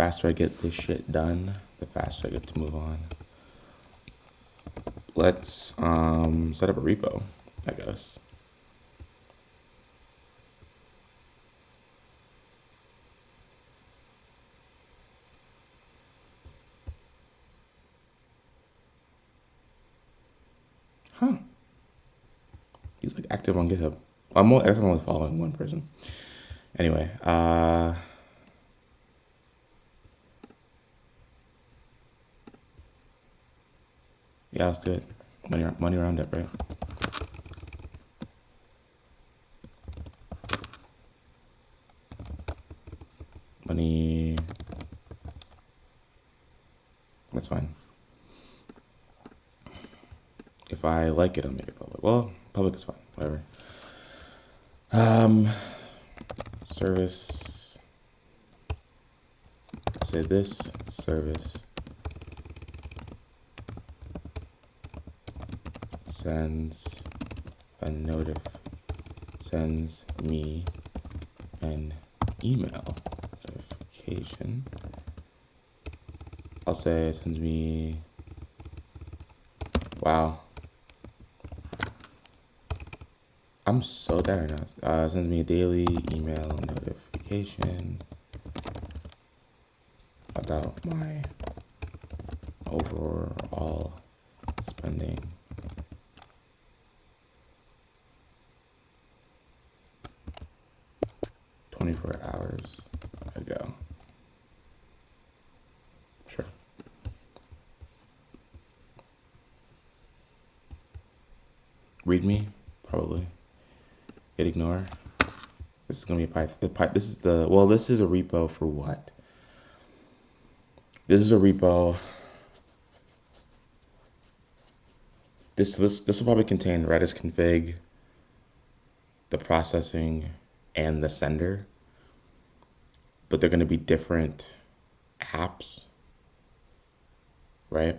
faster I get this shit done, the faster I get to move on. Let's set up a repo, I guess. Huh. He's like active on GitHub. I'm only following one person. Anyway, yeah, let's do it. Money roundup, right? Money. That's fine. If I like it, I'll make it public. Well, public is fine. Whatever. Service. Say this service sends me an email notification. I'll say it sends me, wow. I'm so there now. Sends me a daily email notification about my overall spending. $24 ago. Sure. README, probably. Hit ignore. This is gonna be a Python. This is the, well, this is a repo for what? This is a repo. This will probably contain Redis config, the processing, and the sender. But they're gonna be different apps, right?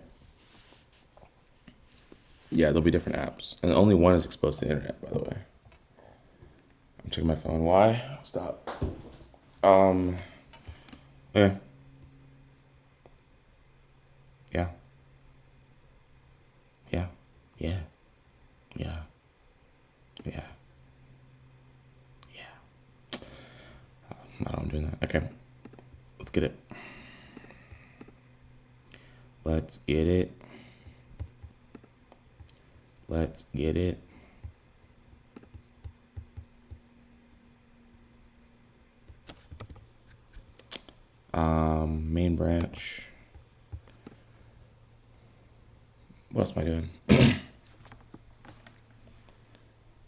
Yeah, there'll be different apps. And only one is exposed to the internet, by the way. I'm checking my phone. Why? Stop. Okay. Yeah. Yeah. Yeah. Yeah. Yeah. Yeah. No, I'm doing that. Okay. Let's get it. Let's get it. Let's get it. Main branch. What else am I doing?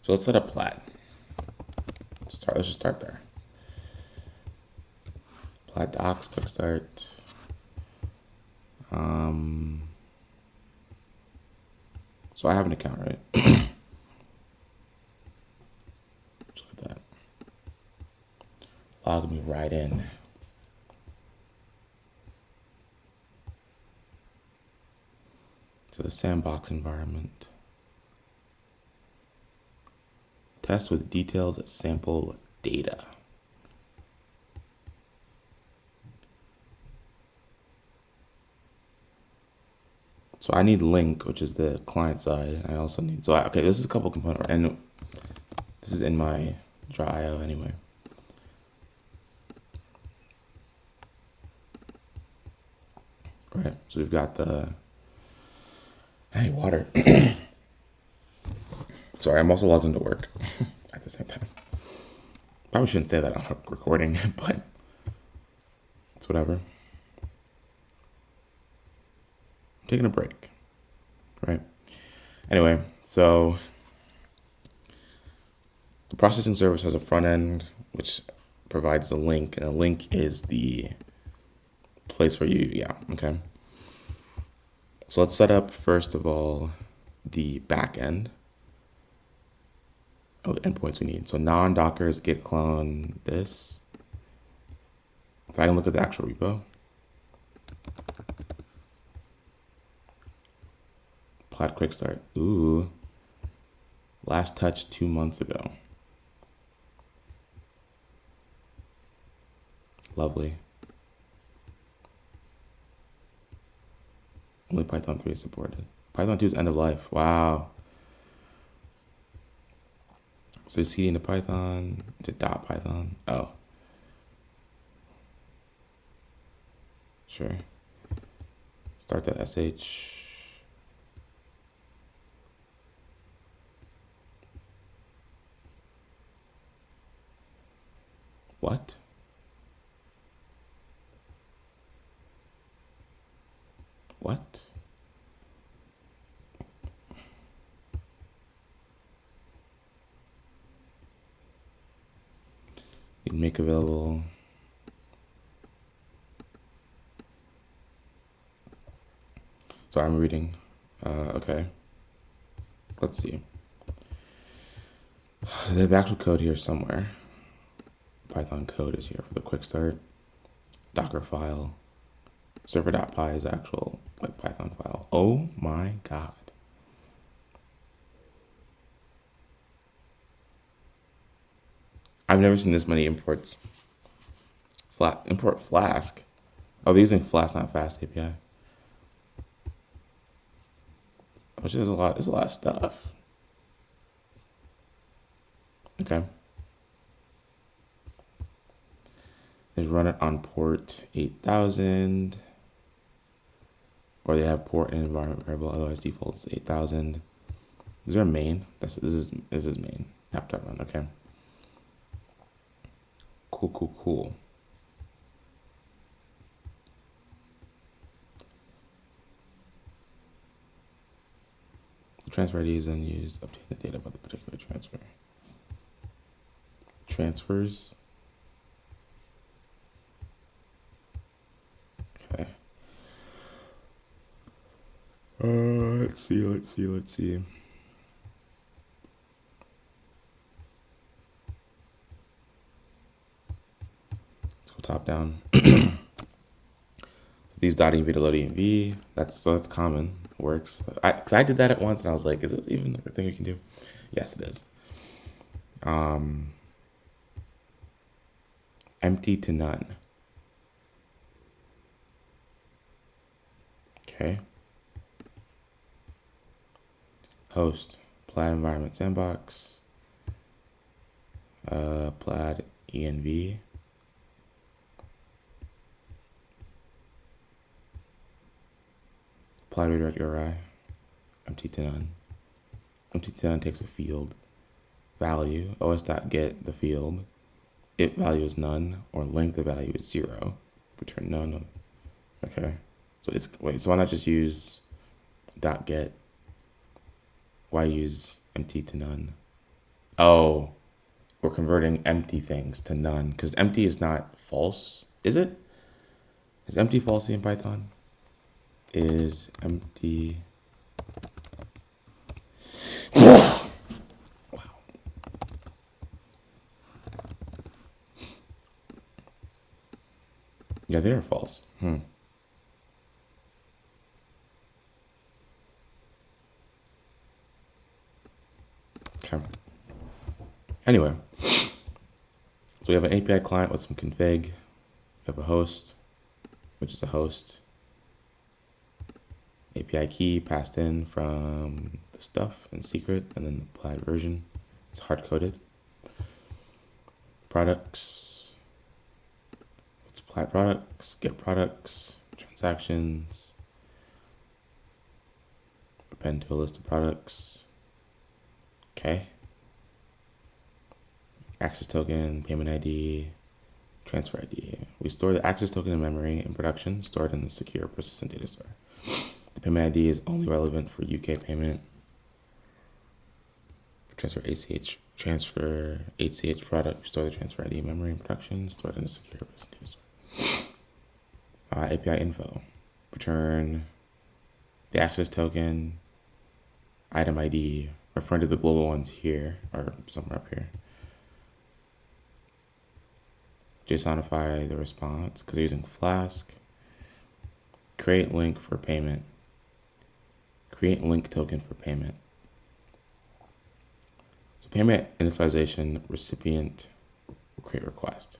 So let's set up plat. Let's just start there. Plat docs, quick start. So I have an account, right? Let's look at that. Log me right in. To the sandbox environment. Test with detailed sample data. So I need link, which is the client side. I also need, okay, this is a couple components, and this is in my dry IO anyway. Right, so we've got the, hey, water. Sorry, I'm also logged into work at the same time. Probably shouldn't say that on recording, but it's whatever. I'm taking a break, right? Anyway, so the processing service has a front end, which provides the link, and a link is the place where you, yeah, okay. So let's set up, first of all, the back end. Oh, the endpoints we need. So non-docker is git clone this. So I can look at the actual repo. Plat quick start. Ooh. Last touch 2 months ago. Lovely. Only Python 3 is supported. Python 2 is end of life. Wow. So CD into Python to .python. Oh. Sure. Start.sh. What? What? You can make available. Sorry, I'm reading. Okay. Let's see. The actual code here somewhere. Python code is here for the quick start. Docker file. Server.py is the actual like Python file. Oh my god. I've never seen this many imports. Import Flask. Oh, they're using Flask, not Fast API. Which is a lot. There's a lot of stuff. Okay. They run it on port 8000, or they have port and environment variable. Otherwise, default is 8000. Is there a main? This is main. App.run. Okay. Cool. The transfer ID is then used to obtain the data about the particular transfer. Transfers. Okay. Let's see. Let's go top down. These .env to load env. That's common. It works. Cause I did that at once and I was like, is this even a thing we can do? Yes, it is. Empty to none. Okay. Host, plaid environment sandbox, plaid env. Plaid redirect URI, empty to none. Empty to none takes a field value, os.get the field. It value is none, or length of value is 0. Return none. Okay. So so why not just use .get? Why use empty to none? Oh, we're converting empty things to none because empty is not false, is it? Is empty false in Python? Is empty? Wow. Yeah, they are false. Okay. Anyway, so we have an API client with some config. We have a host, which is a host. API key passed in from the stuff and secret, and then the plaid version is hard-coded. Products. What's plaid products? Get products. Transactions. Append to a list of products. Okay. Access token, payment ID, transfer ID. We store the access token in memory in production, stored in the secure persistent data store. The payment ID is only relevant for UK payment. Transfer ACH product. Store the transfer ID in memory in production, stored in the secure persistent data store. API info. Return the access token, item ID, referring to the global ones here or somewhere up here. JSONify the response because they're using Flask. Create link for payment. Create link token for payment. So payment initialization recipient will create request.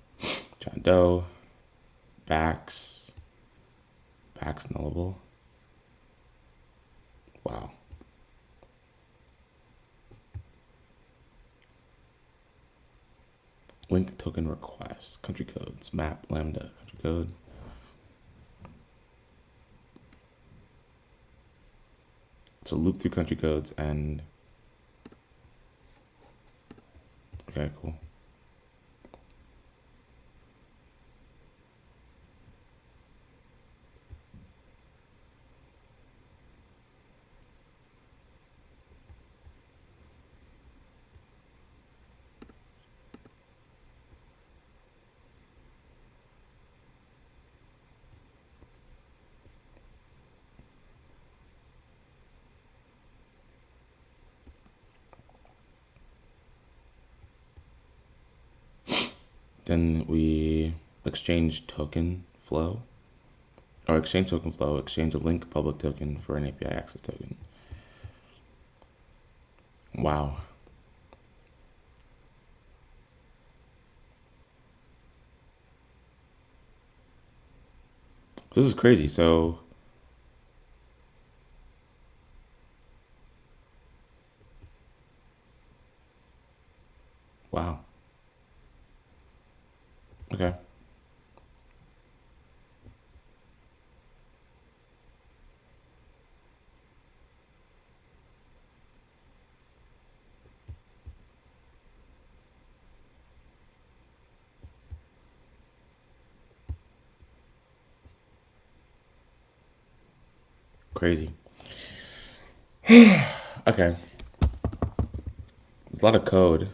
John Doe, Bax nullable. Wow. Link token request, country codes, map, lambda, country code. So loop through country codes and, okay, cool. Then we exchange token flow, or exchange token flow, exchange a link public token for an API access token. Wow. This is crazy. So, wow. Okay. Crazy. Okay. There's a lot of code.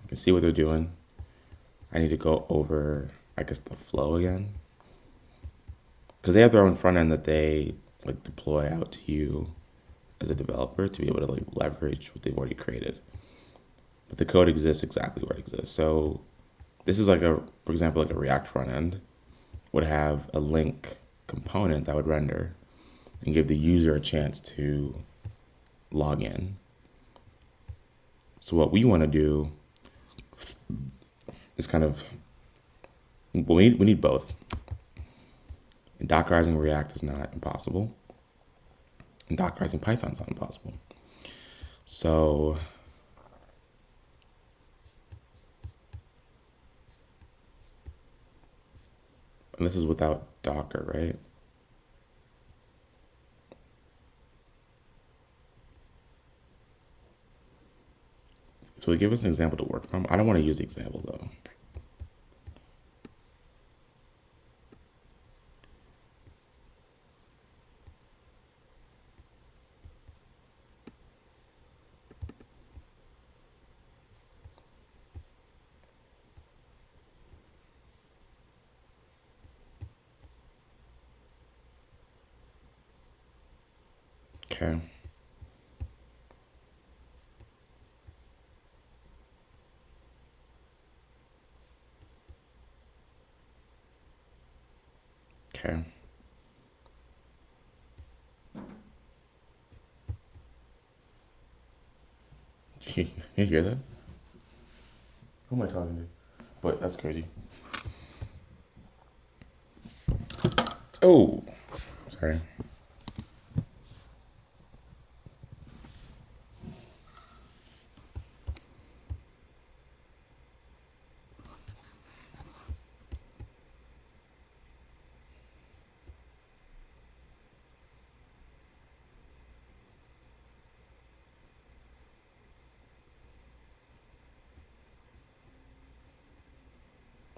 I can see what they're doing. I need to go over, I guess, the flow again. Because they have their own front end that they like deploy out to you as a developer to be able to like leverage what they've already created. But the code exists exactly where it exists. So this is like a, for example, like a React front end would have a link component that would render and give the user a chance to log in. So what we want to do is kind of, well, we need both. And Dockerizing React is not impossible. And Dockerizing Python is not impossible. So and this is without Docker, right? So they give us an example to work from. I don't want to use the example though. Okay. Okay. You hear that? Who am I talking to? But that's crazy. Oh, sorry.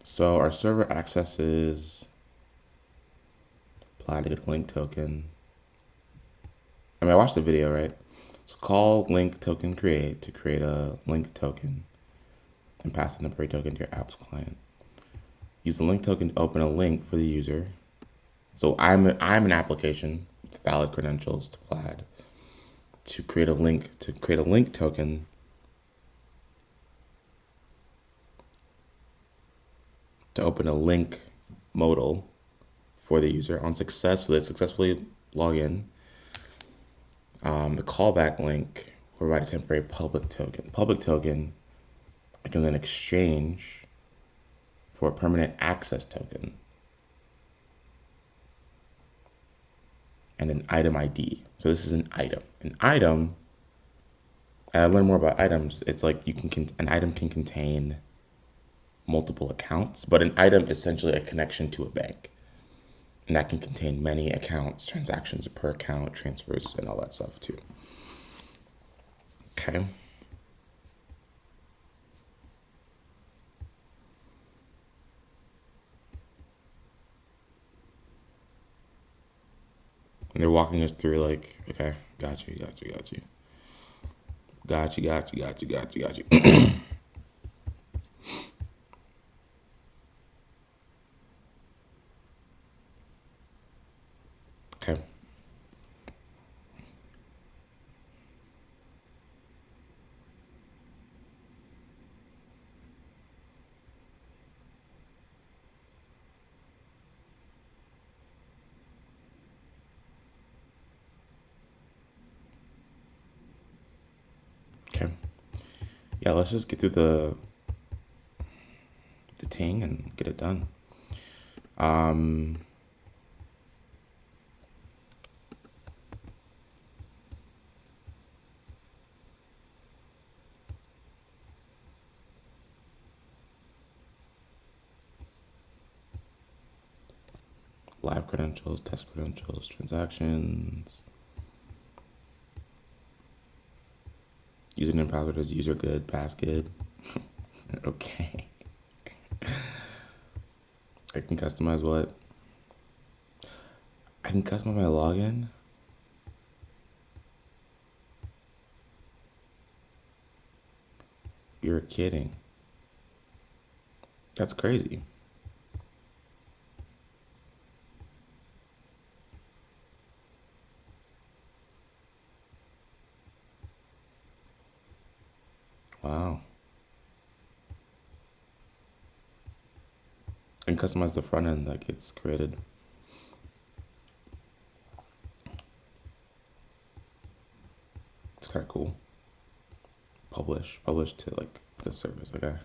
So our server accesses apply to get a link token. I mean, I watched the video, right? So call link token create to create a link token and pass the temporary token to your app's client. Use the link token to open a link for the user. So I'm an application with valid credentials to Plaid to create a link token to open a link modal for the user on success. So they successfully log in. The callback link will provide a temporary public token. Public token I can then exchange for a permanent access token. and an item ID. So this is an item. An item, and I learned more about items. It's like an item can contain multiple accounts, but an item is essentially a connection to a bank. And that can contain many accounts, transactions per account, transfers, and all that stuff too. Okay. And they're walking us through like, okay, got you. Okay. Okay. Yeah, let's just get through the ting and get it done. Live credentials, test credentials, transactions. Username password is user good, pass good. Okay. I can customize what? I can customize my login. You're kidding. That's crazy. Wow. And customize the front end that gets created. It's kind of cool. Publish to like the service. Okay.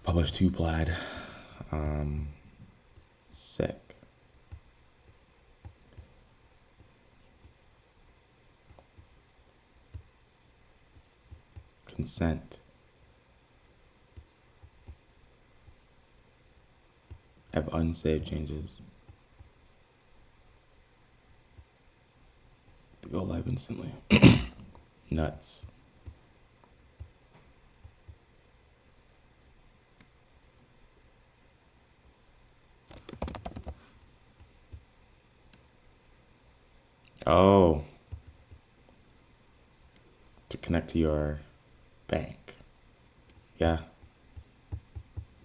Publish to Plaid. Sick. Consent. Have unsaved changes. They go live instantly. Nuts. Oh. To connect to your bank. Yeah.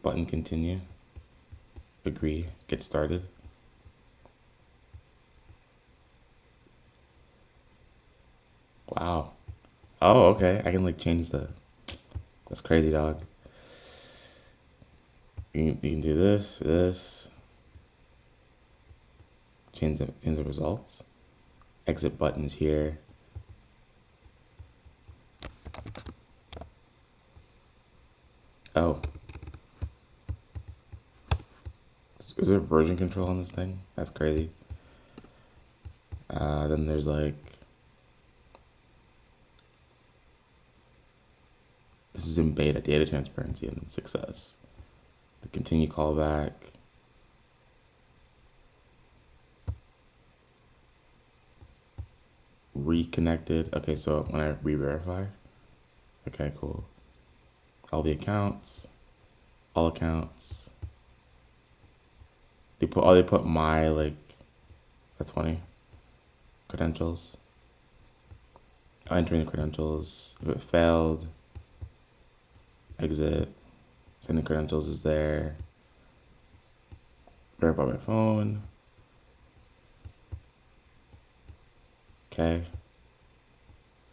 Button continue. Agree. Get started. Wow. Oh, okay. I can like change the. That's crazy, dog. You can do this. Change the results. Exit buttons here. Oh. Is there version control on this thing? That's crazy. Then there's like. This is in beta, data transparency and success. The continue callback. Reconnected. Okay, so when I re-verify. Okay, cool. All the accounts. All accounts. They put my like. That's funny. Credentials. Entering the credentials. If it failed. Exit. Sending credentials is there. Verify my phone. Okay.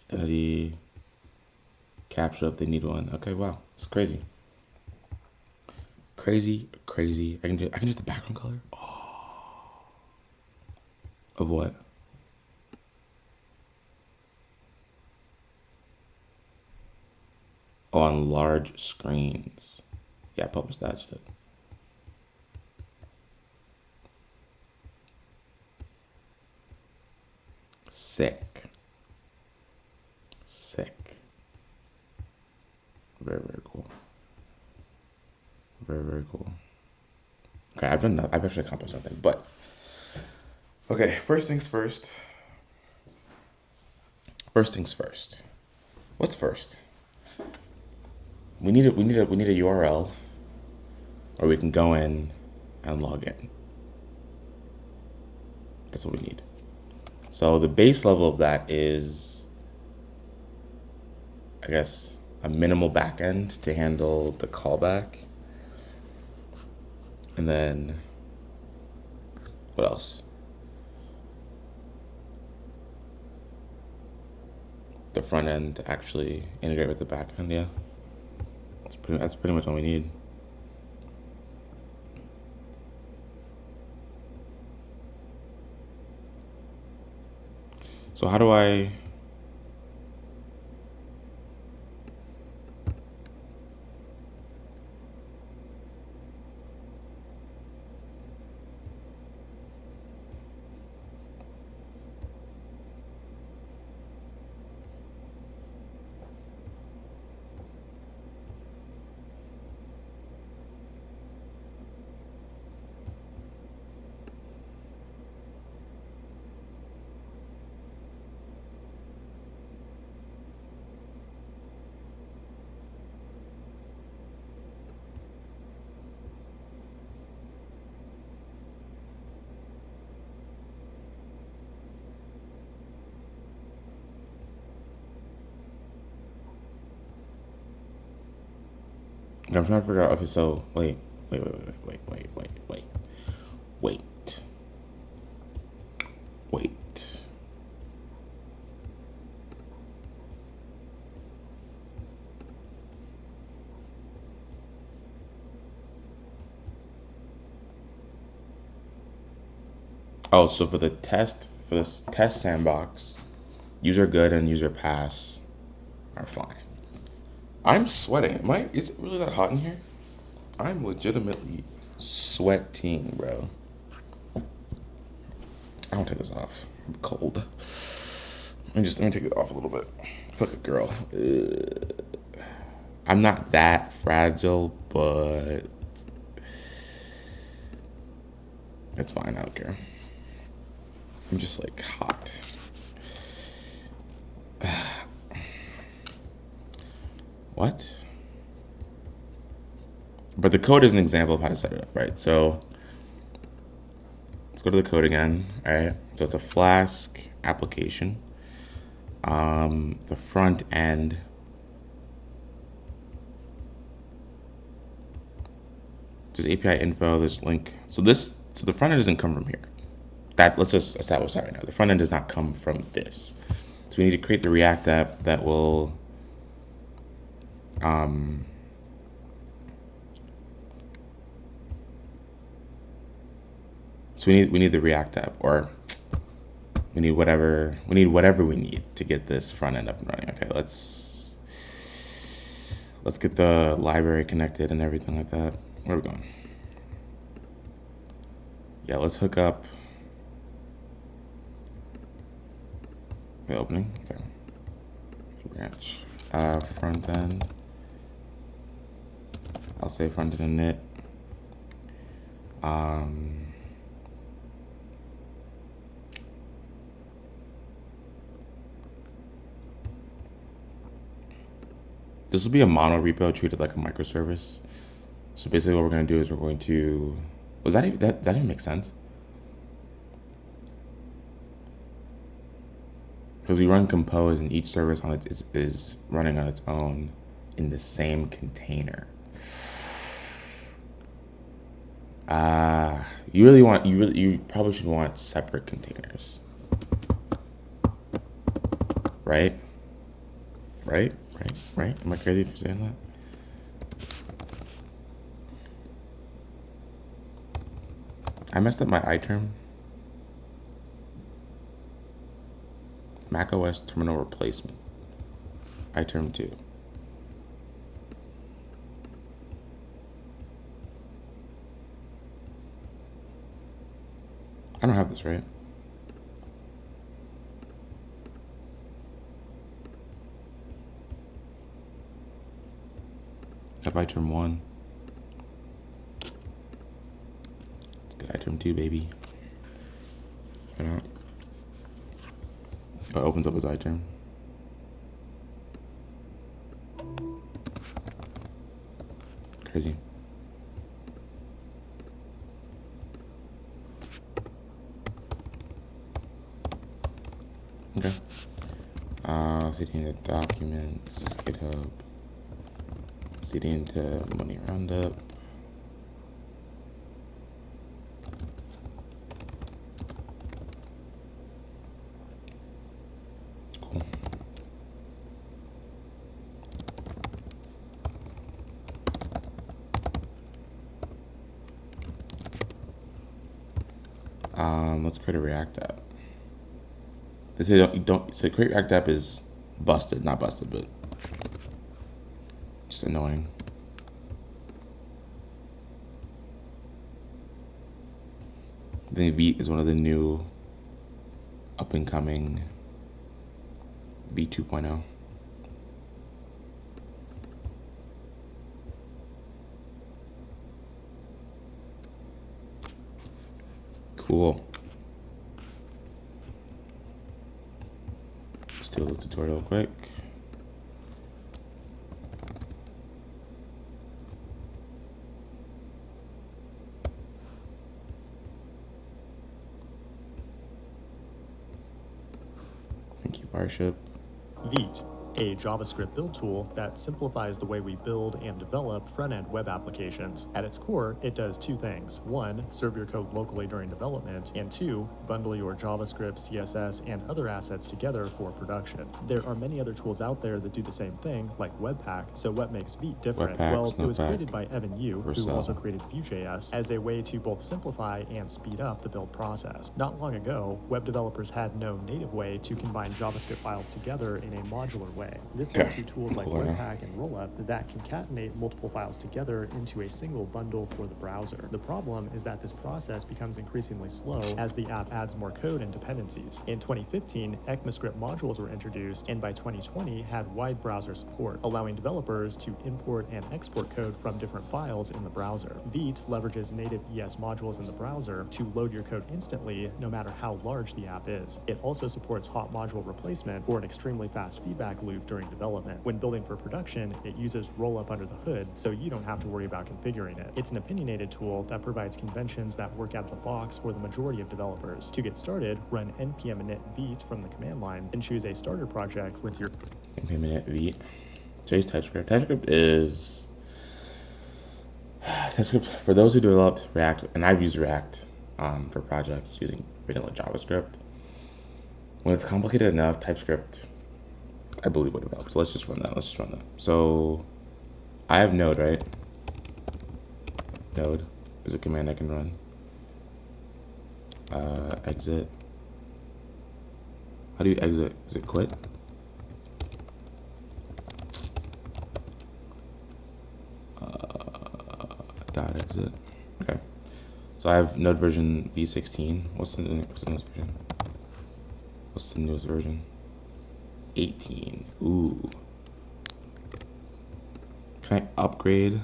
Identity. Captcha if they need one. Okay, wow. It's crazy. Crazy. I can do the background color. Oh. Of what? Oh, on large screens. Yeah, publish that shit. Sick. Sick. Very, very cool. Very, very cool. Okay, I've done that. I've actually accomplished something. But okay, first things first. First things first. What's first? We need a URL, or we can go in and log in. That's what we need. So the base level of that is, I guess, a minimal backend to handle the callback. And then what else? The front end to actually integrate with the back end, yeah. That's pretty much all we need. So how do I I'm trying to figure out. Okay, so wait. Oh, so for this test sandbox, user good and user pass are fine. I'm sweating. Is it really that hot in here? I'm legitimately sweating, bro. I don't take this off. I'm cold. Let me take it off a little bit. I feel like a girl. I'm not that fragile, but it's fine. I don't care. I'm just like hot. What? But the code is an example of how to set it up, right? So let's go to the code again. All right. So it's a Flask application. The front end. There's API info. There's link. So the front end doesn't come from here. Let's just establish that right now. The front end does not come from this. So we need to create the React app that will so we need the React app, or we need whatever we need to get this front end up and running. Okay, let's get the library connected and everything like that. Where are we going? Yeah, let's hook up the opening. Okay. Branch. Front end. I'll say front end init. This will be a mono repo treated like a microservice. So basically what we're going to do is we're going to, that even make sense? Because we run compose and each service on it is running on its own in the same container. You probably should want separate containers. Right? Am I crazy for saying that? I messed up my iTerm. macOS terminal replacement. iTerm 2. I don't have this, right? check item 1. Let's get item 2, baby. You know? Oh, it opens up as item. Crazy. Okay. CD into documents, GitHub, CD into MoneyRoundup. Cool. Let's create a React app. They say don't say create React app is busted, not busted, but just annoying. I think Vite is one of the new up and coming V 2.0. Cool. Let's do a little tutorial quick. Thank you, Fireship. Vite, a JavaScript build tool that simplifies the way we build and develop front-end web applications. At its core, it does two things. One, serve your code locally during development, and two, bundle your JavaScript, CSS, and other assets together for production. There are many other tools out there that do the same thing, like Webpack, so what makes Vite different? Well, it was created by Evan Yu, who also created Vue.js, as a way to both simplify and speed up the build process. Not long ago, web developers had no native way to combine JavaScript files together in a modular way. This led to tools like Webpack and Rollup that concatenate multiple files together into a single bundle for the browser. The problem is that this process becomes increasingly slow as the app adds more code and dependencies. In 2015, ECMAScript modules were introduced, and by 2020 had wide browser support, allowing developers to import and export code from different files in the browser. Vite leverages native ES modules in the browser to load your code instantly, no matter how large the app is. It also supports hot module replacement for an extremely fast feedback loop during development. When building for production, it uses Rollup under the hood, so you don't have to worry about configuring it. It's an opinionated tool that provides conventions that work out of the box for the majority of developers. To get started, run npm init vite from the command line and choose a starter project with your npm init vite. Today's TypeScript. TypeScript is TypeScript for those who developed React, and I've used React for projects using vanilla JavaScript. When it's complicated enough, TypeScript, I believe, would have helped. So let's just run that. So I have Node, right? Node is a command I can run. Exit. How do you exit? Is it quit? Dot exit. Okay. So I have Node version v16. What's the newest version? What's the newest version? 18. Ooh. Can I upgrade?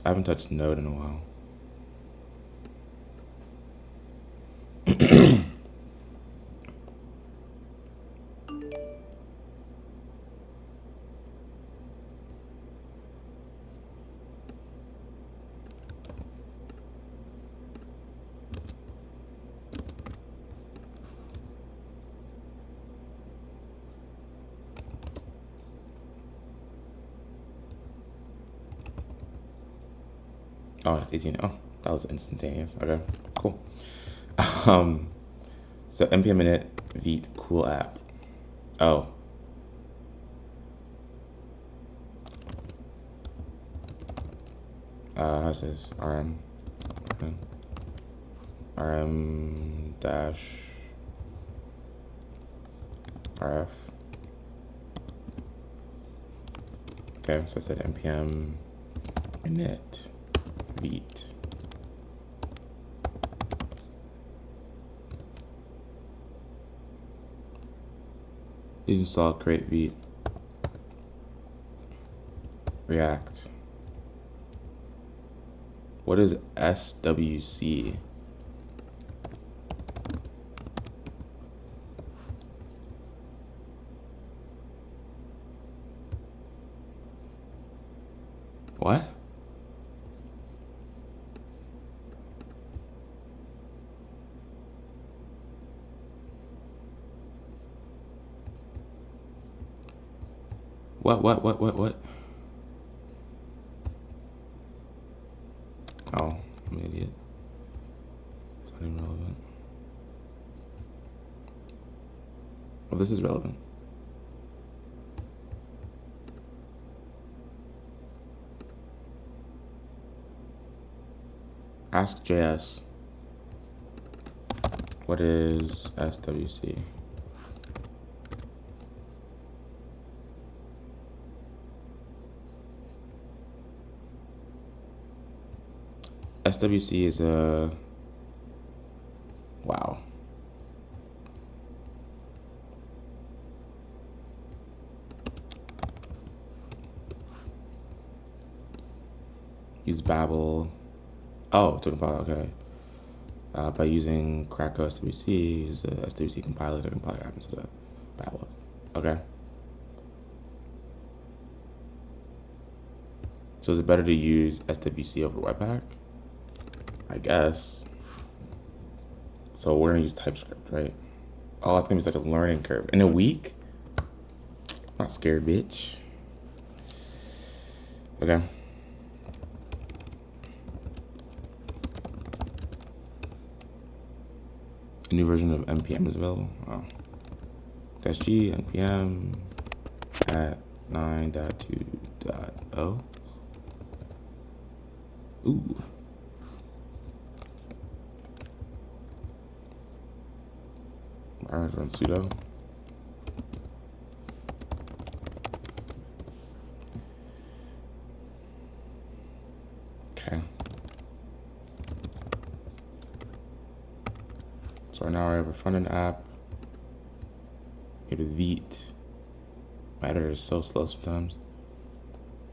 I haven't touched Node in a while. Oh, it's 18. Oh, that was instantaneous. Okay, cool. So npm init vite cool app. Oh. How's this? RM. happen. RM dash RF. Okay, so I said npm init vite. Please install create vite react. What is SWC? What? What? Oh, I'm an idiot. It's not even relevant. Well, this is relevant. Ask JS. What is SWC? SWC is a, wow. Use Babel. Oh, talking about, okay. By using Krakow SWC, use the SWC compiler to compile what happens to the Babel. Okay. So is it better to use SWC over Webpack? I guess. So we're gonna use TypeScript, right? Oh, it's gonna be such a learning curve. In a week? Not scared, bitch. Okay. A new version of npm is available. Oh. Dash G npm at 9.2.0. Ooh. Alright, run sudo. Okay. So now I have a front end app. Maybe Vite. My editor is so slow sometimes.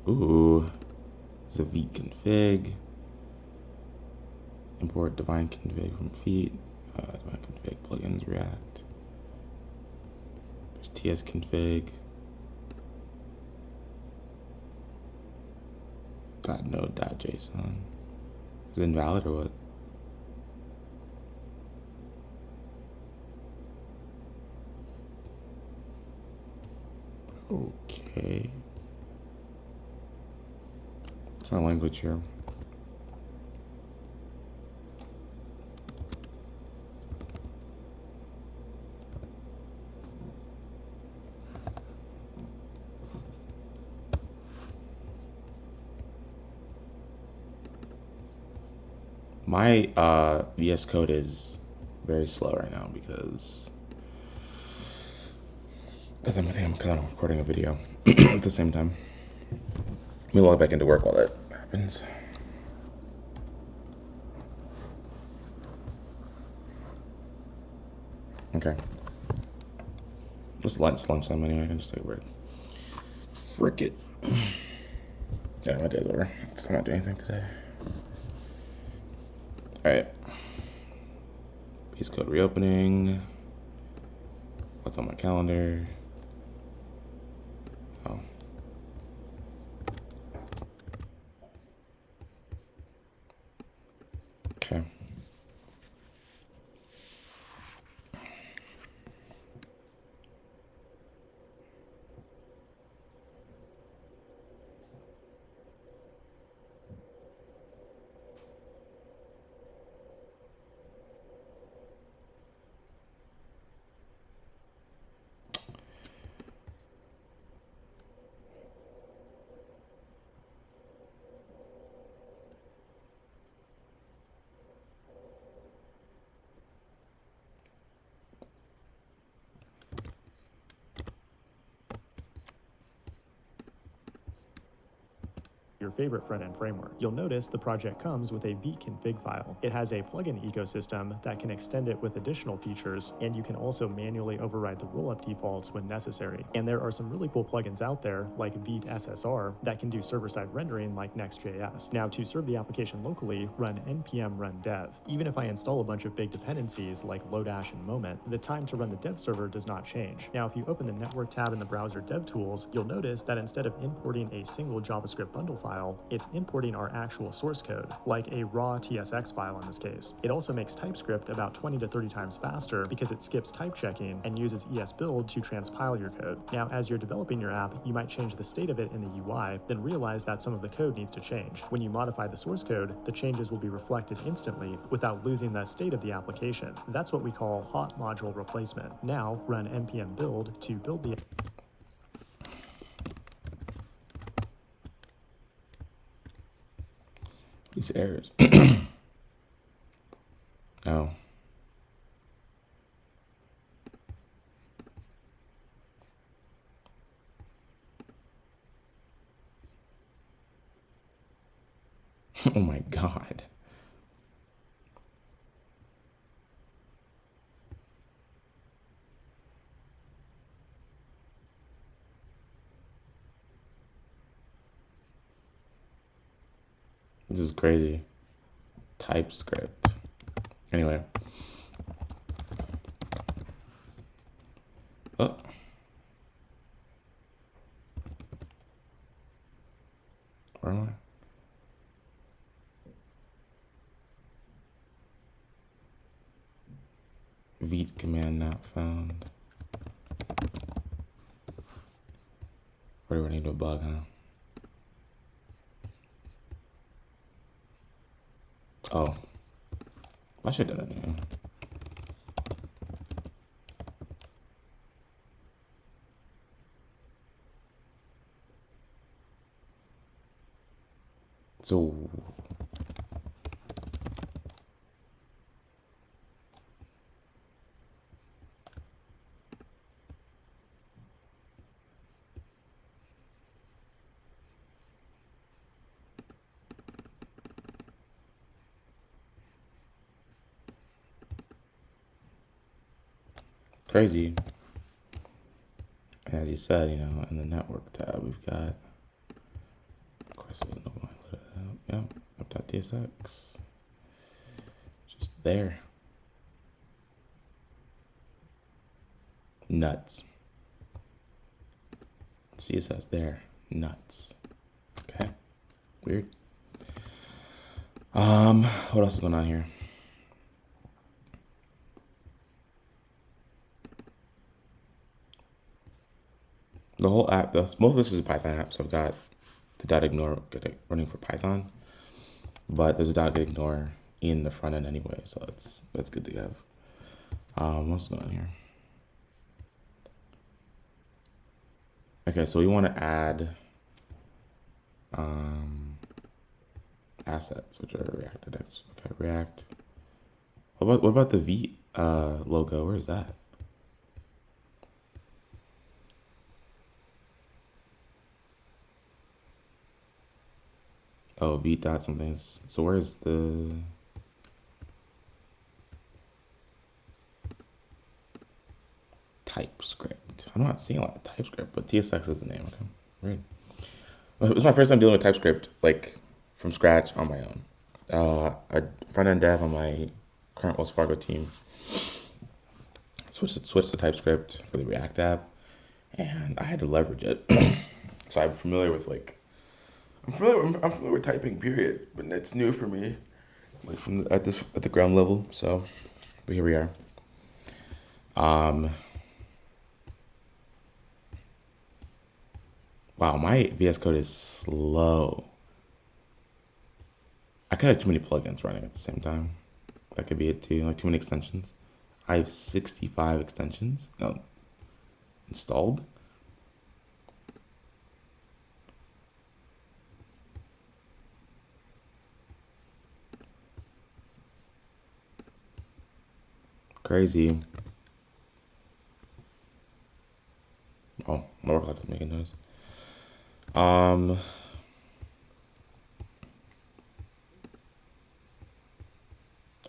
Ooh. It's a Vite config. Import divine config from Vite. Divine config plugins React. There's TS config. .node.json. Is it invalid or what? Okay. What's my language here? My VS Code is very slow right now because I'm recording a video at the same time. Let me log back into work while that happens. Okay. Just lunchtime anyway. I can just take a break. Frick it. Yeah, my day's over. I'm not doing anything today. All right. VS Code reopening. What's on my calendar? Oh. Okay. your favorite front-end framework. You'll notice the project comes with a vconfig file. It has a plugin ecosystem that can extend it with additional features, and you can also manually override the rollup defaults when necessary. And there are some really cool plugins out there, like Vite SSR, that can do server-side rendering like Next.js. Now, to serve the application locally, run npm run dev. Even if I install a bunch of big dependencies like Lodash and Moment, the time to run the dev server does not change. Now, if you open the network tab in the browser DevTools, you'll notice that instead of importing a single JavaScript bundle file, it's importing our actual source code, like a raw TSX file in this case. It also makes TypeScript about 20 to 30 times faster because it skips type checking and uses ESBuild to transpile your code. Now, as you're developing your app, you might change the state of it in the UI, then realize that some of the code needs to change. When you modify the source code, the changes will be reflected instantly without losing the state of the application. That's what we call hot module replacement. Now, run npm build to build the These errors. Oh. Oh my God. This is crazy. TypeScript. Anyway. Oh. Where am I? Vite command not found. Where do I need a bug, huh? Oh. I should have done it now. So crazy. As you said, you know, in the network tab, we've got, of course, there's no one. Yep, app.tsx. Just there. Nuts. CSS there. Nuts. Okay. Weird. What else is going on here? The whole app, most of this is a Python app, so I've got the .ignore running for Python, but there's a .ignore in the front end anyway, so that's good to have. What's going on here? Okay, so we want to add assets, which are React index. Okay, React. What about the V logo? Where is that? Oh, V dot something. So where's the TypeScript? I'm not seeing a lot of TypeScript, but TSX is the name. Okay, weird. It was my first time dealing with TypeScript, like from scratch on my own. A front end dev on my current Wells Fargo team switched to TypeScript for the React app, and I had to leverage it. So I'm familiar with I'm familiar with typing, period, but it's new for me, like at the ground level. So, but here we are. Wow, my VS Code is slow. I could have too many plugins running at the same time. That could be it too. Like too many extensions. I have 65 extensions installed. Crazy. Oh, my work laptop making noise.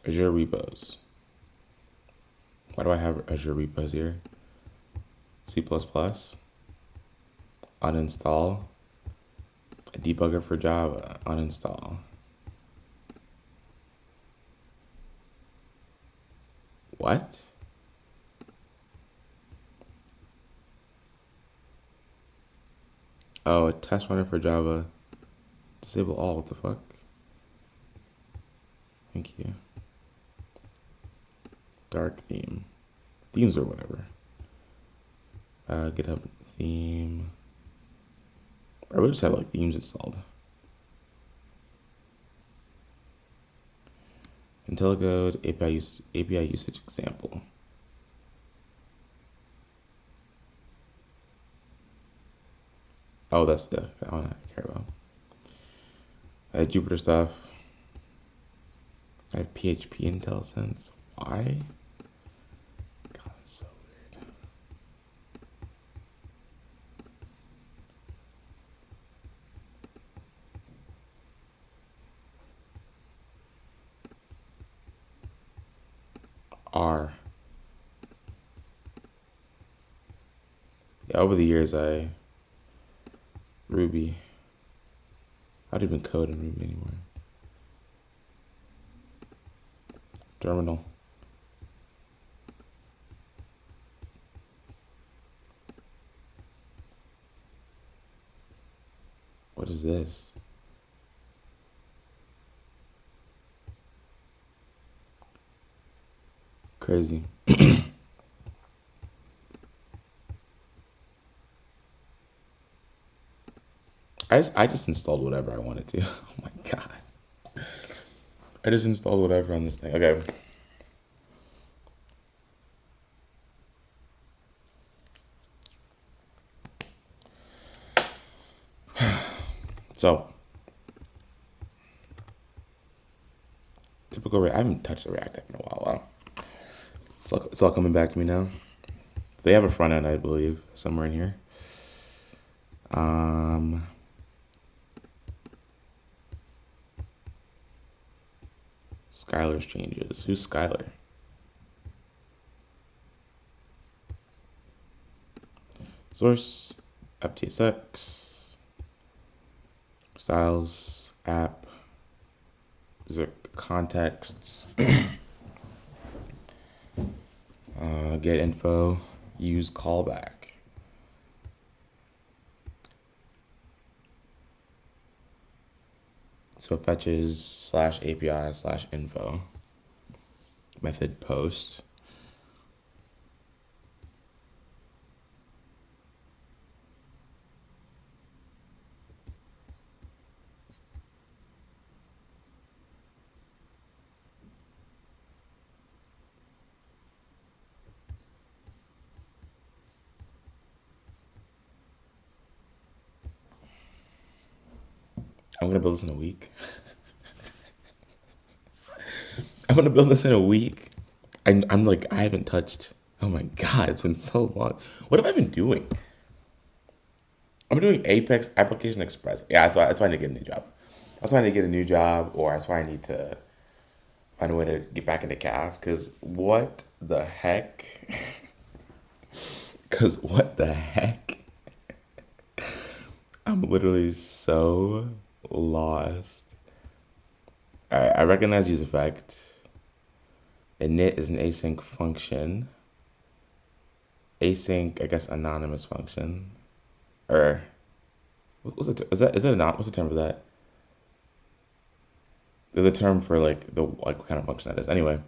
Azure repos. Why do I have Azure repos here? C++, uninstall, a debugger for Java, uninstall. What? Oh, a test runner for Java. Disable all, what the fuck? Thank you. Dark theme. Themes or whatever. GitHub theme. I would just have like themes installed. IntelliCode API usage example. Oh, that's the one I care about. I have Jupyter stuff. I have PHP IntelliSense. Why? God, it's so weird. R. Yeah, over the years, Ruby. I don't even code in Ruby anymore. Terminal. What is this? Crazy. I just installed whatever I wanted to. Oh my god. I just installed whatever on this thing. Okay. So, typical I haven't touched a React app in a while. Wow. It's all coming back to me now. They have a front end, I believe, somewhere in here. Skylar's changes. Who's Skylar? Source, FTSX, styles, app. These are contexts. Get info, use callback. So it fetches /API/info. Method post. I'm gonna build this in a week. I'm gonna build this in a week. I'm like, I haven't touched. Oh my god, it's been so long. What have I been doing? I'm doing Apex Application Express. Yeah, that's why I need to get a new job. That's why I need to get a new job, or that's why I need to find a way to get back into CAF. Cause what the heck? Cause what the heck? I'm literally so lost. Alright, I recognize use effect. Init is an async function. Async, I guess, anonymous function. Or what's it? Is that not? What's the term for that? There's a term for like what kind of function that is. Anyway,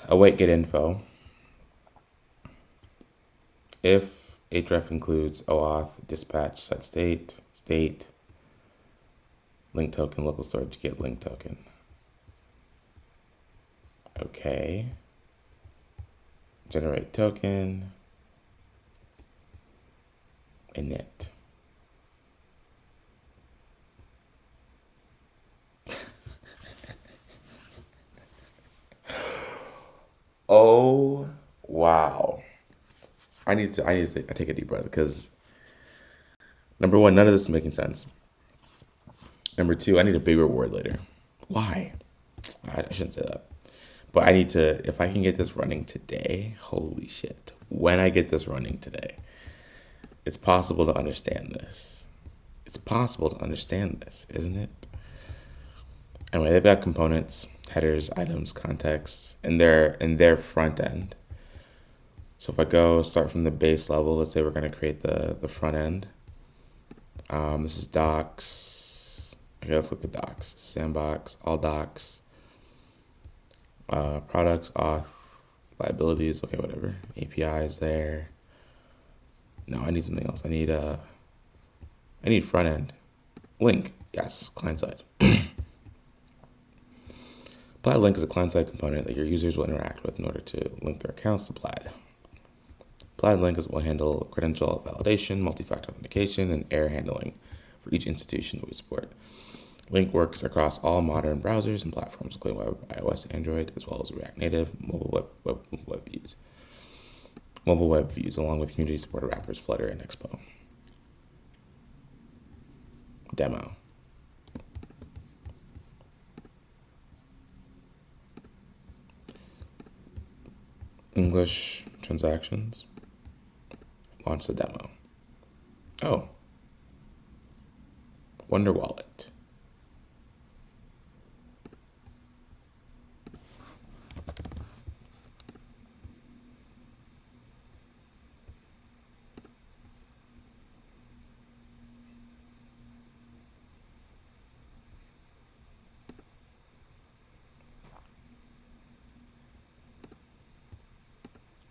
await get info. If href includes OAuth, dispatch, set state, link token, local storage, get link token. Okay. Generate token. Init. Oh wow. I need to take a deep breath because number one, none of this is making sense. Number two, I need a big reward later. Why? I shouldn't say that. But I need to, if I can get this running today, holy shit. When I get this running today, it's possible to understand this. It's possible to understand this, isn't it? Anyway, they've got components, headers, items, contexts, in their front end. So if I go start from the base level, let's say we're going to create the front end. This is docs. Okay, let's look at docs. Sandbox, all docs, products, auth, liabilities. Okay, whatever. API is there. No, I need something else. I need front end. Link, yes, client side. Plaid Link is a client-side component that your users will interact with in order to link their accounts to Plaid. Plaid Link will handle credential validation, multi-factor authentication, and error handling for each institution that we support. Link works across all modern browsers and platforms, including web, iOS, Android, as well as React Native, mobile web views. Mobile web views, along with community-supported wrappers, Flutter, and Expo. Demo. English transactions. Launch the demo. Oh. Wonder Wallet.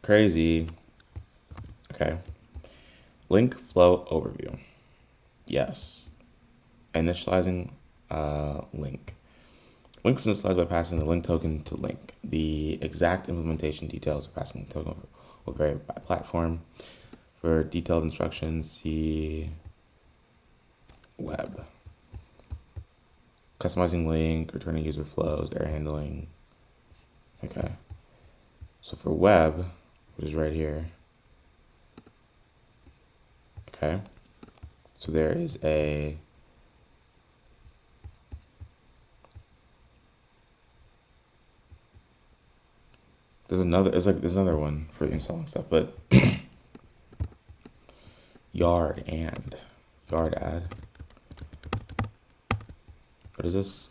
Crazy. Okay. Link flow overview. Yes. Initializing link. Link is initialized by passing the link token to link. The exact implementation details of passing the token will vary by platform. For detailed instructions, see web. Customizing link, returning user flows, error handling. Okay. So for web, which is right here. Okay. So there is a there's another one for installing stuff, but yard add. What is this?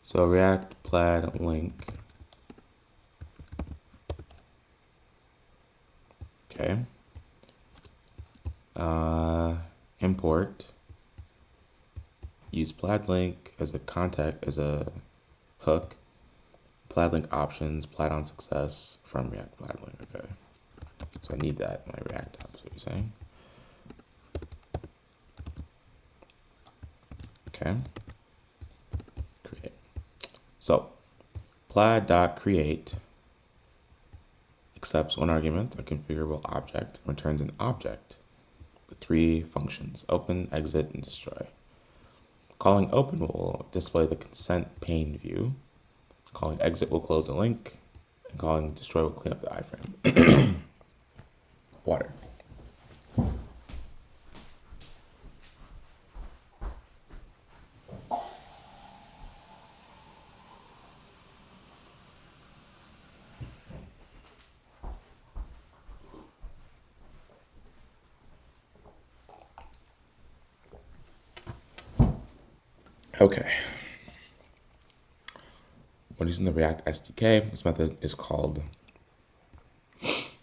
So React Plaid link. Okay. Import. Use Plaid link as a hook. Plaid link options, Plaid on success from React Plaid link. Okay. So I need that in my React app, is what you're saying. Okay. Create. So plaid.create accepts one argument, a configurable object, and returns an object with 3 functions: open, exit, and destroy. Calling open will display the consent pane view. Calling exit will close the link, and calling destroy will clean up the iframe. Water. Okay. When using the React SDK, this method is called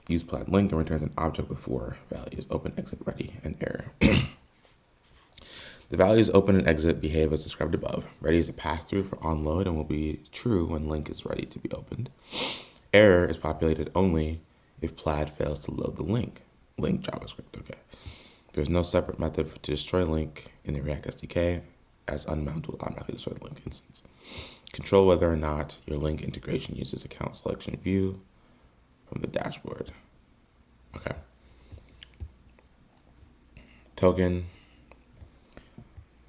use Plaid link and returns an object with 4 values: open, exit, ready, and error. The values open and exit behave as described above. Ready is a pass-through for onload and will be true when link is ready to be opened. Error is populated only if Plaid fails to load the link. Link JavaScript. Okay. There's no separate method to destroy link in the React SDK, as unmount will automatically destroy the link instance. Control whether or not your link integration uses account selection view from the dashboard. Okay. Token.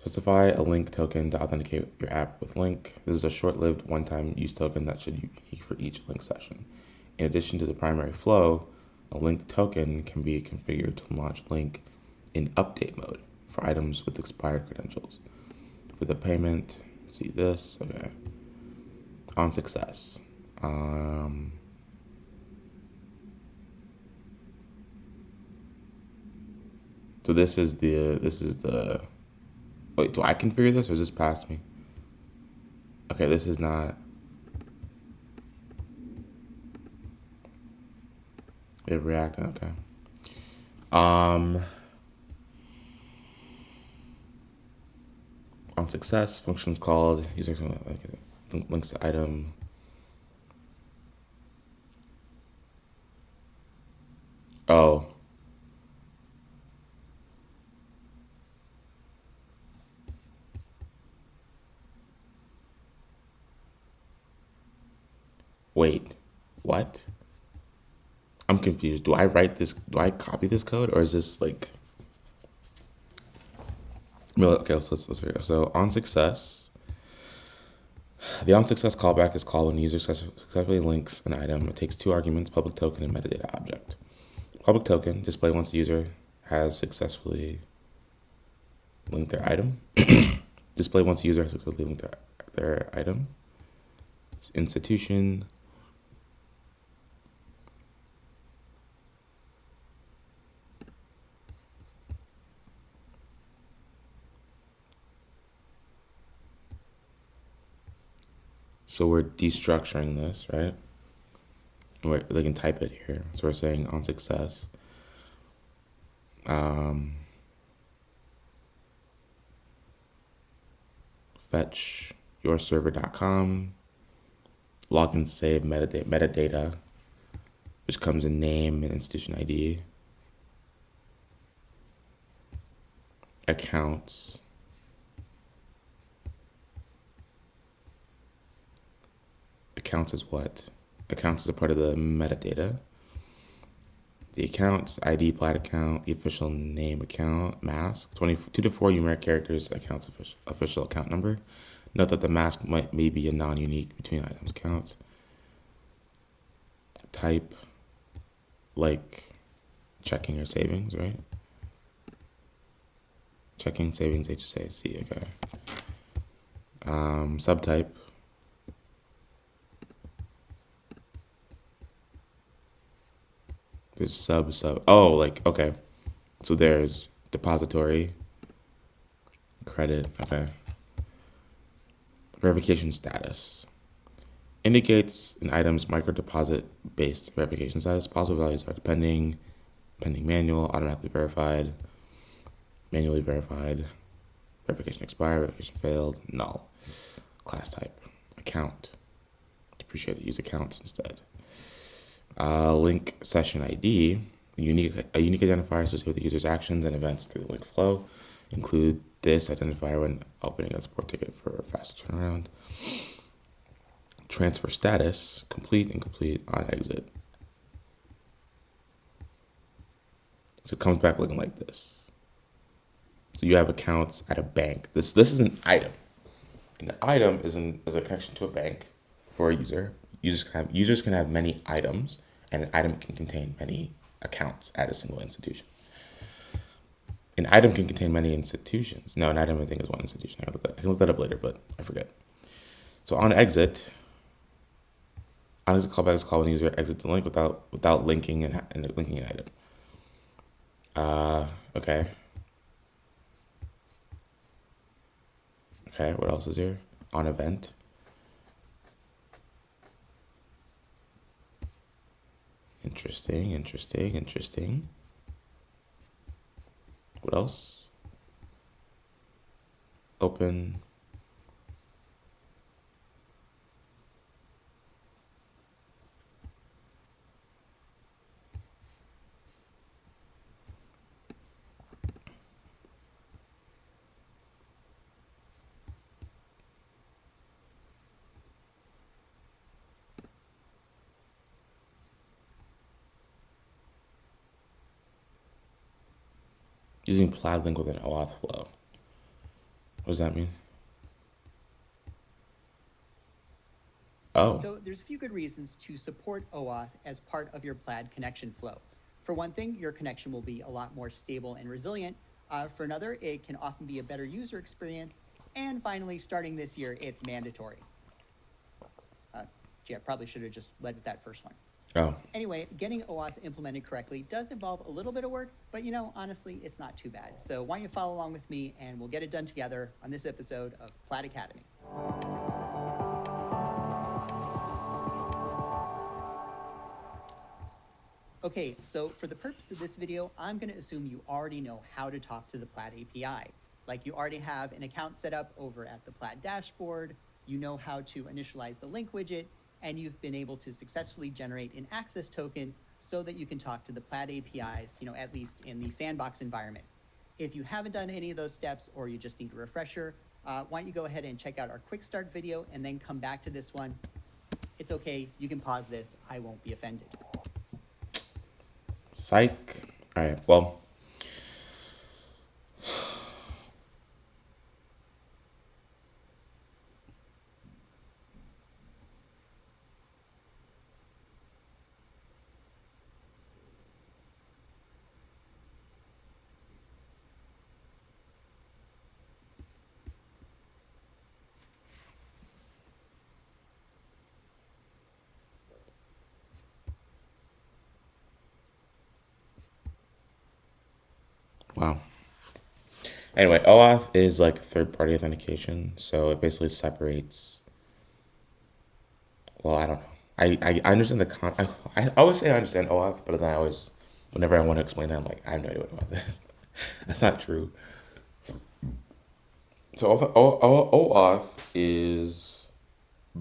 Specify a link token to authenticate your app with link. This is a short-lived one-time use token that should be unique for each link session. In addition to the primary flow, a link token can be configured to launch link in update mode for items with expired credentials. For the payment, see this, okay. On success. So this is the, wait, do I configure this or is this past me? Okay, this is not, it React, okay. On success, functions called, user, okay, links to item. Oh. Wait, what? I'm confused. Do I write this? Do I copy this code, or is this like? No, okay, let's figure it out. So on success, the on success callback is called when the user successfully links an item. It takes two arguments: public token and metadata object. Public token display once the user has successfully linked their item. Display once the user has successfully linked their item. It's institution. So we're destructuring this, right? They can type it here. So we're saying on success. Fetch yourserver.com, login save metadata, which comes in name and institution ID, accounts, accounts is what? Accounts is a part of the metadata. The accounts, ID, plat account, the official name account, mask, 2 to 4 numeric characters, accounts official account number. Note that the mask may be a non-unique between items accounts. Type, like checking or savings, right? Checking, savings, HSAC, okay. Subtype. There's sub. Oh, like, okay. So there's depository, credit, okay. Verification status. Indicates an item's micro deposit based verification status. Possible values are pending manual, automatically verified, manually verified, verification expired, verification failed, null. Class type, account. Appreciate it, use accounts instead. Link session ID, a unique identifier associated with the user's actions and events through the link flow. Include this identifier when opening a support ticket for a faster turnaround. Transfer status, complete, incomplete, on exit. So it comes back looking like this. So you have accounts at a bank. This is an item. An item is a connection to a bank for a user. Users can have many items, and an item can contain many accounts at a single institution. An item can contain many institutions. No, an item I think is one institution. I can look that up later, but I forget. So on exit callback is called when the user exits the link without linking and linking an item. Okay. Okay, what else is here? On event. Interesting. What else? Open. Using plaid link with an OAuth flow. What does that mean? Oh, So there's a few good reasons to support OAuth as part of your Plaid connection flow. For one thing, your connection will be a lot more stable and resilient. For another, it can often be a better user experience. And finally, starting this year, it's mandatory. Gee, I probably should have just led with that first one. oh. Anyway, getting OAuth implemented correctly does involve a little bit of work, but honestly, it's not too bad. So why don't you follow along with me and we'll get it done together on this episode of Plaid Academy. Okay, so for the purpose of this video, I'm going to assume you already know how to talk to the Plaid API. Like you already have an account set up over at the Plaid dashboard, you know how to initialize the link widget, and you've been able to successfully generate an access token so that you can talk to the Plaid APIs, at least in the sandbox environment. If you haven't done any of those steps or you just need a refresher, why don't you go ahead and check out our quick start video and then come back to this one. It's okay, you can pause this, I won't be offended. Psych. All right. Well, wow. Anyway, OAuth is like third-party authentication, so it basically separates. Well, I don't know. I understand the I always say I understand OAuth, but then whenever I want to explain it, I'm like, I have no idea what OAuth is. That's not true. So OAuth is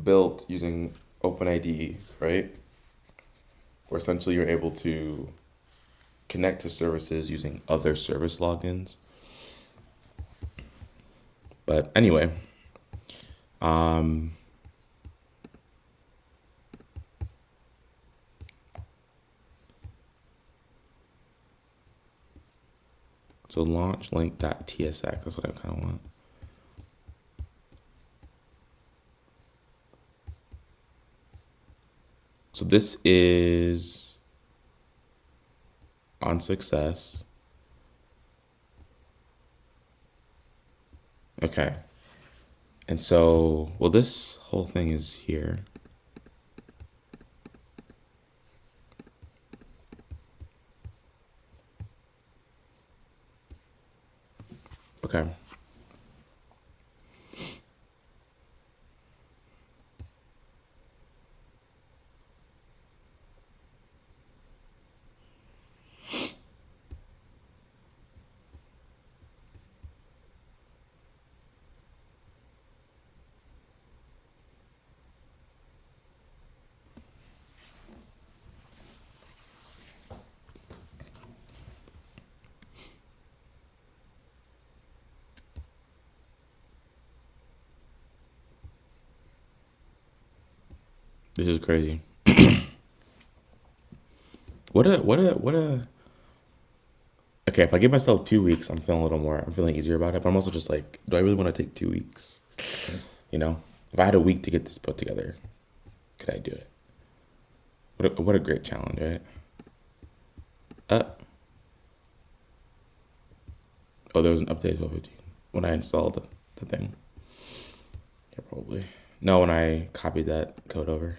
built using OpenID, right? Where essentially you're able to connect to services using other service logins. But anyway, so launch link.tsx, that's what I kind of want. So this is on success. Okay. And so, well, this whole thing is here. Okay. This is crazy. What a. Okay, if I give myself 2 weeks, I'm feeling easier about it. But I'm also just like, do I really want to take 2 weeks? If I had a week to get this put together, could I do it? What a great challenge, right? Uh, oh, there was an update 12:15 when I installed the thing. Yeah, probably. No, when I copied that code over.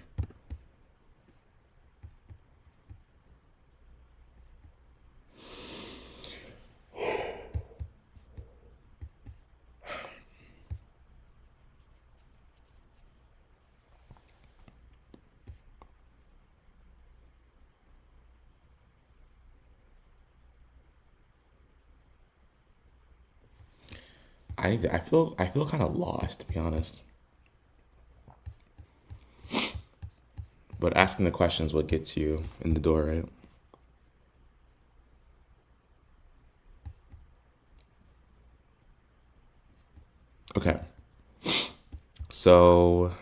I feel kind of lost, to be honest. But asking the questions what gets you in the door, right? Okay. So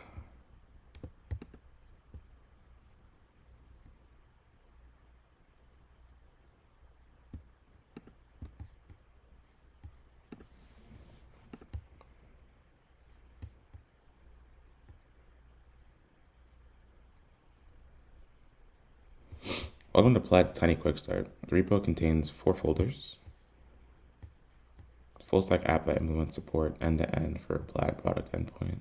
Welcome to Plaid's Tiny Quick Start. The repo contains 4 folders. Full stack app that implements support end-to-end for Plaid product endpoint.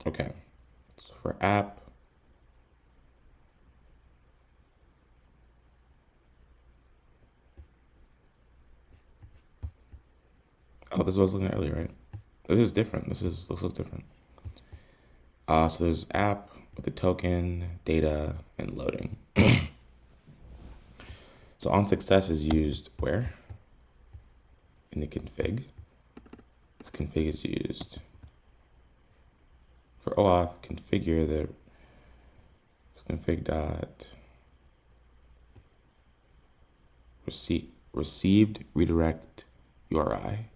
Okay, so for app, oh, this is what I was looking at earlier, right? This is different. This looks different. So there's app with the token, data, and loading. So on success is used where? In the config. This config is used for OAuth. Configure the config dot received redirect URI.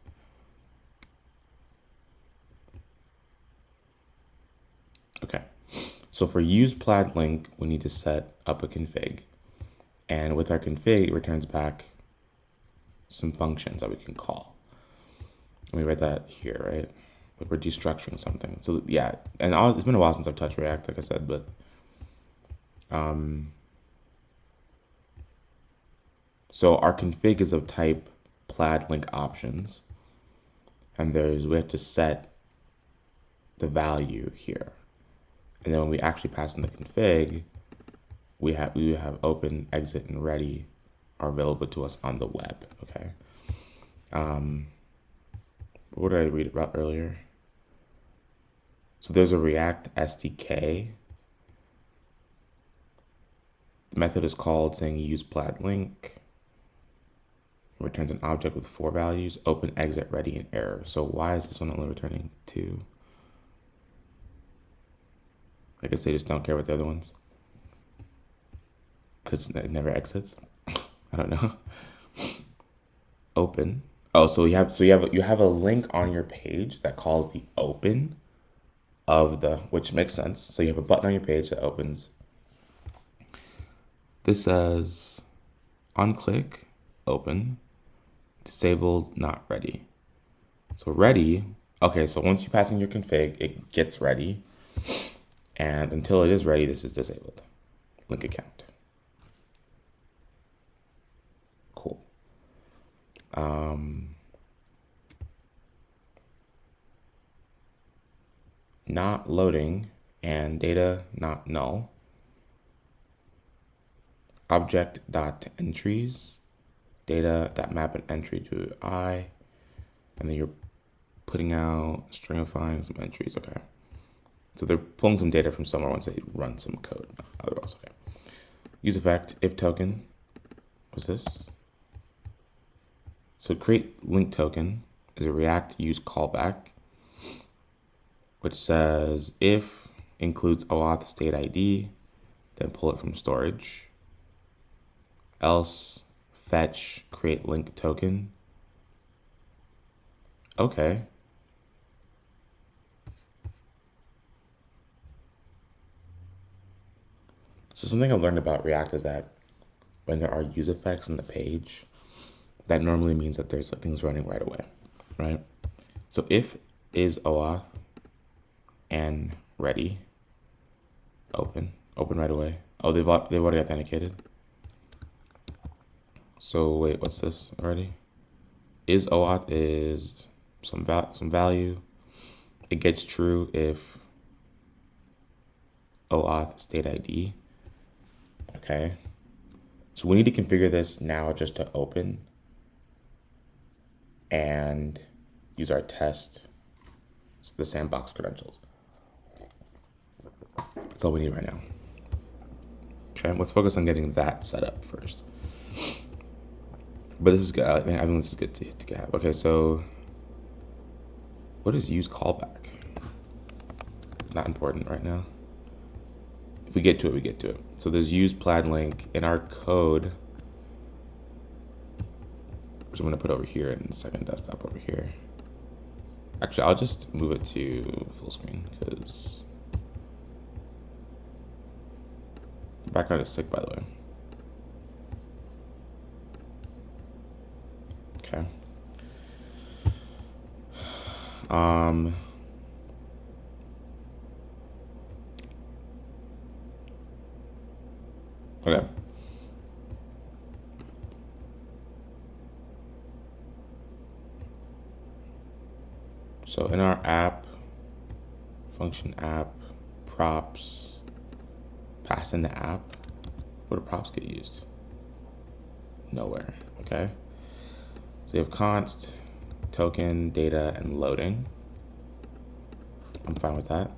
Okay, so for use Plaid link, we need to set up a config. And with our config, it returns back some functions that we can call. Let me write that here, right? Like we're destructuring something. So yeah, and it's been a while since I've touched React, like I said, but so our config is of type Plaid link options, and we have to set the value here. And then when we actually pass in the config, we have open, exit, and ready are available to us on the web. Okay. What did I read about earlier? So there's a React SDK. The method is called saying use Plaid link. It returns an object with 4 values: open, exit, ready, and error. So why is this one only returning 2? I guess they just don't care about the other ones, because it never exits. I don't know. Open. Oh, so you have a link on your page that calls the open of the, which makes sense. So you have a button on your page that opens. This says on click, open, disabled, not ready. So ready. Okay, so once you pass in your config, it gets ready. And until it is ready, this is disabled. Link account. Cool. Not loading and data not null. Object.entries, data.map an entry to I, and then you're putting out, stringifying some entries. Okay. So they're pulling some data from somewhere once they run some code. Otherwise, okay. Use effect, if token. What's this? So create link token is a React use callback, which says if includes OAuth state ID, then pull it from storage. Else fetch create link token. Okay. So something I've learned about React is that when there are use effects on the page, that normally means that there's things running right away, right? So if is OAuth and ready, open right away. Oh, they've already authenticated. So wait, what's this already? Is OAuth is some value. It gets true if OAuth state ID. Okay. So we need to configure this now just to open and use our test, the sandbox credentials. That's all we need right now. Okay, let's focus on getting that set up first. But this is good. I think this is good to have. Okay, so what is use callback? Not important right now. If we get to it, we get to it. So there's use Plaid link in our code, which I'm gonna put over here in the second desktop over here. Actually, I'll just move it to full screen because the background is sick, by the way. okay? Okay. So in our app, function app, props, pass in the app, where do props get used? Nowhere, okay? So we have const, token, data, and loading. I'm fine with that.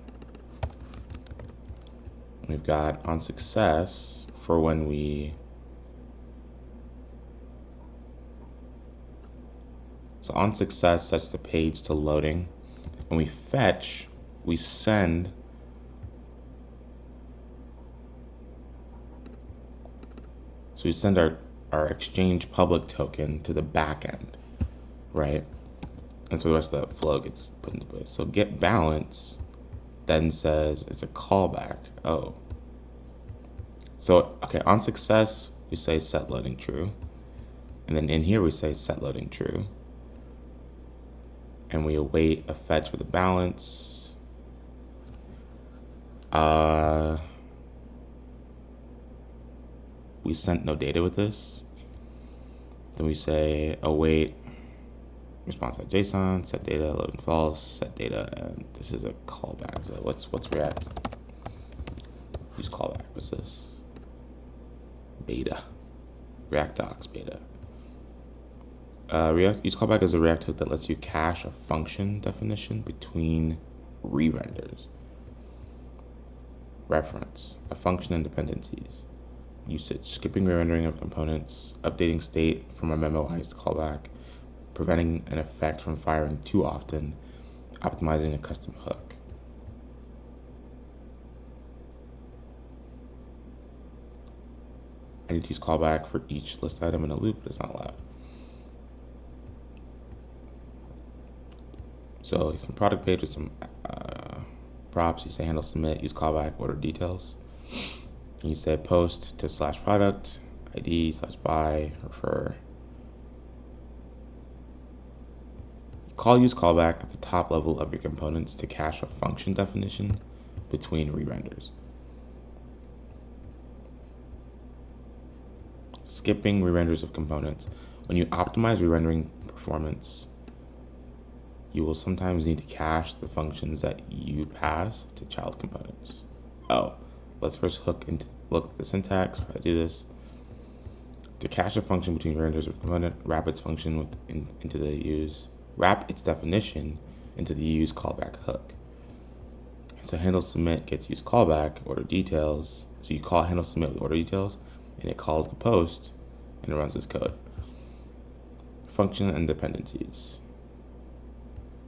We've got on success for when we, so on success sets the page to loading. When we fetch, we send, so we send our exchange public token to the back end, right? And so the rest of that flow gets put into place. So get balance then says it's a callback. Oh. So, okay, on success, we say set loading true. And then in here, we say set loading true. And we await a fetch with a balance. We sent no data with this. Then we say await response.json, set data, loading false, set data, and this is a callback. So what's React? Use callback. What's this? Beta. React docs beta. Use callback as a React hook that lets you cache a function definition between re-renders. Reference, a function and dependencies. Usage, skipping re-rendering of components, updating state from a memoized callback, preventing an effect from firing too often, optimizing a custom hook. I need to use callback for each list item in a loop, but it's not allowed. So some product page with some props. You say handle submit, use callback, order details. And you say post to /product, ID /buy, refer. Call use callback at the top level of your components to cache a function definition between re-renders. Skipping re-renders of components. When you optimize re-rendering performance, you will sometimes need to cache the functions that you pass to child components. Oh, let's first look at the syntax, how to do this. To cache a function between renders of component, wrap its function into the use, wrap its definition into the use callback hook. So handle submit gets use callback, order details. So you call handle submit with order details, and it calls the post, and it runs this code. Function and dependencies,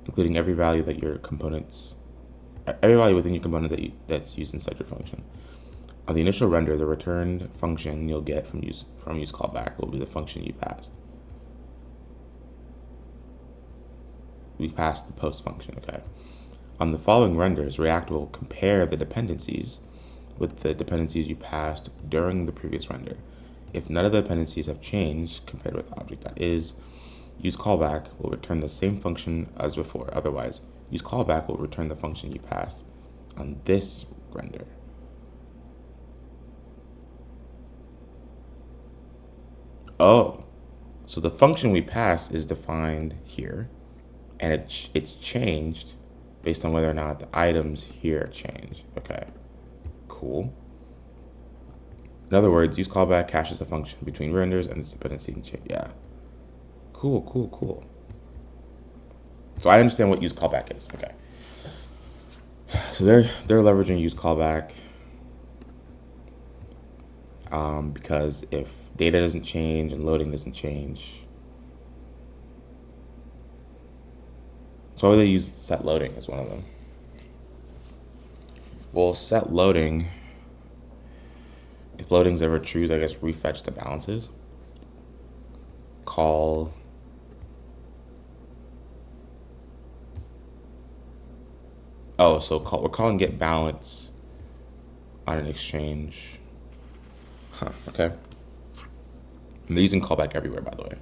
including every value that your components, every value within your component that's used inside your function. On the initial render, the returned function you'll get from use callback will be the function you passed. We passed the post function, okay. On the following renders, React will compare the dependencies with the dependencies you passed during the previous render. If none of the dependencies have changed compared with object.is, use callback will return the same function as before. Otherwise, use callback will return the function you passed on this render. Oh, so the function we passed is defined here, and it's changed based on whether or not the items here change. Okay, cool. In other words, use callback caches a function between renders and its dependency can change. Yeah, cool. So I understand what use callback is. Okay, so they're leveraging use callback because if data doesn't change and loading doesn't change, so why would they use set loading as one of them? Well, set loading, if loading's ever true, I guess refetch the balances. Call we're calling get balance on an exchange. Okay. And they're using callback everywhere, by the way.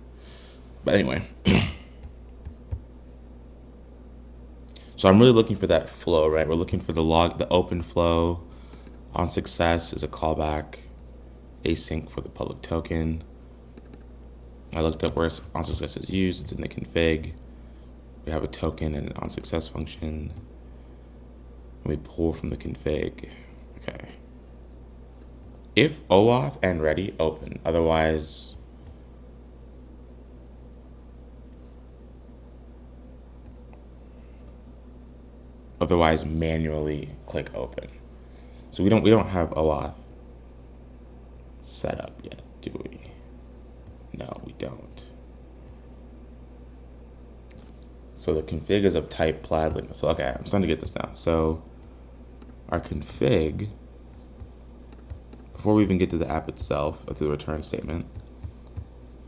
But anyway, so I'm really looking for that flow, right? We're looking for the open flow. On success is a callback, async for the public token. I looked up where on success is used. It's in the config. We have a token and an on success function. And we pull from the config. Okay. If OAuth and ready, open. Otherwise, manually click open. So we don't have OAuth set up yet, do we? No, we don't. So the config is of type plaid link. So okay, I'm starting to get this now. So our config, before we even get to the app itself, or to the return statement,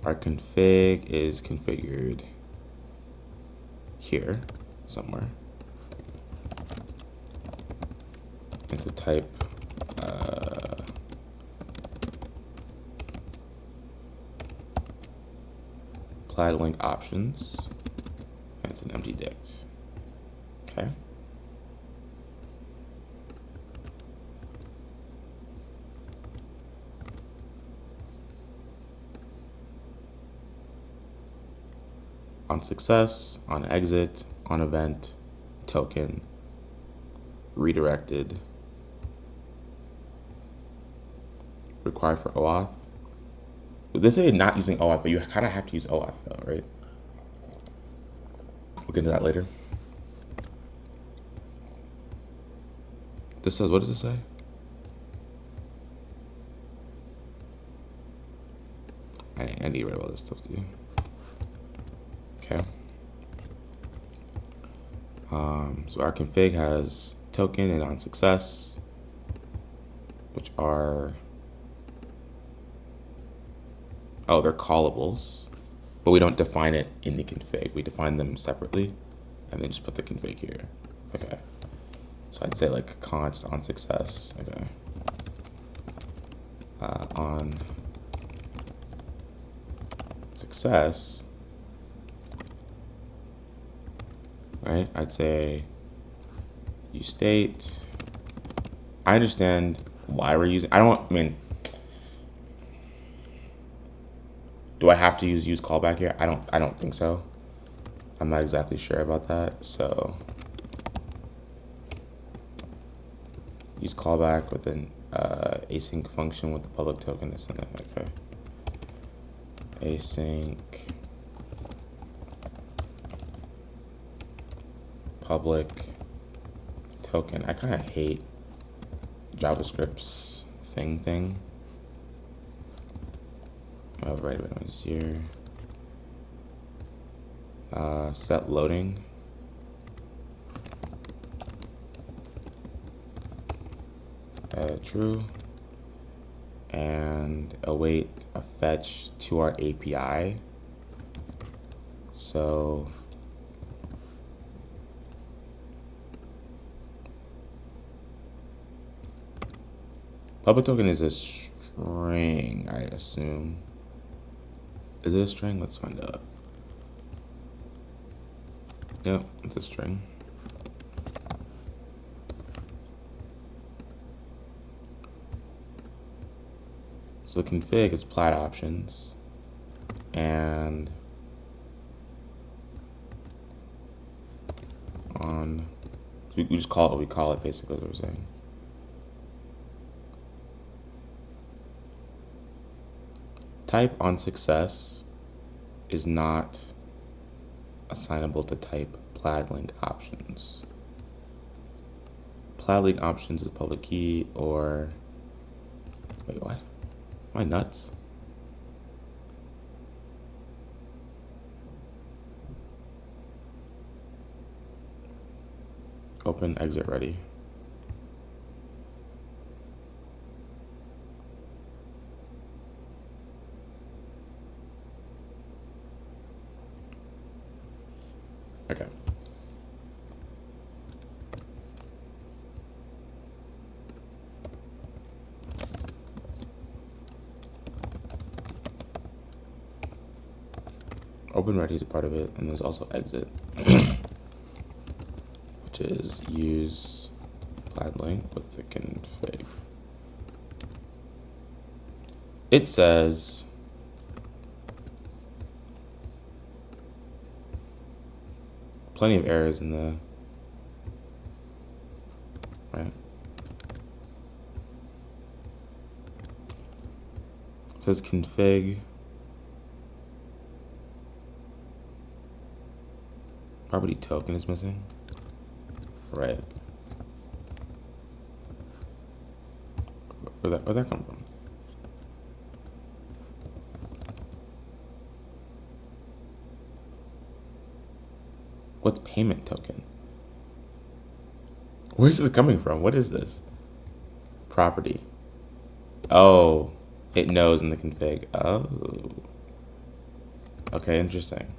our config is configured here somewhere. It's a type plaid link options. And it's an empty dict. Okay. On success, on exit, on event, token, redirected, required for OAuth. This is not using OAuth, but you kind of have to use OAuth though, right? We'll get into that later. This says, what does it say? I need to get rid of all this stuff too. Okay. So our config has token and on success, which are, they're callables, but we don't define it in the config. We define them separately and then just put the config here. Okay. So I'd say like const on success. Okay. On success, right? I'd say use state. I understand why we're using, do I have to use callback here? I don't think so. I'm not exactly sure about that. So use callback with an async function with the public token to send it. Okay. Async public token. I kind of hate JavaScript's thing. Oh, right, here. Set loading. True. And await a fetch to our API. So public token is a string, I assume. Is it a string? Let's find out. Yep, it's a string. So the config is plaid options, and we just call it what we call it, basically, is what we're saying. Type on success is not assignable to type plaid link options. Plaid link options is a public key, or wait, what? Am I nuts? Open, exit, ready. Okay. open ready is a part of it, and there's also exit, which is use plaid link with the config. It says plenty of errors in the right. It says config property token is missing. Right. Where'd that come from? What's payment token? Where's this coming from? What is this? Property. Oh, it knows in the config. Oh. Okay, interesting.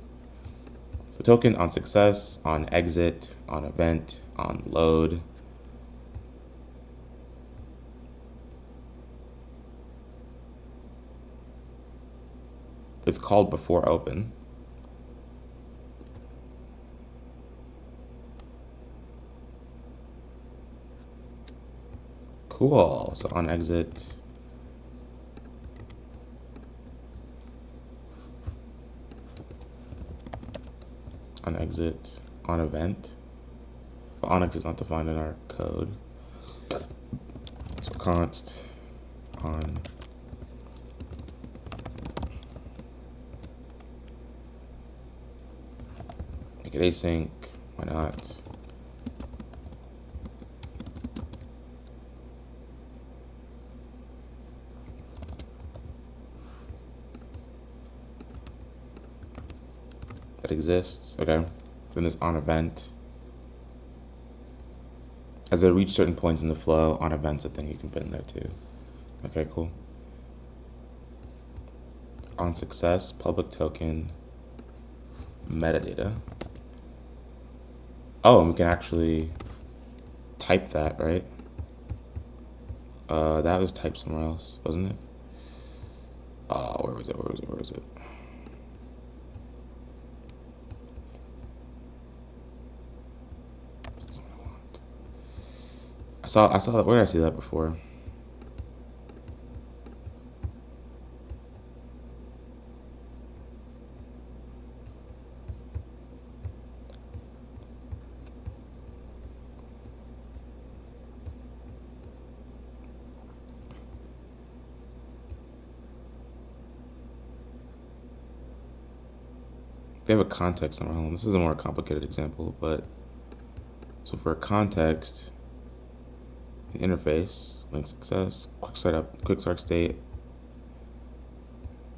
So token on success, on exit, on event, on load. It's called before open. Cool. So on exit. On exit, on event. But on exit is not defined in our code. So const on make it async. Why not? That exists. Okay. Then there's on event. As they reach certain points in the flow, on events, I think you can put in there too. Okay, cool. On success, public token, metadata. Oh, and we can actually type that, right? That was typed somewhere else, wasn't it? Where was it? That's what I want. I saw that. Where did I see that before? They have a context around. This is a more complicated example, but so for a context, the interface, link success, quick start state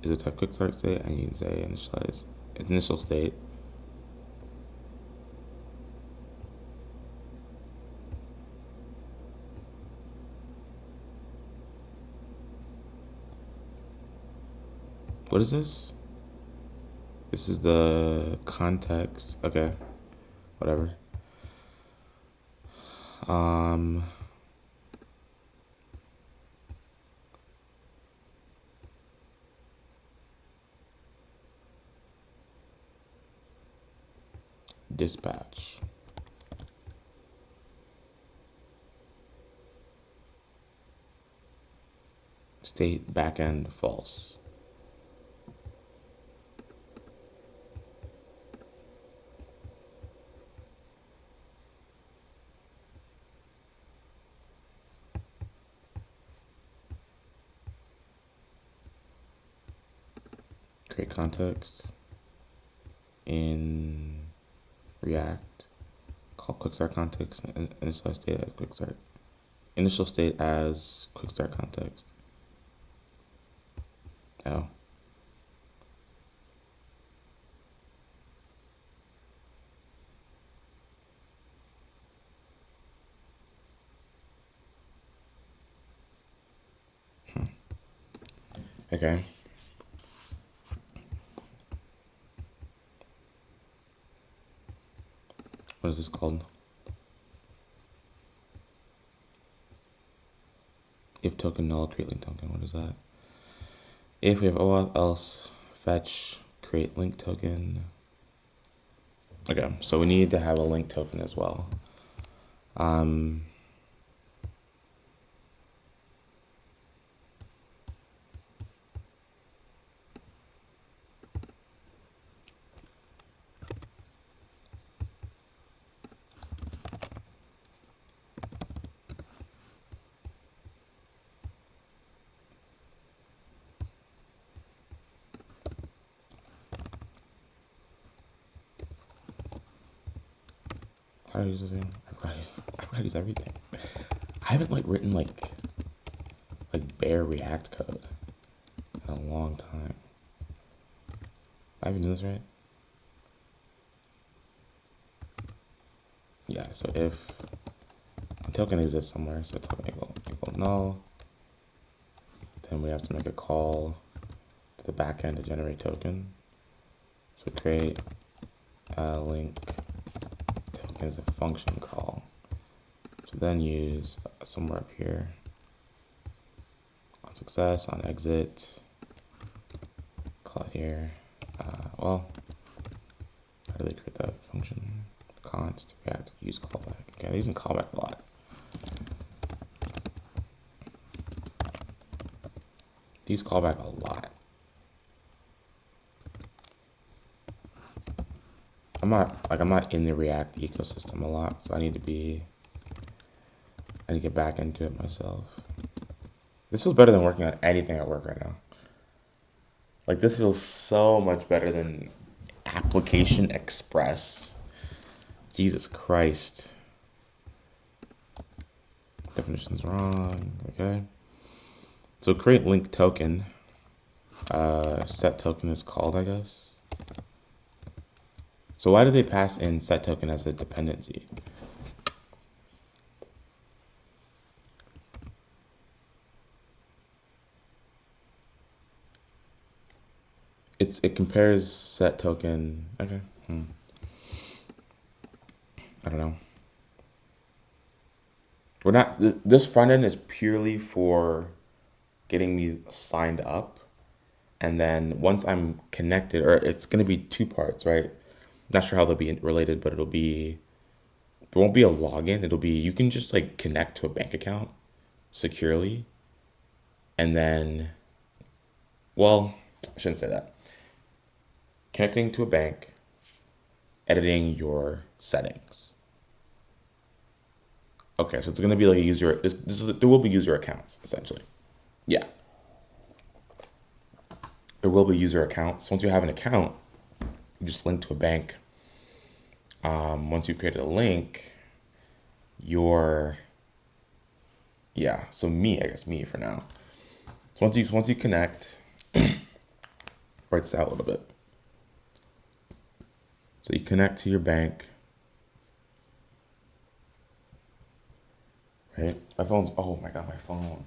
is a type quick start state, and you can say initialize initial state. What is this? This is the context. Okay, whatever. Dispatch. State backend false. Create context in React. Call quick start context and initial state as quick start. Initial state as quick start context. Oh. Okay. What is this called? If token null, create link token. What is that? If we have OAuth else, fetch create link token. Okay, so we need to have a link token as well. How do I use this thing? I forgot to use everything. I haven't written like bare React code in a long time. I even doing this right? Yeah, so if a token exists somewhere, so token equal null, then we have to make a call to the backend to generate token. So create link token as a function call. So then use somewhere up here on success, on exit, call it here. Well, how do they create that function? Const, we have to use callback. Okay, they're using callback a lot. Use callback a lot. I'm not in the React ecosystem a lot, so I need to get back into it myself. This feels better than working on anything at work right now. Like, this feels so much better than Application Express. Jesus Christ. Definition's wrong. Okay. So create link token. Set token is called, I guess. So why do they pass in set token as a dependency? It compares set token. Okay. I don't know. We're not. This front end is purely for getting me signed up, and then once I'm connected, or it's gonna be two parts, right? Not sure how they'll be related, but there won't be a login. It'll be, you can just like connect to a bank account securely, and then, well, I shouldn't say that. Connecting to a bank, editing your settings. Okay, so it's gonna be like a user. There will be user accounts essentially. Yeah, there will be user accounts. Once you have an account, you just link to a bank. Once you created a link, so me, I guess me for now. So once you connect, write this out a little bit. So you connect to your bank, right? My phone's, oh my God, my phone.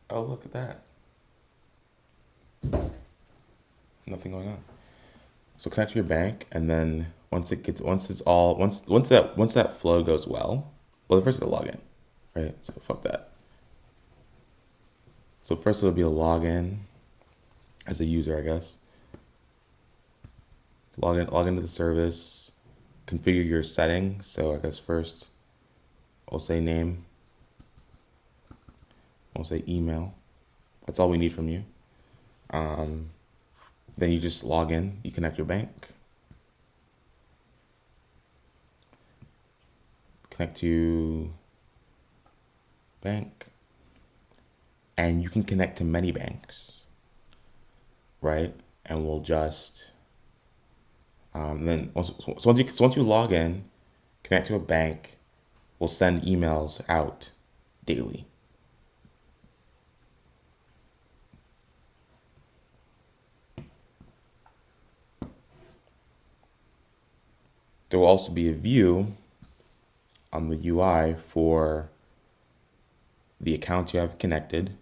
Oh, look at that. Nothing going on. So connect to your bank, and then once that flow goes well, first it'll log in, right? So fuck that. So first it'll be a login as a user, I guess. Log into the service, configure your settings. So I guess first we'll say name, we'll say email. That's all we need from you. Then you just log in, you connect your bank. Connect to bank. And you can connect to many banks, right? And we'll just, then once you log in, connect to a bank, we'll send emails out daily. There will also be a view on the UI for the accounts you have connected.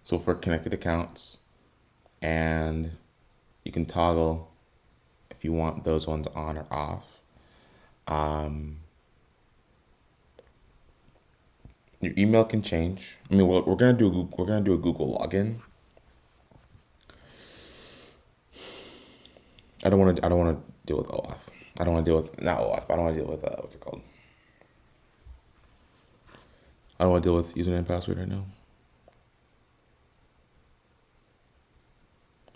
So for connected accounts, and you can toggle if you want those ones on or off. Your email can change. I mean, we're gonna do a Google login. I don't want to deal with OAuth. I don't want to deal with not OAuth. But I don't want to deal with what's it called? I don't want to deal with username and password right now.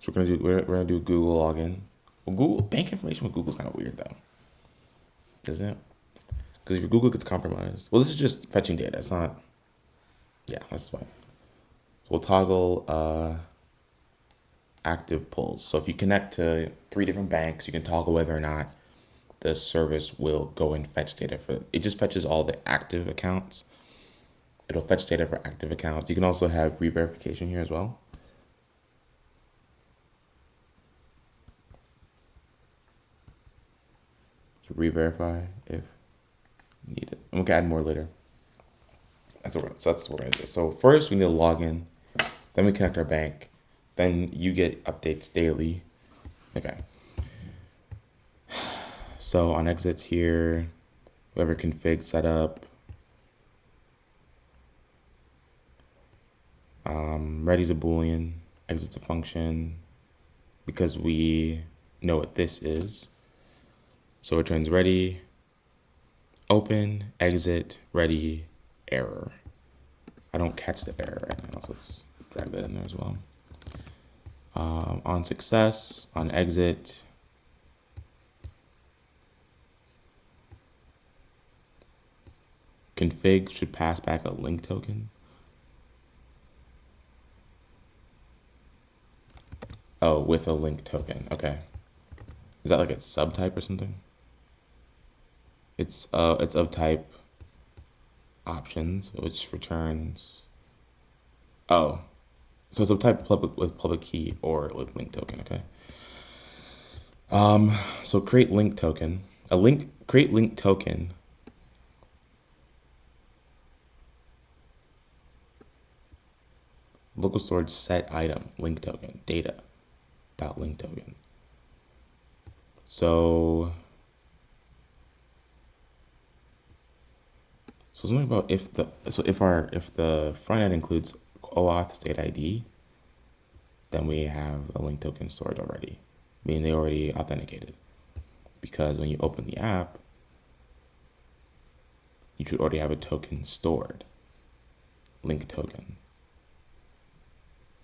So we're gonna do Google login. Well, Google bank information with Google's kind of weird though, isn't it? Because if your Google gets compromised, well, this is just fetching data. It's not. Yeah, that's fine. So we'll toggle active pulls. So if you connect to 3 different banks, you can toggle whether or not the service will go and fetch data for. It just fetches all the active accounts. It'll fetch data for active accounts. You can also have re-verification here as well. To re-verify if needed. And we can add more later. That's what we're gonna do. So first we need to log in, then we connect our bank, then you get updates daily. Okay. So on exits here, whoever config setup, ready's a boolean, exit's a function, because we know what this is. So it returns ready, open, exit, ready, error. I don't catch the error right now, so let's drag that in there as well. On success, on exit, config should pass back a link token. Oh, with a link token. Okay. Is that like its subtype or something? It's of type options, which returns. Oh, so it's of type public with public key or with link token. Okay. So create link token. Create link token. Local storage set item link token data dot link token. So something about if the front end includes OAuth state ID, then we have a link token stored already, meaning they already authenticated. Because when you open the app, you should already have a token stored, link token.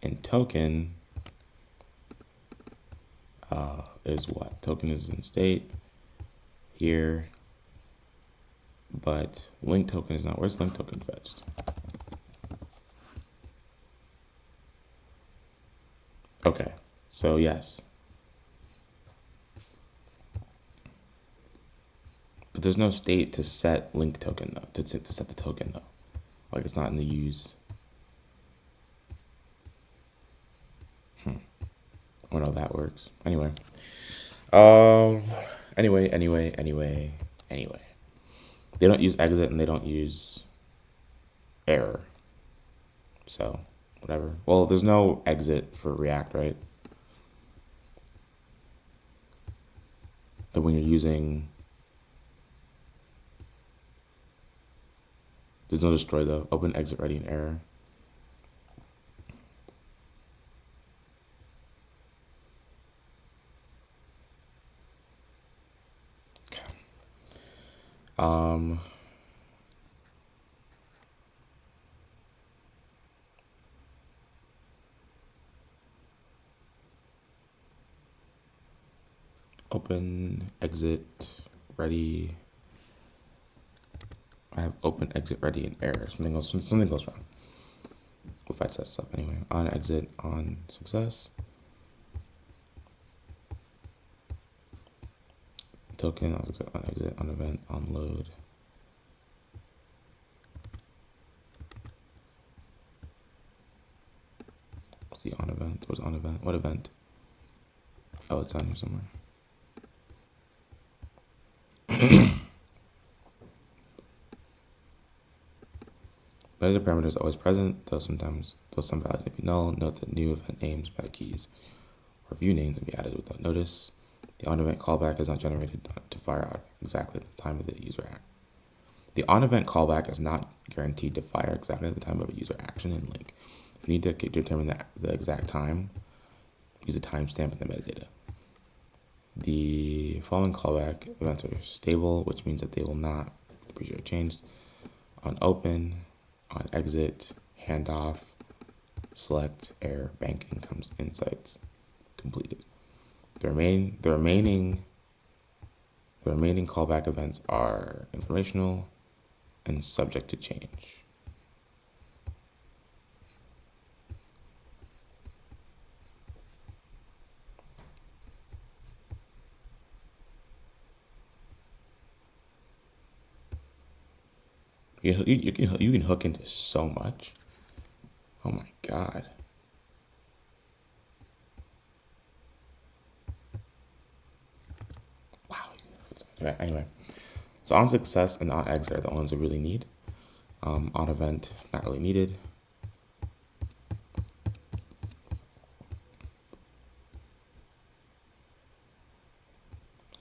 And token is what? Token is in state here, but link token is not. Where's link token fetched? Okay, so yes. But there's no state to set link token though, to set the token though. Like it's not in the use. I don't know how that works. Anyway. Anyway. They don't use exit and they don't use error. So, whatever. Well, there's no exit for React, right? Then when you're using... There's no destroy though. Open, exit, ready, and error. Open, exit, ready. I have open, exit, ready, and error. Something goes wrong. We'll fetch that stuff anyway. On exit, on success. Token, on exit, on event, on load. What's the on event? Where's on event? What event? Oh, it's on here somewhere. Better parameter is always present, though some values may be null. Note that new event names, meta keys, or view names may be added without notice. The on event callback is not generated to fire out exactly at the time of the user act. The on-event callback is not guaranteed to fire exactly at the time of a user action and link. If you need to determine the exact time, use a timestamp in the metadata. The following callback events are stable, which means that they will not appreciate or change on open, on exit, handoff, select, error, banking, comes insights, completed. The remaining callback events are informational and subject to change. You can hook into so much. Oh my God. Wow. Okay, anyway, so on success and on exit are the ones we really need. On event, not really needed.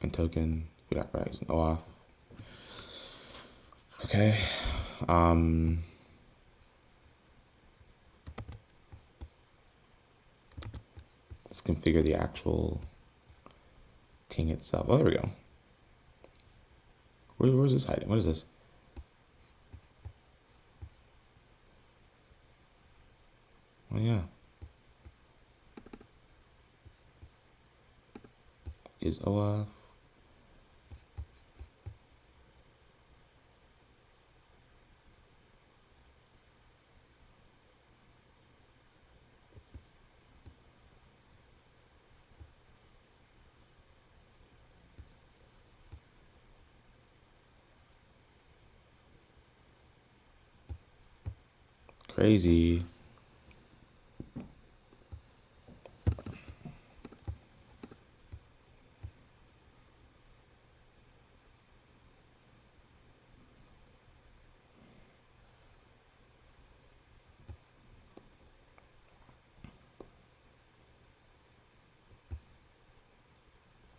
And token, we got by using OAuth. Okay. Let's configure the actual ting itself. Oh, there we go. Where's this hiding? What is this? Oh yeah. Is OAuth. Crazy.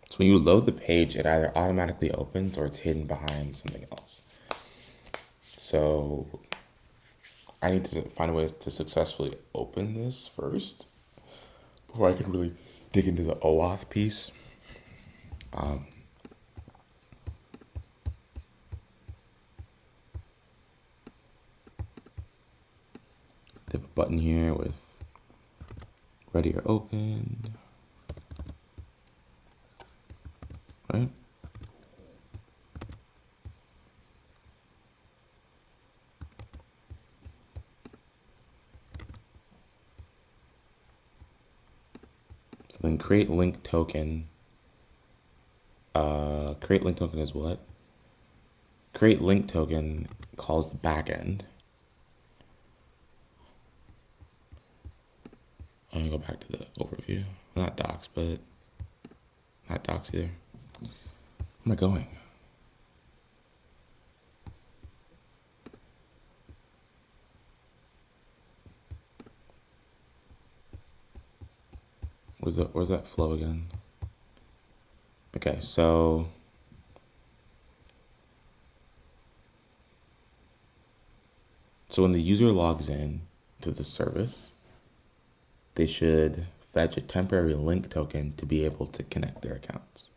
So when you load the page, it either automatically opens or it's hidden behind something else. So I need to find a way to successfully open this first before I can really dig into the OAuth piece. They have a button here with ready or open, right? So then create link token. Create link token is what? Create link token calls the backend. I'm gonna go back to the overview. Not docs, but not docs either. Where am I going? Where's that flow again? Okay, so when the user logs in to the service, they should fetch a temporary link token to be able to connect their accounts.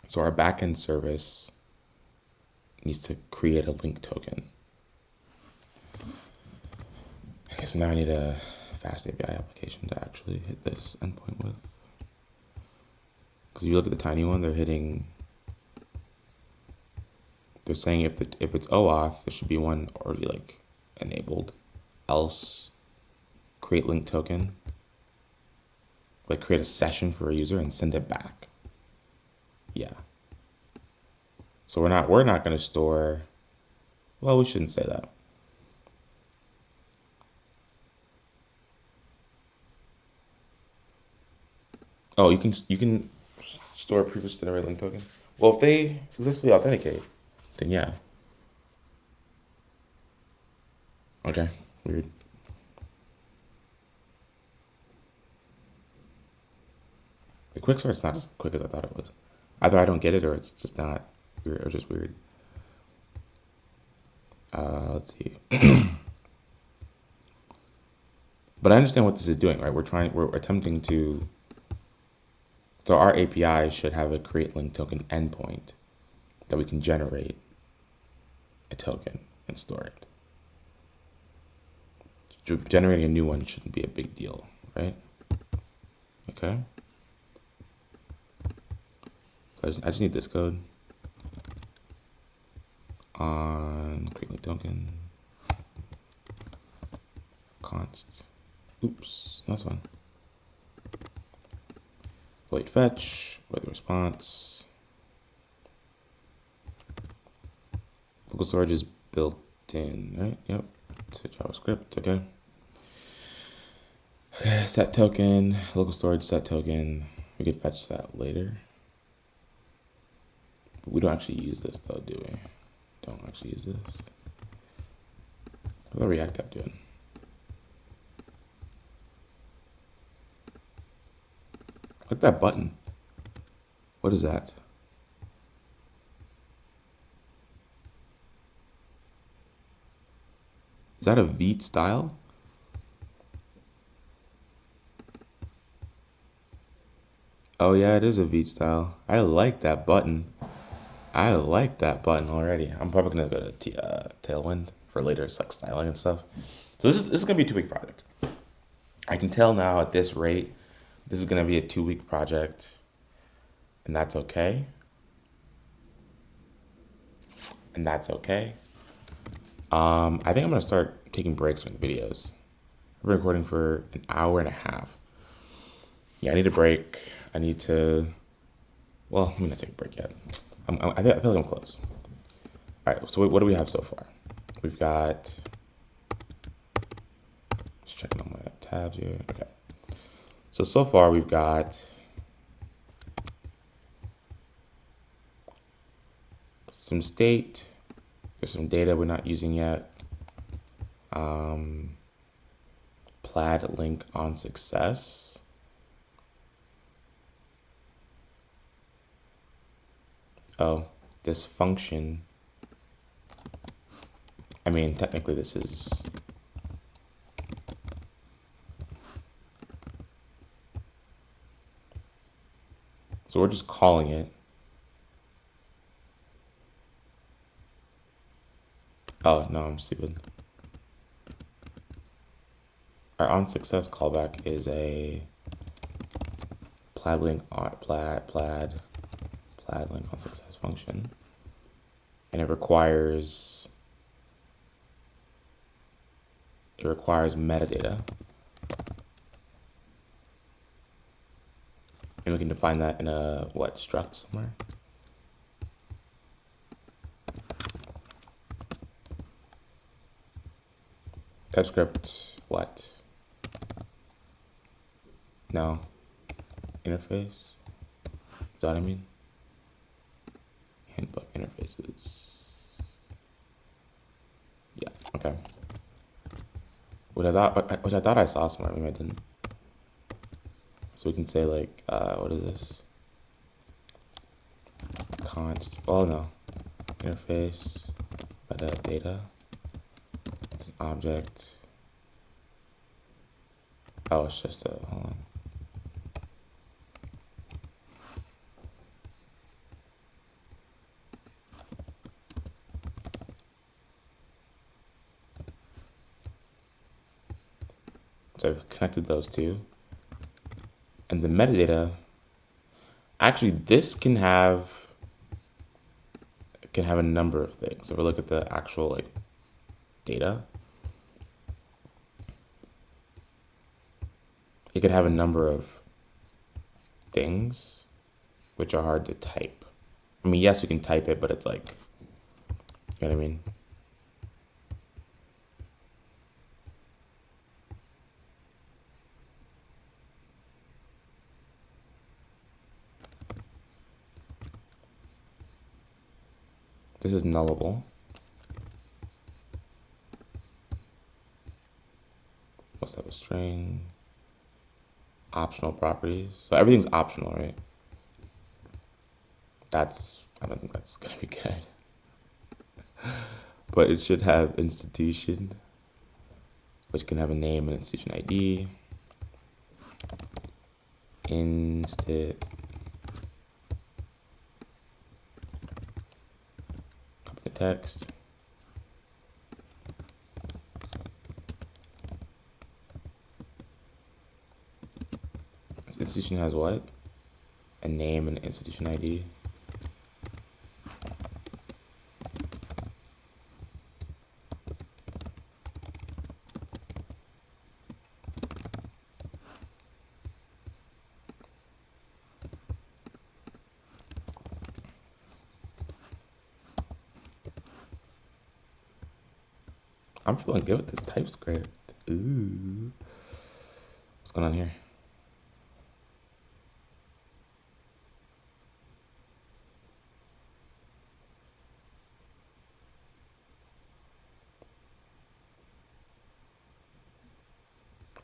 So our backend service needs to create a link token. Okay, so now I need a fast API application to actually hit this endpoint with. Because if you look at the tiny one, they're saying if it's OAuth, there should be one already like enabled. Else, create link token. Like create a session for a user and send it back. Yeah. So we're not going to store. Well, we shouldn't say that. Oh, you can store a previous generated link token. Well, if they successfully authenticate, then yeah. Okay, weird. The quick start's not as quick as I thought it was. Either I don't get it or it's just not weird or just weird. Let's see. But I understand what this is doing, right? We're attempting to, so our API should have a create link token endpoint that we can generate a token and store it. Generating a new one shouldn't be a big deal, right? Okay. So I just need this code on create link token const. Oops, that's one. Wait fetch, wait the response. Local storage is built in, right? Yep. To JavaScript, okay. Okay, set token, local storage set token. We could fetch that later. But we don't actually use this though, do we? Don't actually use this. What's the React app doing? Click that button. What is that? Is that a Vite style? Oh yeah, it is a Vite style. I like that button. I like that button already. I'm probably gonna go to Tailwind for later. It's like styling and stuff. So this is gonna be a 2-week project. I can tell now at this rate, this is gonna be a 2-week project, and that's okay. And that's okay. I think I'm gonna start taking breaks from the videos. I've been recording for an hour and a half. Yeah, I need a break. I need to. Well, I'm not taking a break yet. I feel like I'm close. All right. So what do we have so far? We've got. Just checking on my tabs here. Okay. So far we've got some state. There's some data we're not using yet. Plaid link on success. Oh, this function. I mean, technically this is. So we're just calling it. Oh, no, I'm stupid. Our on success callback is a plaid link on plaid link on success function. And it requires metadata. And we can define that in a struct somewhere. TypeScript, what? No. Interface? Is that what I mean? Handbook interfaces. Yeah, okay. Which I thought I saw somewhere, maybe I didn't. So we can say like, what is this? Const, oh no. Interface, metadata. It's an object. Oh, it's just a, hold on. So I've connected those two. And the metadata, actually this can have a number of things. So if we look at the actual like data, it could have a number of things which are hard to type. I mean, yes, we can type it, but it's like, you know what I mean? This is nullable. What's that, a string? Optional properties. So everything's optional, right? I don't think that's gonna be good. But it should have institution, which can have a name and institution ID. Copy the text. This institution has what? A name and institution ID. I'm feeling good with this TypeScript. Ooh. What's going on here?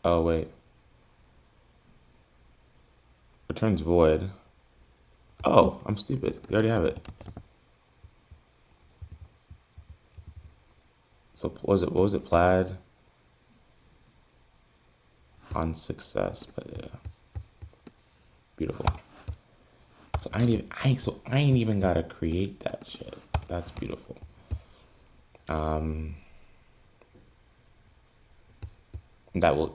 Oh, wait. Returns void. Oh, I'm stupid. We already have it. So what was it? What was it? Plaid on success. But yeah, beautiful. So I ain't even gotta create that shit. That's beautiful.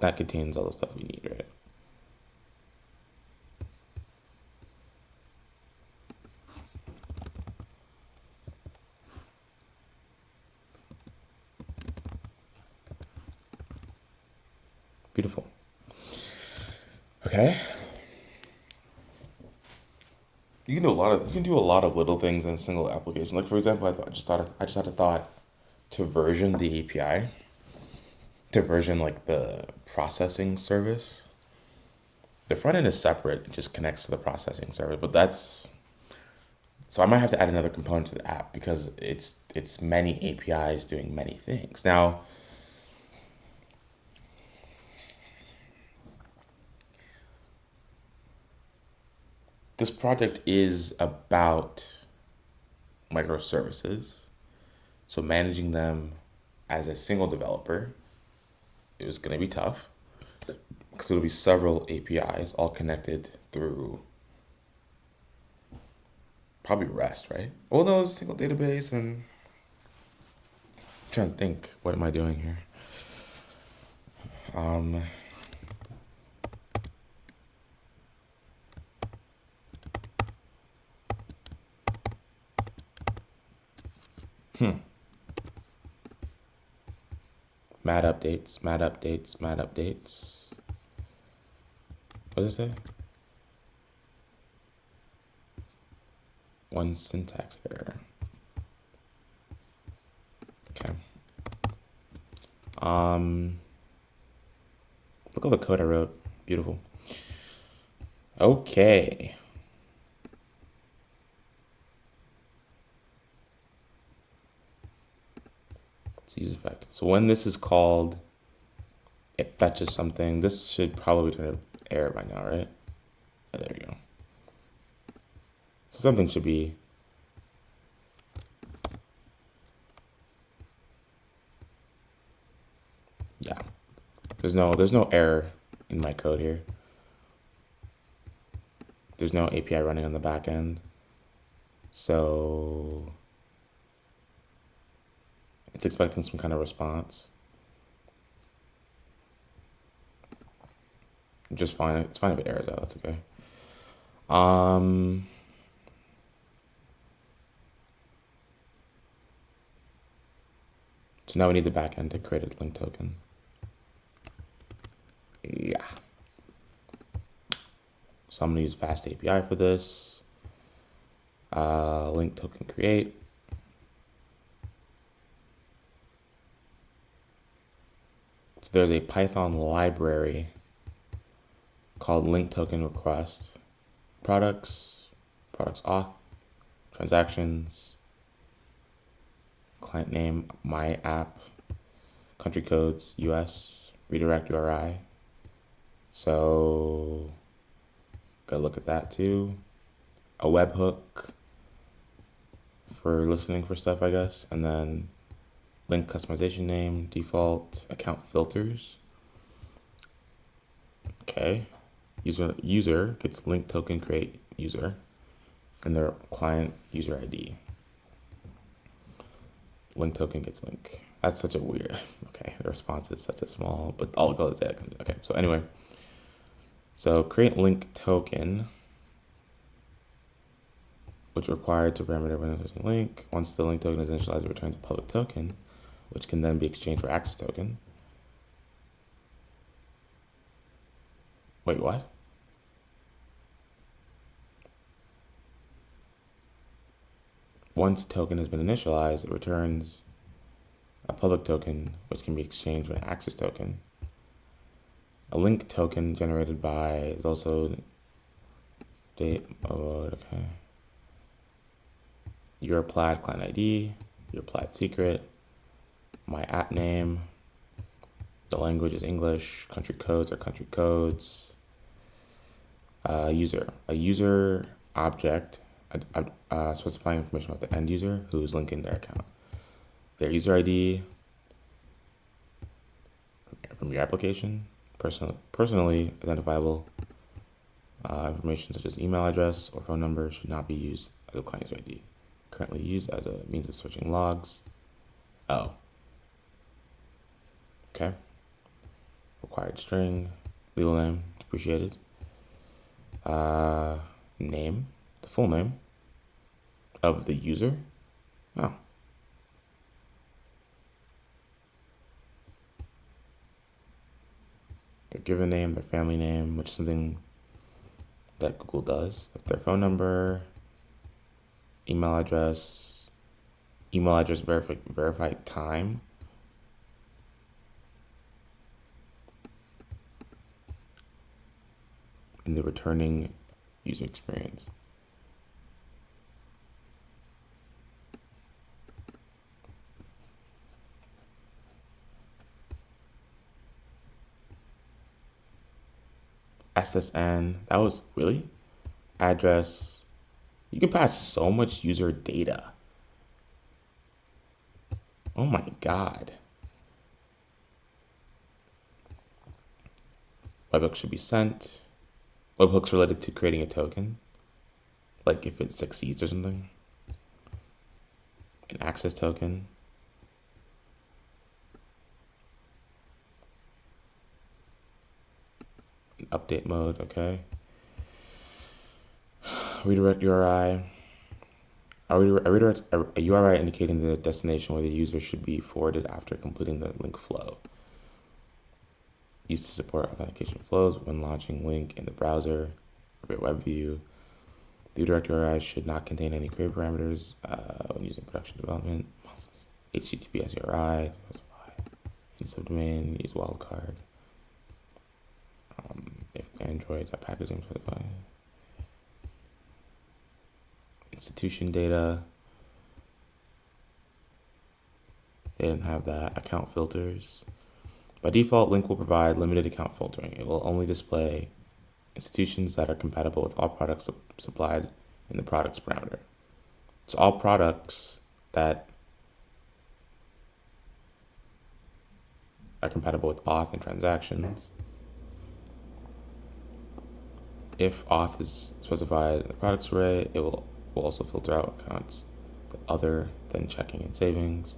That contains all the stuff we need, right? Beautiful. Okay. You can do a lot of little things in a single application. Like for example, I just had a thought to version the API, to version like the processing service. The front end is separate; it just connects to the processing service. But that's so I might have to add another component to the app because it's many APIs doing many things. Now, this project is about microservices. So managing them as a single developer, it was going to be tough because it'll be several APIs all connected through probably REST, right? Well, no, it's a single database, and I'm trying to think, what am I doing here? Mad updates, mad updates, mad updates. What does it say? One syntax error. Okay. Look at the code I wrote. Beautiful. Okay. Let's use effect. So when this is called, it fetches something. This should probably turn an error by now, right? Yeah, there we go. So something should be. Yeah. There's no error in my code here. There's no API running on the back end. So it's expecting some kind of response. Just fine. It's fine if it errors out. That's okay. So now we need the backend to create a link token. Yeah. So I'm gonna use Fast API for this. Link token create. So there's a Python library called link token request. Products auth, transactions, client name, my app, country codes, US, redirect URI. So go look at that too. A webhook, for listening for stuff, I guess. And then link customization name, default, account filters. Okay. User gets link token create user and their client user ID. Link token gets link. That's such a weird, okay, the response is such a small, but all the data comes in. Okay, so anyway, so create link token, which required to parameter when using link. Once the link token is initialized, it returns a public token, which can then be exchanged for access token. Wait, what? Once token has been initialized, it returns a public token, which can be exchanged for an access token. A link token generated by is also date mode. Okay. Your Plaid client ID, your Plaid secret, my app name. The language is English. Country codes are country codes. A user object specifying information about the end user who's linking their account. Their user ID from your application, personally identifiable information such as email address or phone number should not be used as a client user ID. Currently used as a means of searching logs. Oh. Okay. Required string, legal name, depreciated. Name, the full name of the user. Oh. Their given name, their family name, which is something that Google does. If their phone number, email address verified time. In the returning user experience. SSN, that was really? Address. You can pass so much user data. Oh my God. Webhook should be sent. Webhooks related to creating a token. Like if it succeeds or something. An access token. An update mode, okay. Redirect URI. A URI indicating the destination where the user should be forwarded after completing the link flow. Used to support authentication flows when launching link in the browser or your web view. The redirect URI should not contain any query parameters when using production development. HTTPS URI. In subdomain, use wildcard. If the Android packaging specified. Institution data. They didn't have that. Account filters. By default, link will provide limited account filtering. It will only display institutions that are compatible with all products supplied in the products parameter. So all products that are compatible with auth and transactions. If auth is specified in the products array, it will also filter out accounts other than checking and savings.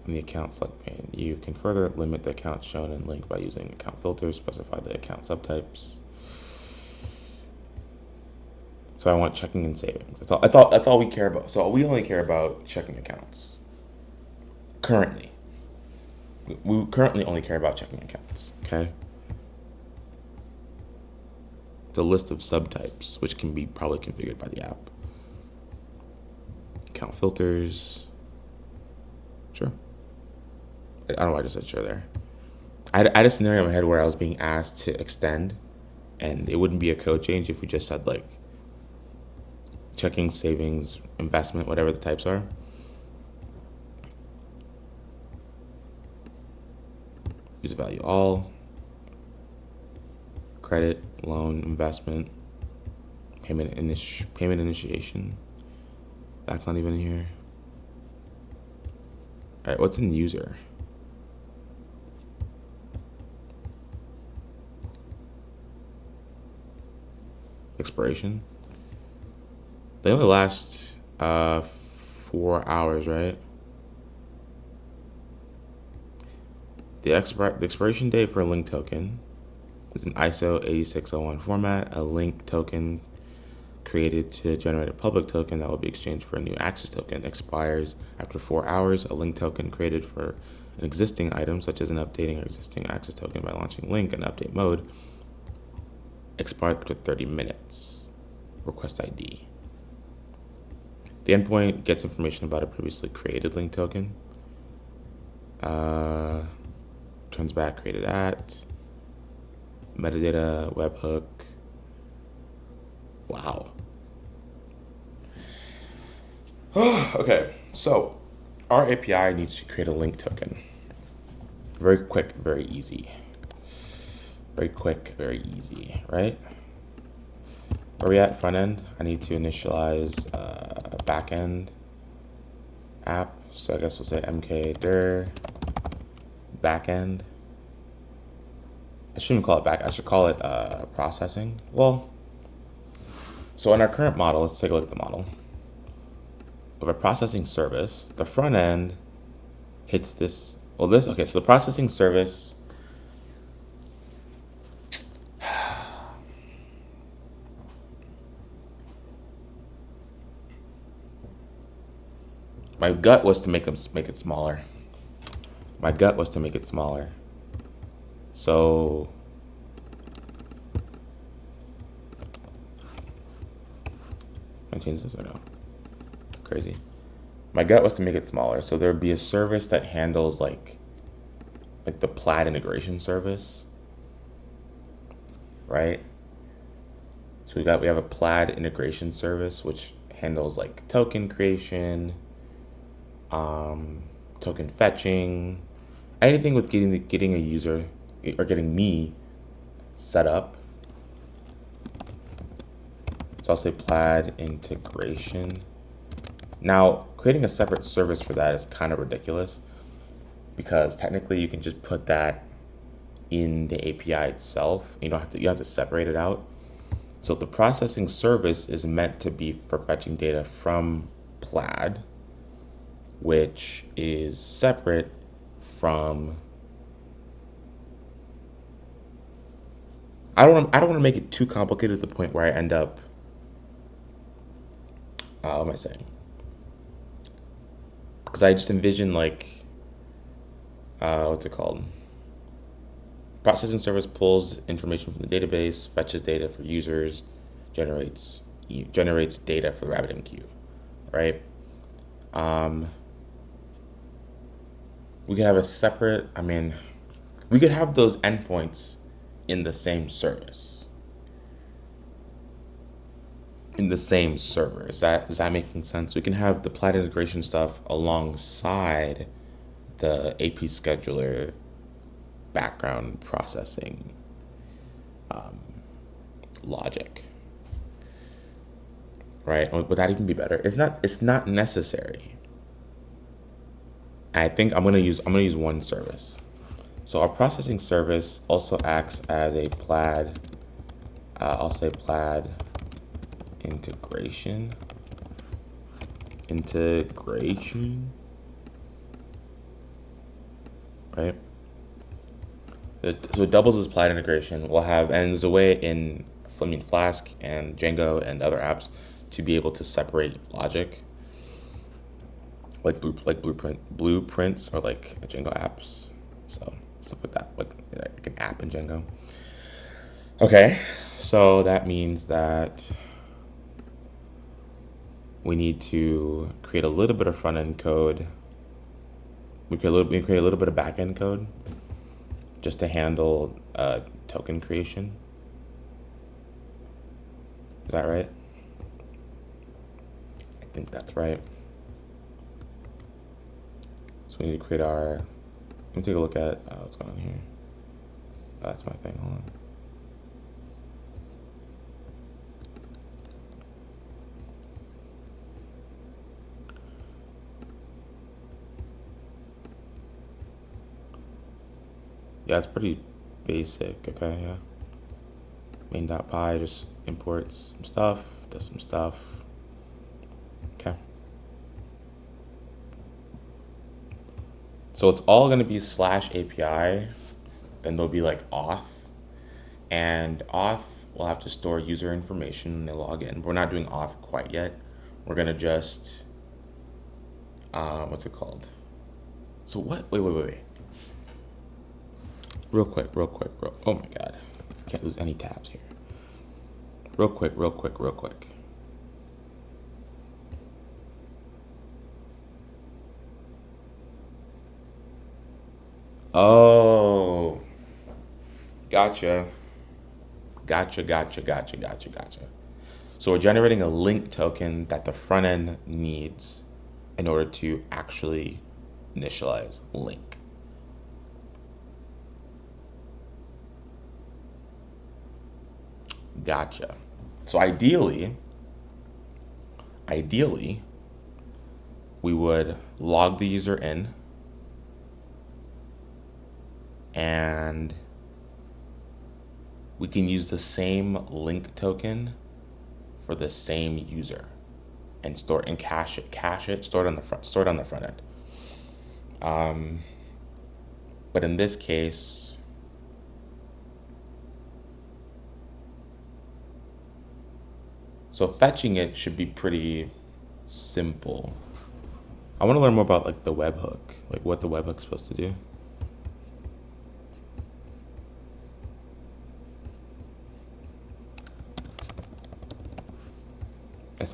In the account select pane, you can further limit the accounts shown in link by using account filters, specify the account subtypes. So I want checking and savings. That's all we care about. So we only care about checking accounts. Currently. We currently only care about checking accounts, okay? It's a list of subtypes, which can be probably configured by the app. Account filters. Sure. I don't know why I just said sure there. I had a scenario in my head where I was being asked to extend, and it wouldn't be a code change if we just said like checking, savings, investment, whatever the types are. Use value all, credit, loan, investment, payment initiation, That's not even in here. All right, what's in user? Expiration. They only last 4 hours, right? The expiration date for a link token is an ISO 8601 format. A link token created to generate a public token that will be exchanged for a new access token expires after 4 hours. A link token created for an existing item, such as an updating or existing access token by launching link in update mode, expires after 30 minutes. Request ID. The endpoint gets information about a previously created link token. Turns back created at. Metadata, webhook. Wow. Okay, so our API needs to create a link token. Very quick, very easy. Very quick, very easy, right? Where we at? Front end. I need to initialize a backend app. So I guess we'll say mkdir backend. I shouldn't call it back. I should call it processing. Well, so in our current model, let's take a look at the model. With a processing service, the front end hits this. Well, this, okay, so the processing service. My gut was to make it smaller. My gut was to make it smaller. So can I change this or no? Crazy. My gut was to make it smaller. So there'd be a service that handles like the Plaid integration service, right? So we have a Plaid integration service which handles like token creation, token fetching, anything with getting a user or getting me set up. So I'll say Plaid integration. Now, creating a separate service for that is kind of ridiculous because technically you can just put that in the API itself. You have to separate it out. So the processing service is meant to be for fetching data from Plaid, which is separate from. I don't want to make it too complicated to the point where I end up. What am I saying? Because I just envision like, what's it called? Processing service pulls information from the database, fetches data for users, generates data for RabbitMQ, right? We could have a separate. We could have those endpoints in the same service. In the same server. Is that making sense? We can have the Plaid integration stuff alongside the AP scheduler background processing logic. Right? Would that even be better? It's not necessary. I think I'm gonna use one service. So our processing service also acts as a Plaid. I'll say Plaid integration. Right? So it doubles as Plaid integration. We'll have, and there's a way in Flask and Django and other apps to be able to separate logic, like blueprints or like Django apps. So stuff like that, like an app in Django. Okay, so that means that we need to create a little bit of front end code. We create a little bit of back end code just to handle token creation. Is that right? I think that's right. So we need to create our. Let me take a look at what's going on here. Oh, that's my thing. Hold on. Yeah, it's pretty basic. Okay, yeah. Main.py just imports some stuff, does some stuff. Okay. So it's all going to be /API. Then there'll be like auth, and auth will have to store user information when they log in. We're not doing auth quite yet. We're going to just, what's it called? So what? Wait. Real quick. Oh my God. Can't lose any tabs here. Real quick. Oh, gotcha. So we're generating a link token that the front end needs in order to actually initialize link. Gotcha. So ideally, we would log the user in, and we can use the same link token for the same user and cache it, store it on the front end. But in this case, so fetching it should be pretty simple. I want to learn more about like the webhook, like what the webhook's supposed to do.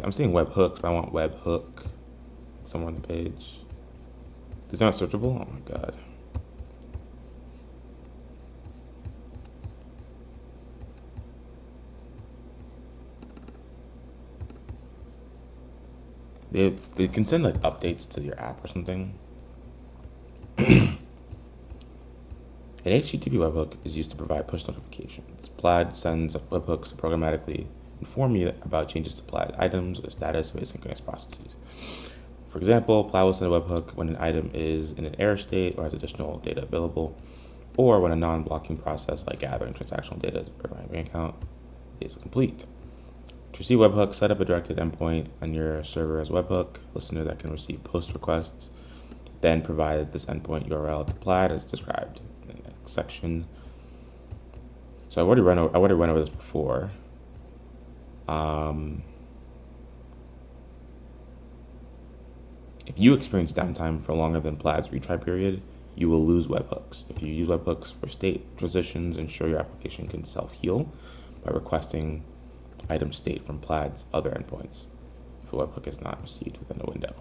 I'm seeing webhooks, but I want webhook somewhere on the page. These aren't searchable? Oh my God. They can send like updates to your app or something. An HTTP webhook is used to provide push notifications. Plaid sends webhooks to programmatically inform you about changes to Plaid items or the status of asynchronous processes. For example, Plaid will send a webhook when an item is in an error state or has additional data available, or when a non-blocking process like gathering transactional data or my bank account is complete. To receive webhooks, set up a directed endpoint on your server as webhook listener that can receive post requests, then provide this endpoint URL to Plaid as described in the next section. So I already went over this before. If you experience downtime for longer than Plaid's retry period, you will lose webhooks. If you use webhooks for state transitions, ensure your application can self-heal by requesting item state from Plaid's other endpoints if a webhook is not received within a window.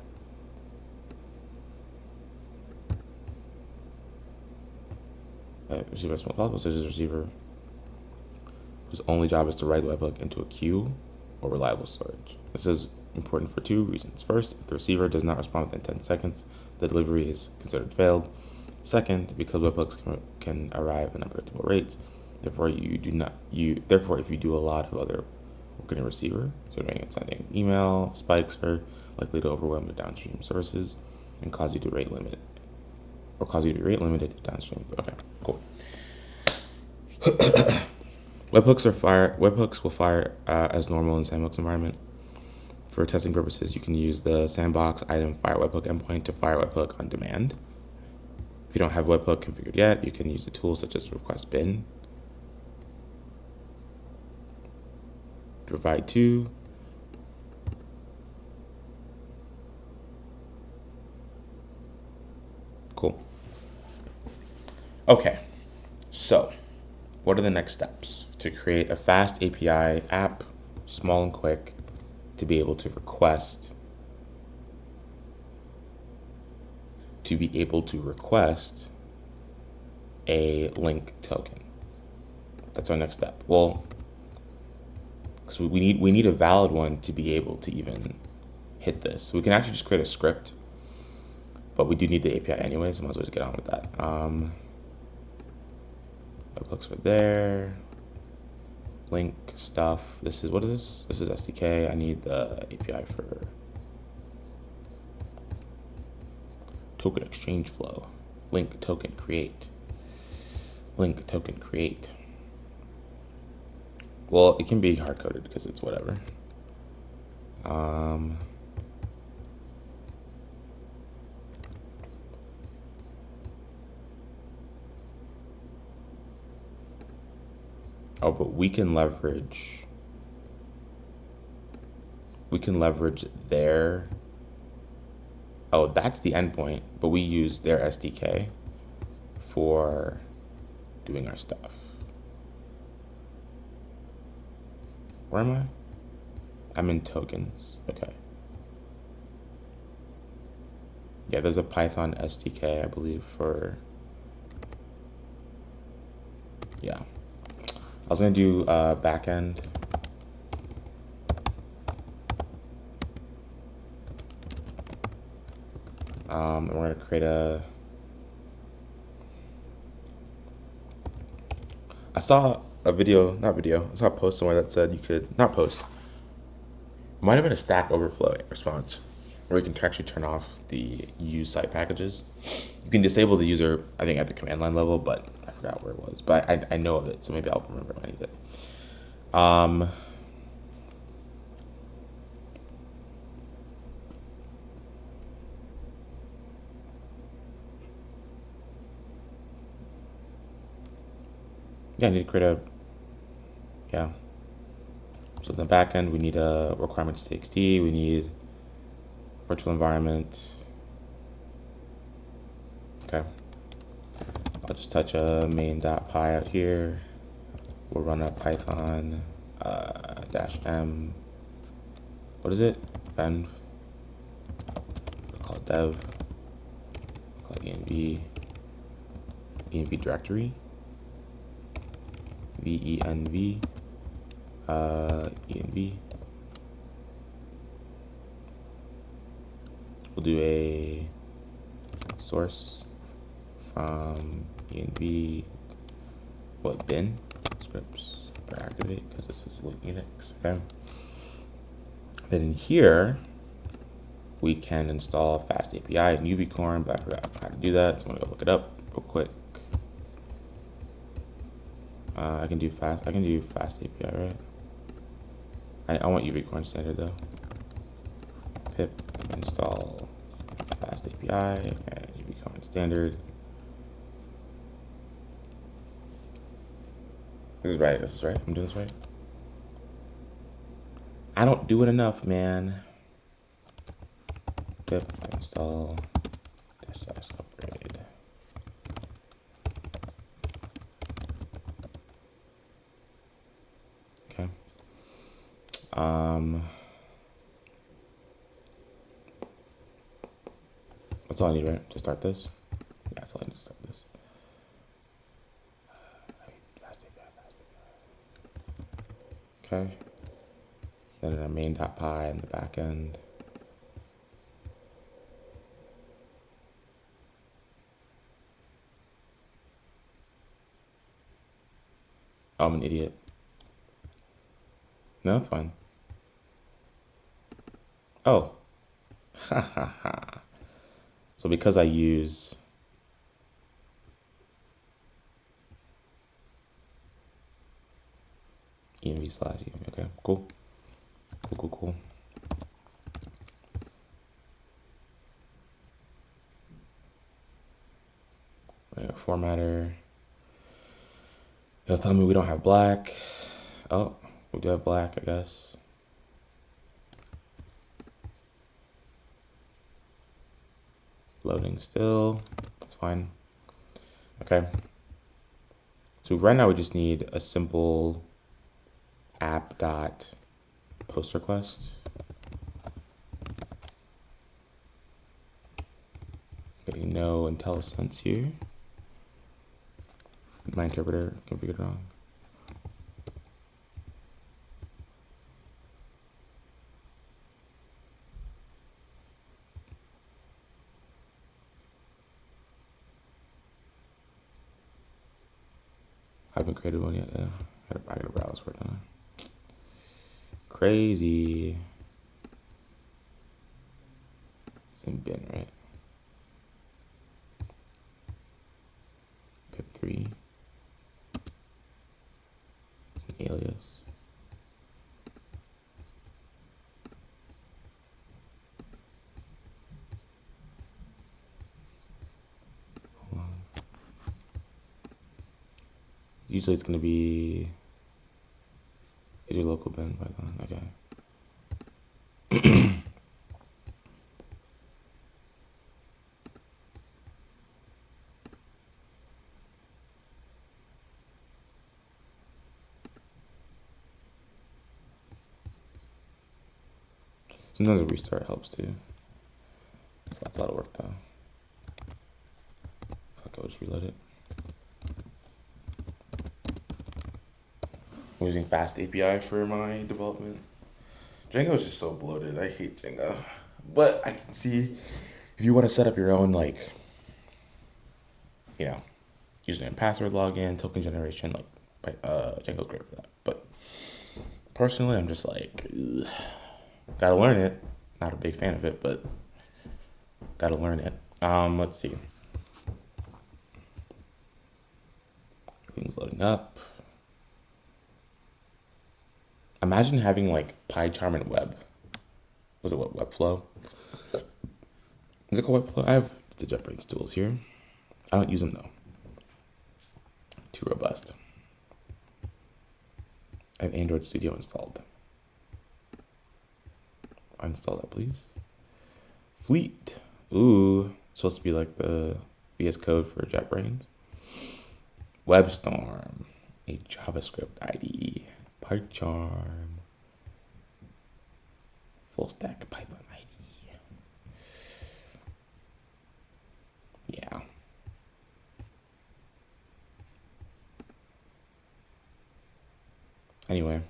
Receiver as small as possible, such as receiver whose only job is to write the webhook into a queue or reliable storage. This is important for two reasons. First, if the receiver does not respond within 10 seconds, the delivery is considered failed. Second, because webhooks can arrive at unpredictable rates, therefore if you do a lot of other work in a receiver, so sending email spikes are likely to overwhelm your downstream services and cause you to be rate limited to downstream. Okay, cool. Webhooks will fire as normal in sandbox environment. For testing purposes, you can use the sandbox item fire webhook endpoint to fire webhook on demand. If you don't have webhook configured yet, you can use the tools such as request bin, provide to, cool. Okay, so what are the next steps to create a fast API app, small and quick, to be able to request a link token? That's our next step. Well, so we need a valid one to be able to even hit this. So we can actually just create a script, but we do need the API anyway, so might as well just get on with that. Webhooks right there. Link stuff. This is, what is this? This is SDK. I need the API for token exchange flow. Link token create. link token create. Well, it can be hard coded because it's whatever. Oh, but we can leverage their, oh, that's the endpoint, but we use their SDK for doing our stuff. Where am I? I'm in tokens. Okay. Yeah, there's a Python SDK, I believe, for, yeah. I was gonna do backend. And we're gonna create a, I saw a video, not video, I saw a post somewhere that said you could, not post, it might have been a Stack Overflow response, where you can actually turn off the use site packages. You can disable the user, I think, at the command line level, but I forgot where it was. But I know of it, so maybe I'll remember when I need it. Yeah, I need to create a, yeah. So in the back end, we need a requirements.txt, we need virtual environment. Okay. I'll just touch a main.py out here. We'll run a Python -m. What is it? Env. We'll call it dev. We'll call it env directory. venv. env. We'll do a source from env. What, bin scripts or activate, because this is Linux. Okay. Then in here, we can install Fast API and UVcorn, but I forgot how to do that, so I'm gonna go look it up real quick. I can do Fast API, right? I want UVcorn standard though. Pip install Fast API and UVcorn standard. This is right. I'm doing this right. I don't do it enough, man. Pip install dash upgrade. Okay. That's all I need, right? To start this? Yeah, that's all I need to start this. Fast API. Okay. Then a main.py in the back end. Oh, I'm an idiot. No, it's fine. Oh. Ha ha ha. So because I use env/env, okay, cool. Cool. Formatter. It'll tell me we don't have black. Oh, we do have black, I guess. Loading still. That's fine. Okay. So right now we just need a simple app.post request. Getting no IntelliSense here. My interpreter configured wrong. I haven't created one yet. I gotta browse for it now. Crazy. It's in bin, right? Pip3. It's an alias. Hold on. Usually it's going to be is your local bin Python. Okay. Sometimes a restart helps too. So that's a lot of work though. Fuck, I'll just reload it. I'm using Fast API for my development. Django is just so bloated. I hate Django. But I can see if you want to set up your own, like, username and password login, token generation, Django's great for that. But personally, I'm just like, ugh. Gotta learn it. Not a big fan of it, but gotta learn it. Let's see. Everything's loading up. Imagine having like PyCharm and Web. Was it what, Webflow? Is it called Webflow? I have the JetBrains tools here. I don't use them though. Too robust. I have Android Studio installed. Uninstall that, please. Fleet. Ooh, supposed to be like the VS Code for JetBrains. WebStorm, a JavaScript IDE. PyCharm. Full stack Python IDE. Yeah. Anyway.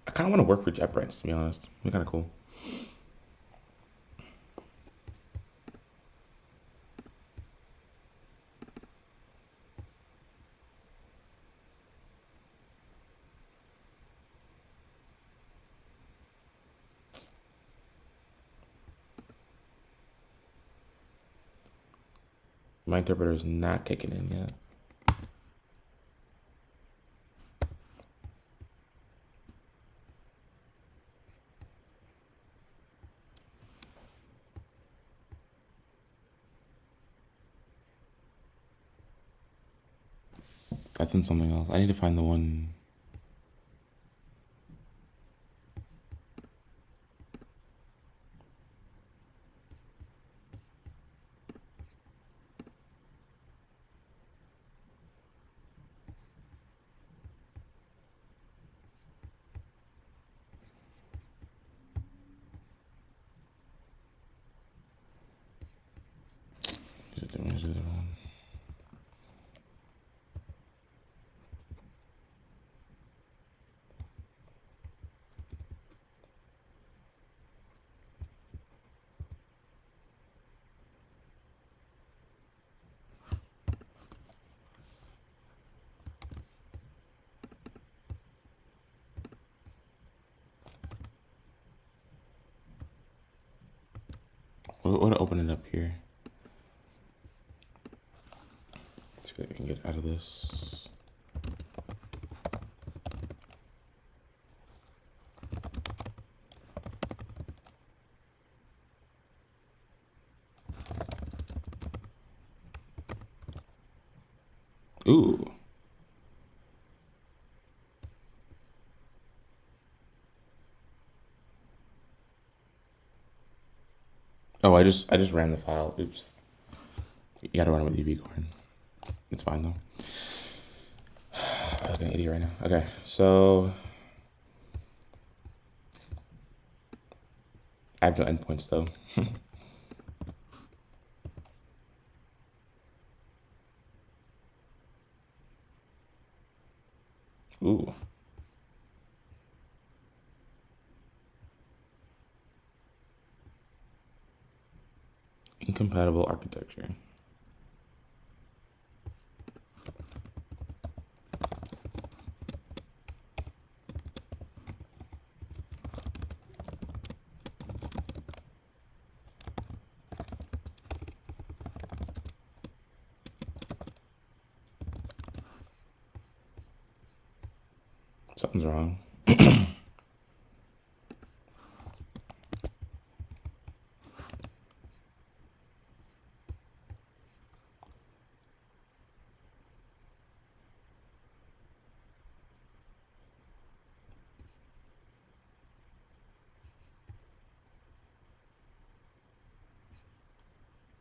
I kind of want to work for JetBrains, to be honest. They're kind of cool. My interpreter is not kicking in yet. That's in something else. I need to find the one. Is it the one? What to open it up here? Let's see if I can get out of this. Ooh. Oh, I just ran the file. Oops. You gotta run it with UVcorn. It's fine though. I'm like an idiot right now. Okay, so I have no endpoints though. Ooh. Incompatible architecture. Something's wrong.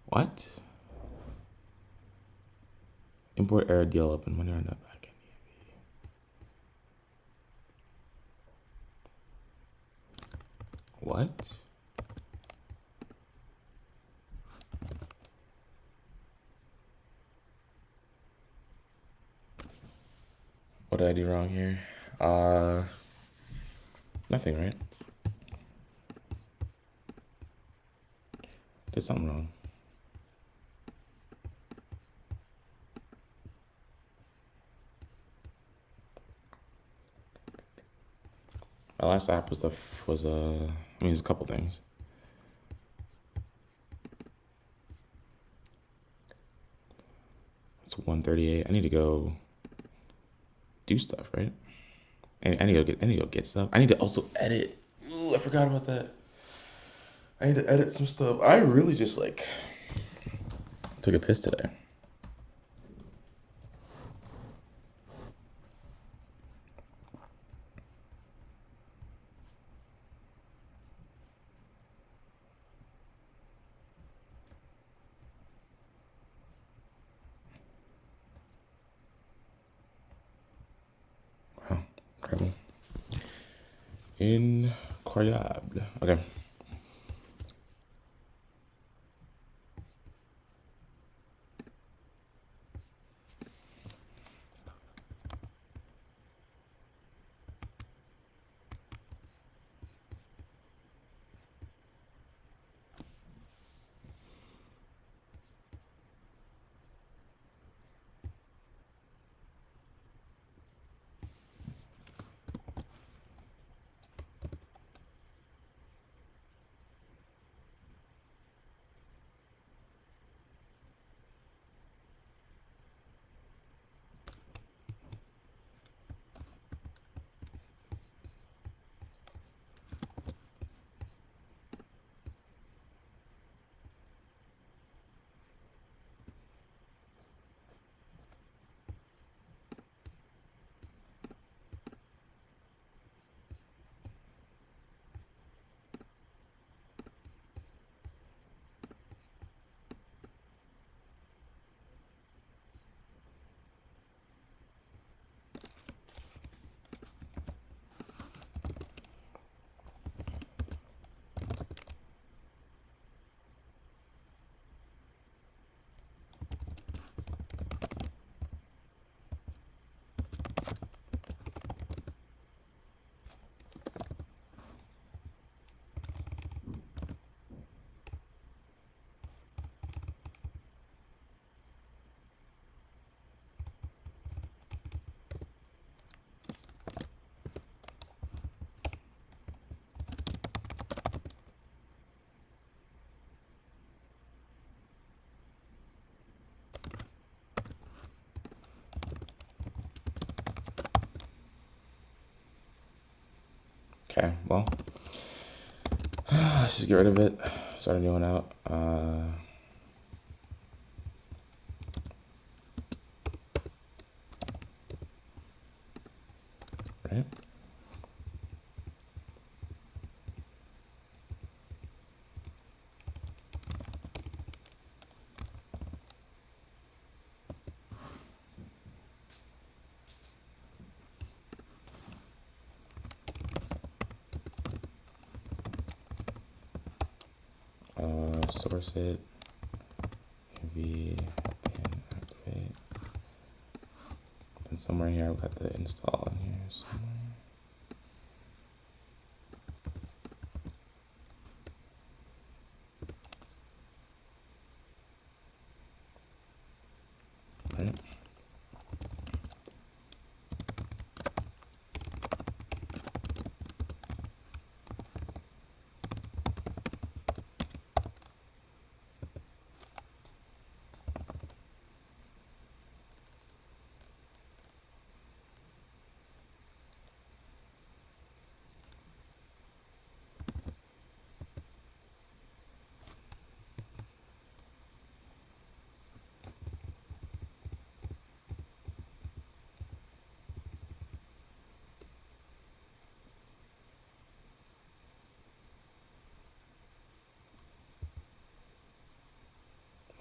What? Import error deal open MoneyRoundup back. What? What did I do wrong here? Nothing, right? Did something wrong. My last app was there's a couple things. It's 1:38. I need to go do stuff, right? I need to go get stuff. I need to also edit. Ooh, I forgot about that. I need to edit some stuff. I really just took a piss today. Wow, incredible. Incroyable. Okay. Okay, well, let's just get rid of it. Start a new one out. Right. Source it. AV and activate. Then somewhere here I've got the install in here somewhere. Right.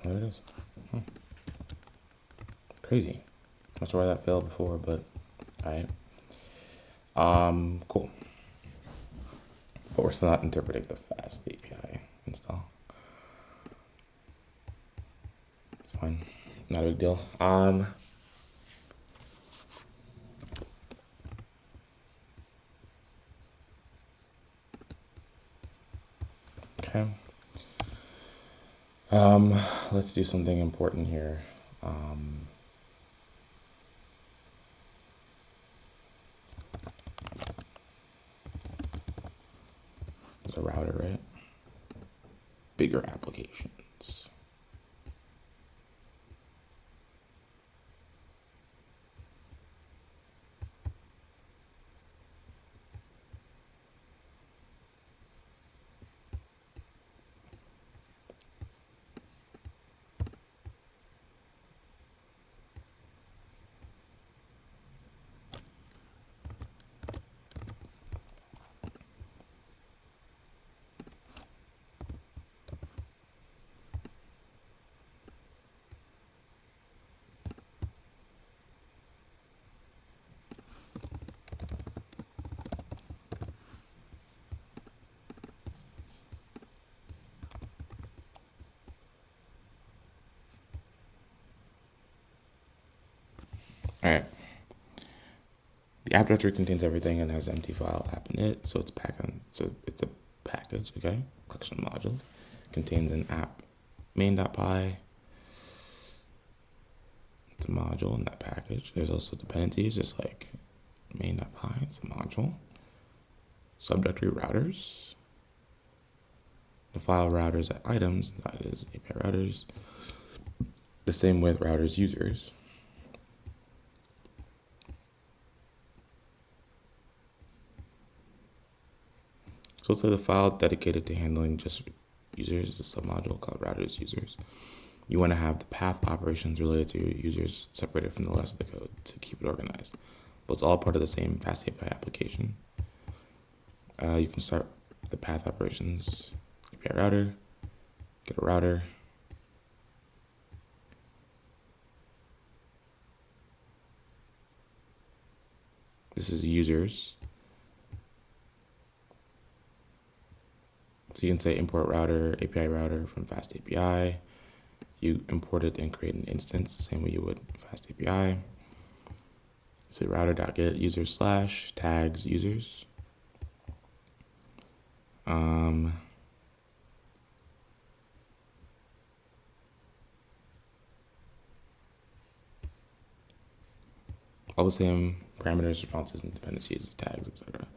There it is. Crazy. Not sure why that failed before, but all right. Cool. But we're still not interpreting the fast API install. It's fine. Not a big deal. Okay. Let's do something important here. There's a router, right? Bigger applications. All right. The app directory contains everything and has empty file app in it, so it's it's a package, okay? Collection of modules. Contains an app main.py. It's a module in that package. There's also dependencies, just like main.py, it's a module. Subdirectory routers. The file routers at items, that is API routers. The same with routers users. So let's say the file dedicated to handling just users is a submodule called routers users. You want to have the path operations related to your users separated from the rest of the code to keep it organized. But it's all part of the same fast API application. You can start the path operations API router, get a router. This is users. So you can say import router, API router from fast API. You import it and create an instance the same way you would fast API. So router.get users / tags users. All the same parameters, responses, and dependencies, tags, etc.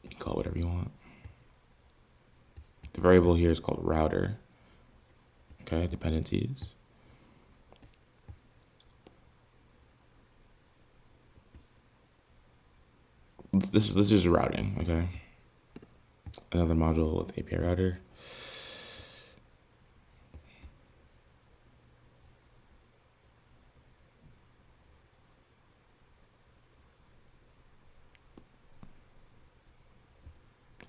You can call it whatever you want. The variable here is called router. Okay, dependencies. This is routing, okay? Another module with API router.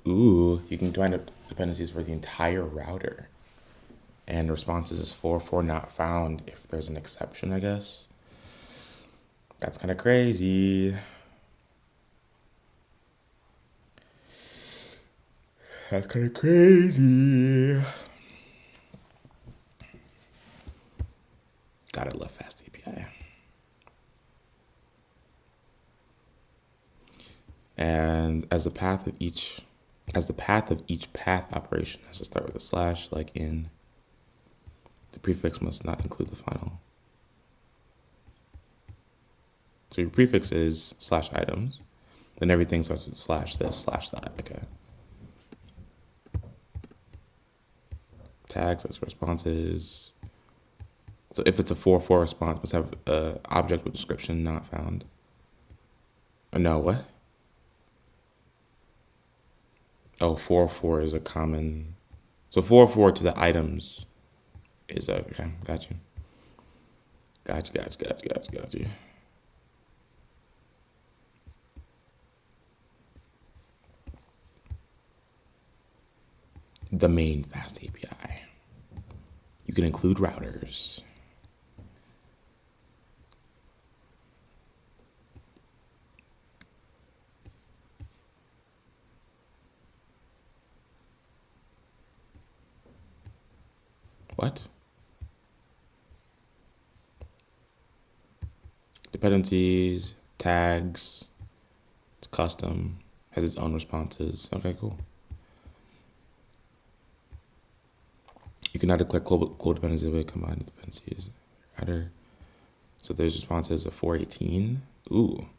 Ooh, you can find dependencies for the entire router. And responses is 404 not found if there's an exception, I guess. That's kind of crazy. That's kind of crazy. Gotta love fast API. And as the path of each path operation has to start with a slash, like in, the prefix must not include the final. So your prefix is /items, then everything starts with slash this, slash that, okay. Tags, that's responses. So if it's a 404 response, it must have an object with description not found. Or no, what? Oh, 404 is a common. So 404 to the items is okay. Got you. Got you. the main fast API. You can include routers. What? Dependencies, tags, it's custom, has its own responses. Okay, cool. You can now declare global dependencies with combined dependencies. Router. So there's responses of 418. Ooh.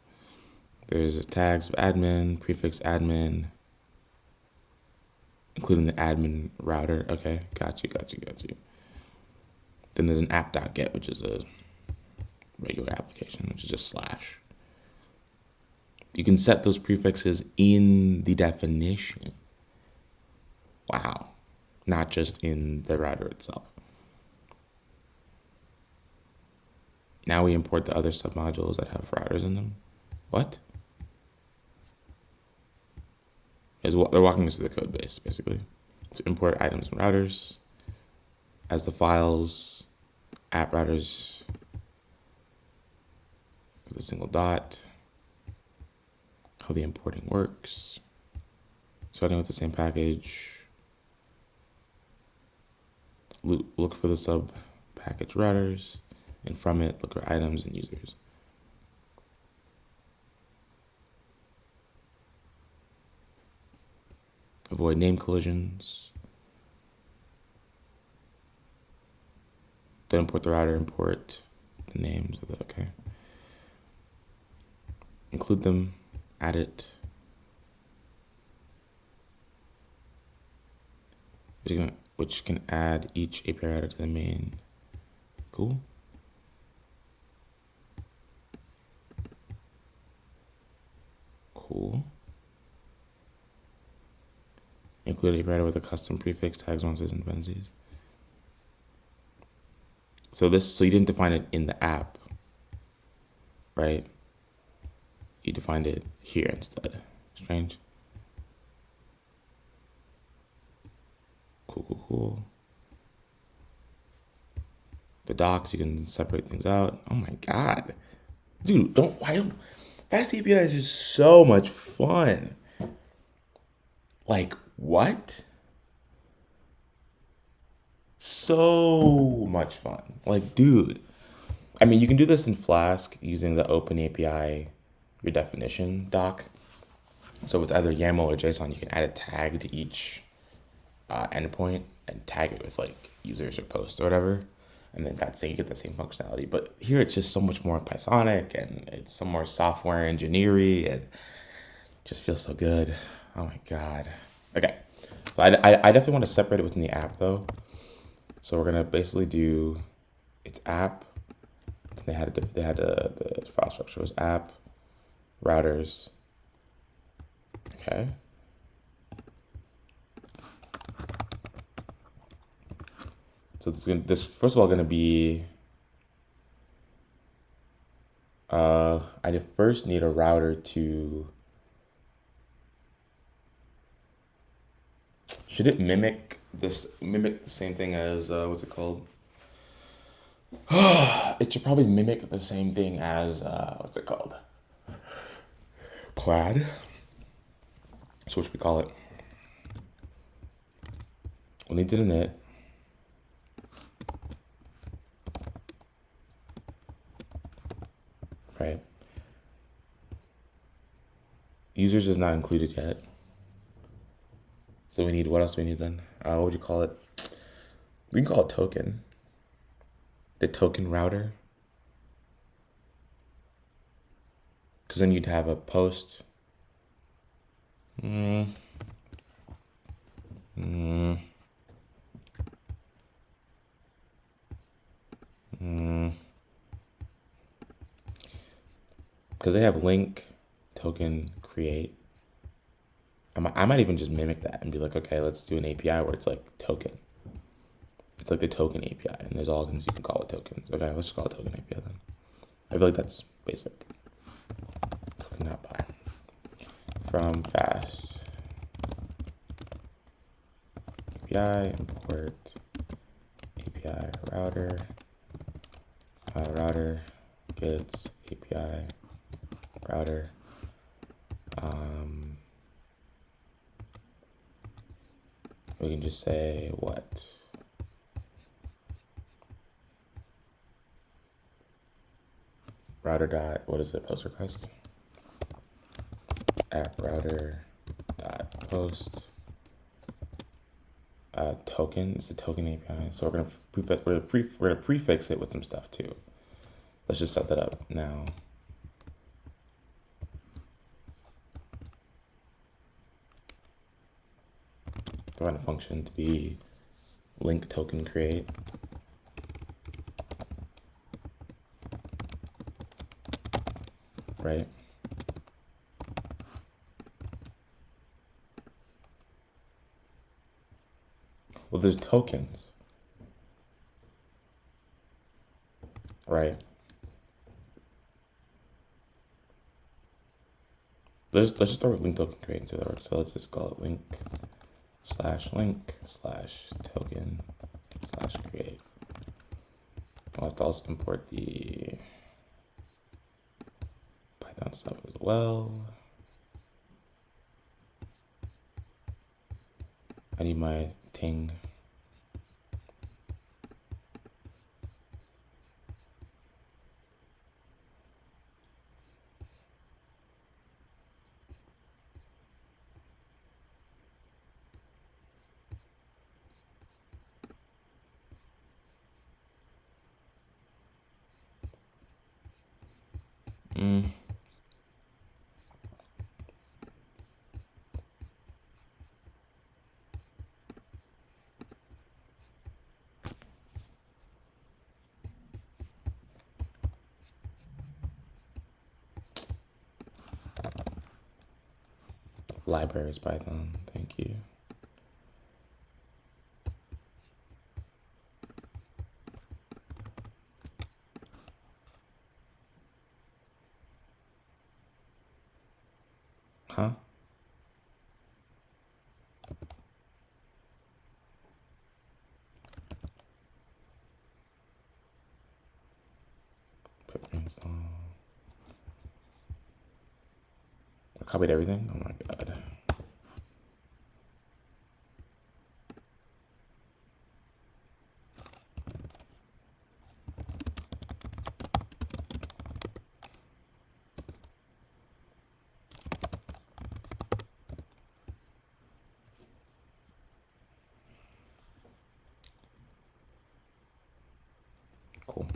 There's tags of admin, prefix admin, including the admin router. Okay, got you. Then there's an app.get, which is a regular application, which is just slash. You can set those prefixes in the definition. Wow. Not just in the router itself. Now we import the other submodules that have routers in them. What? They're walking us through the code base, basically. So import items and routers as the files, app routers with a single dot, how the importing works, starting with the same package, look for the sub package routers, and from it, look for items and users. Avoid name collisions. Don't import the router, import the names of the, okay. Include them, add it. Which can add each API router to the main. Cool. Cool. Include API router with a custom prefix, tags, responses, and dependencies. So you didn't define it in the app, right? You defined it here instead. Strange. Cool. The docs, you can separate things out. Oh my God. Dude, Fast API is just so much fun. Like, what? So much fun. Like, dude. I mean, you can do this in Flask using the Open API, your definition doc. So it's either YAML or JSON. You can add a tag to each endpoint and tag it with like users or posts or whatever. And then you get the same functionality. But here it's just so much more Pythonic and it's some more software engineering and just feels so good. Oh my God. Okay. So I definitely want to separate it within the app though. So we're gonna basically do its app. They had the file structure was app, routers. Okay. So this first of all gonna be. I first need a router to. Should it mimic the same thing as what's it called? It should probably mimic the same thing as what's it called? Plaid. So what should we call it? We'll need to init. Right. Users is not included yet. So we need, what else do we need then? What would you call it? We can call it token. The token router. Because then you'd have a post. Because they have link, token, create. I might even just mimic that and be like, okay, let's do an API where it's like token. It's like the token API, and there's all things you can call it tokens. Okay, let's just call it token API then. I feel like that's basic. Token.py. From fast API, import API router, router gets API router. We can just say what? Router dot, what is it, post request? At router dot post token. It's a token API. So we're gonna prefix it with some stuff too. Let's just set that up now. Define a function to be link token create. Right? Well, there's tokens, right? Let's just throw a link token create into that. So let's just call it link slash token slash create. I'll have to also import the Python stuff as well. I need my ting. Libraries Python, thank you. Huh? I copied everything. Oh my god. Cool.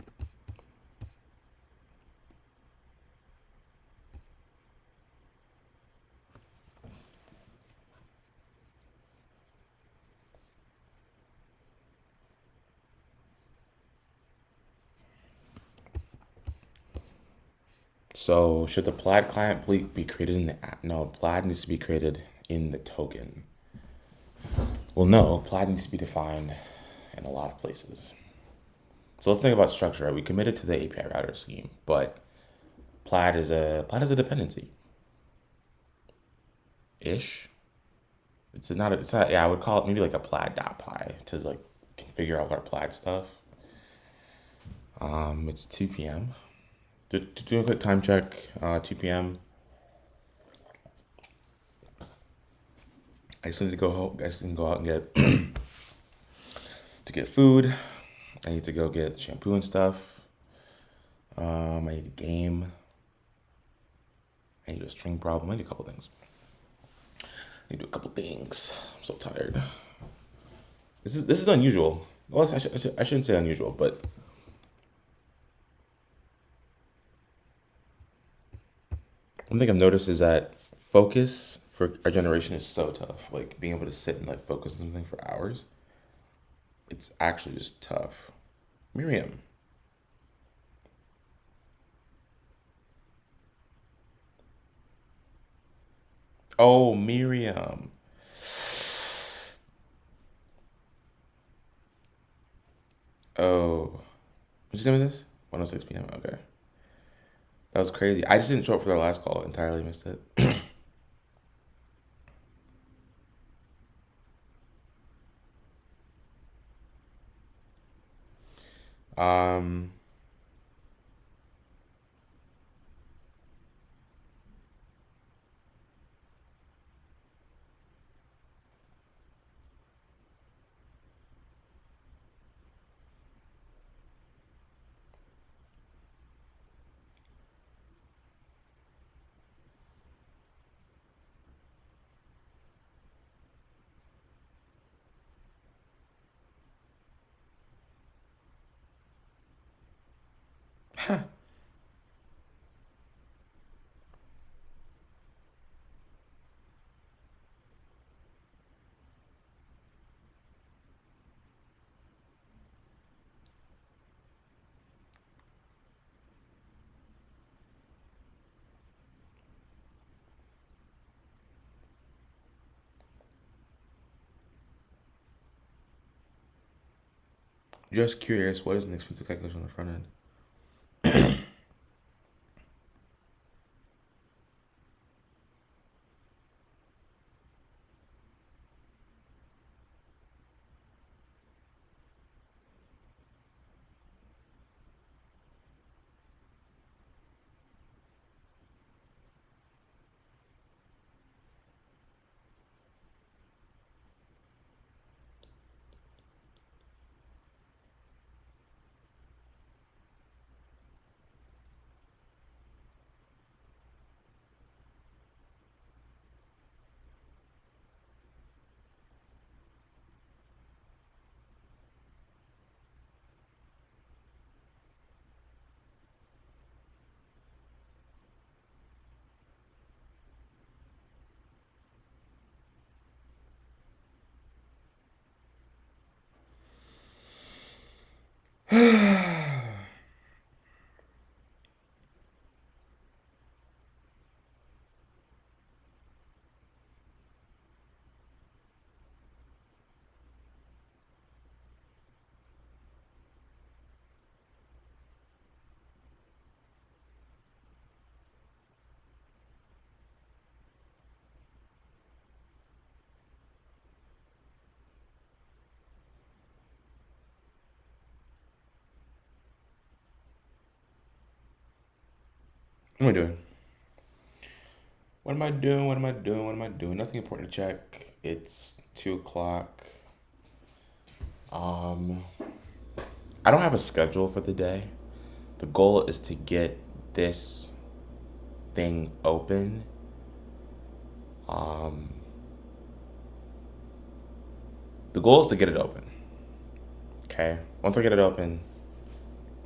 So should the Plaid client be created in the app? No, Plaid needs to be created in the token. Well, no, Plaid needs to be defined in a lot of places. So let's think about structure, right? We committed to the API router scheme, but Plaid is a dependency. Ish. It's not, yeah, I would call it maybe like a plaid.py to like configure all our Plaid stuff. It's 2 p.m. To do a quick time check, 2 p.m. I just need to go home. I just need to go out and get to get food. I need to go get shampoo and stuff. I need a game. I need a string problem. I need a couple things. I'm so tired. This is unusual. Well, I shouldn't say unusual, but one thing I've noticed is that focus for our generation is so tough. Like being able to sit and like focus on something for hours, it's actually just tough. Miriam. Oh, Miriam. Oh. What'd you say with this? 1:06 p.m. Okay. That was crazy. I just didn't show up for their last call. Entirely missed it. Um, just curious, what is an expensive calculation on the front end? What am I doing? What am I doing? What am I doing? What am I doing? Nothing important to check. It's 2 o'clock. Um, I don't have a schedule for the day. The goal is to get this thing open. Um, the goal is to get it open. Okay. Once I get it open,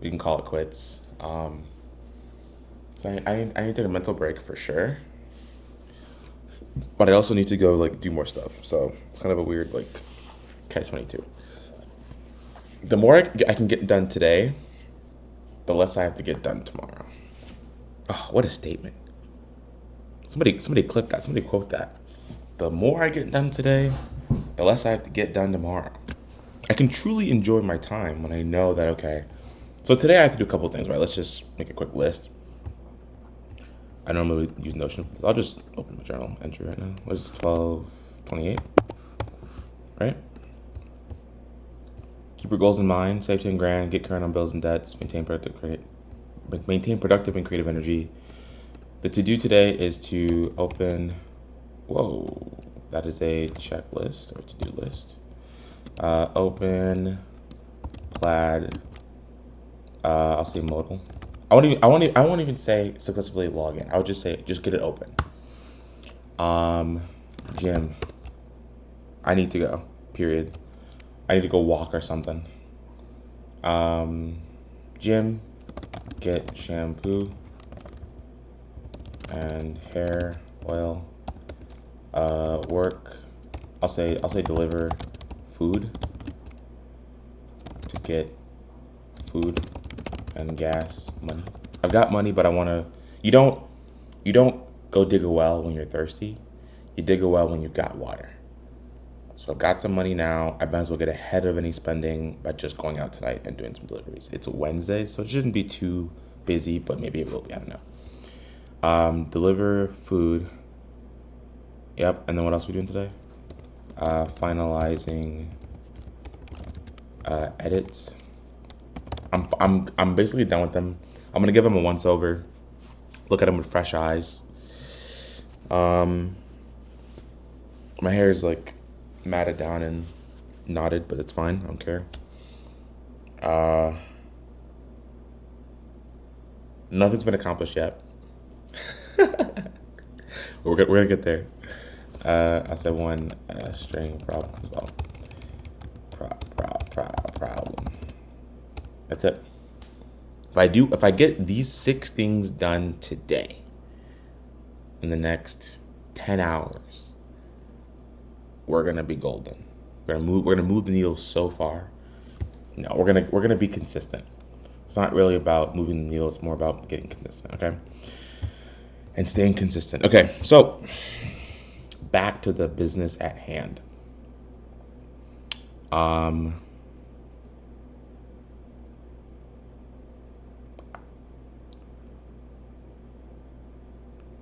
we can call it quits. So I need to take a mental break for sure. But I also need to go like do more stuff. So it's kind of a weird like catch-22. The more I can get done today, the less I have to get done tomorrow. Oh, what a statement. Somebody clip that. Somebody quote that. The more I get done today, the less I have to get done tomorrow. I can truly enjoy my time when I know that, okay, so today I have to do a couple of things, right? Let's just make a quick list. I normally use Notion. I'll just open my journal entry right now. What is this, 12/28, right? Keep your goals in mind, save 10 grand, get current on bills and debts, maintain productive and creative energy. The to-do today is to open, whoa, that is a checklist or to-do list. Open Plaid, I'll say modal. I won't even say successfully log in. I would just say, just get it open. Gym. I need to go, period. I need to go walk or something. Gym, get shampoo and hair oil. Work, I'll say deliver food to get food and gas money. I've got money, but I want to, you don't go dig a well when you're thirsty. You dig a well when you've got water. So I've got some money now. I might as well get ahead of any spending by just going out tonight and doing some deliveries. It's a Wednesday, so it shouldn't be too busy, but maybe it will be. I don't know. Deliver food. Yep. And then what else are we doing today? Finalizing edits. I'm basically done with them. I'm gonna give them a once over, look at them with fresh eyes. My hair is like matted down and knotted, but it's fine. I don't care. Nothing's been accomplished yet. We're gonna get there. I said one string problem as well. Problem. That's it. If I get these 6 things done today, in the next 10 hours, we're gonna be golden. We're gonna move the needle so far. No, we're gonna be consistent. It's not really about moving the needle, it's more about getting consistent, okay? And staying consistent. Okay, so back to the business at hand.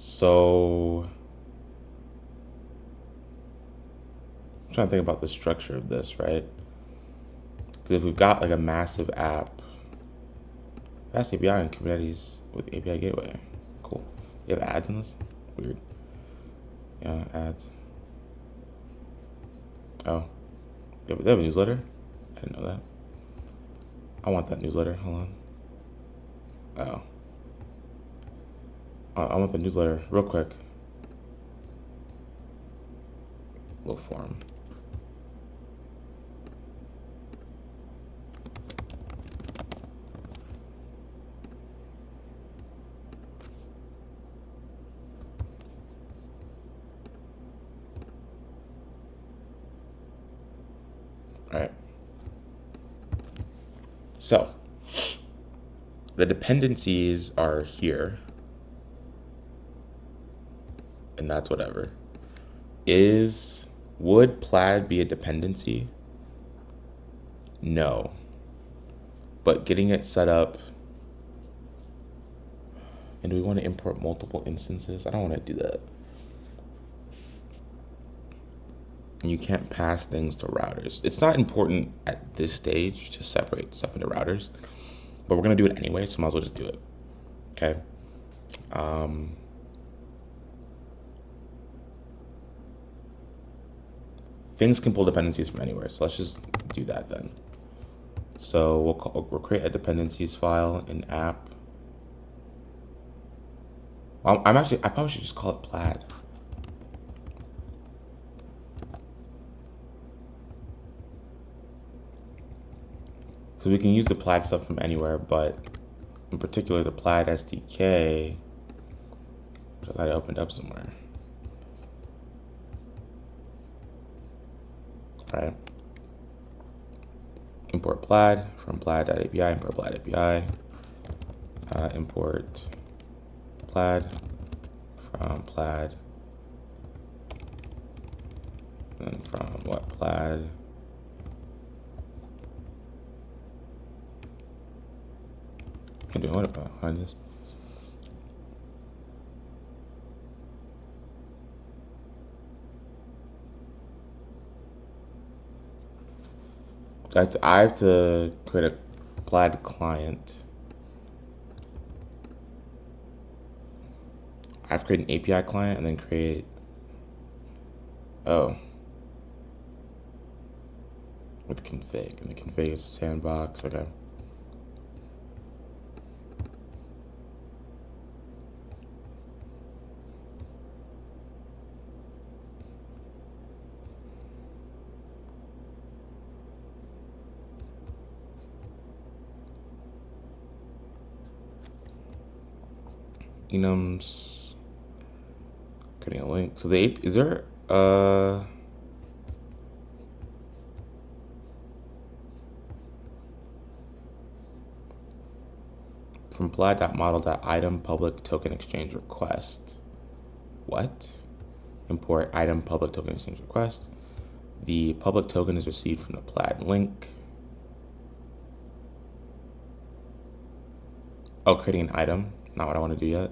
So I'm trying to think about the structure of this, right? Because if we've got like a massive app, fast API and Kubernetes with API gateway, cool. You have ads in this? Weird. Yeah, ads. Oh, they have a newsletter? I didn't know that. I want that newsletter. Hold on. Oh. I want the newsletter real quick. Little form. All right. So the dependencies are here. And that's whatever. Would plaid be a dependency? No. But getting it set up, and do we want to import multiple instances? I don't want to do that. And you can't pass things to routers. It's not important at this stage to separate stuff into routers, but we're going to do it anyway, so might as well just do it. Okay. Things can pull dependencies from anywhere, so let's just do that then. So we'll create a dependencies file in app. Well, I probably should just call it plaid. Because we can use the plaid stuff from anywhere, but in particular the plaid SDK, which I thought I opened up somewhere. All right. Import plaid from plaid.api, import plaid API, import plaid from plaid, and from what plaid. Can do what about find this? I have to create a plaid client. I have to create an API client and then create. Oh. With config. And the config is a sandbox. Okay. Enums, creating a link. So is there from plaid.model.item public token exchange request. What? Import item public token exchange request. The public token is received from the plaid link. Oh, creating an item. Not what I want to do yet.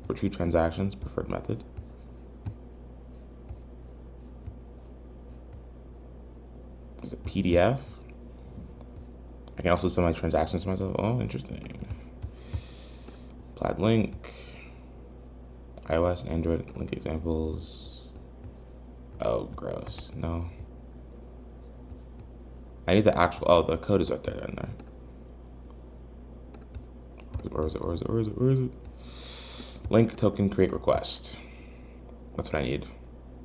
Retrieve transactions, preferred method. Is it PDF? I can also send my transactions to myself. Oh, interesting. Plaid link. iOS, Android, link examples. Oh, gross. No. I need the actual, oh, the code is right there in there. Where is it? Link token create request. That's what I need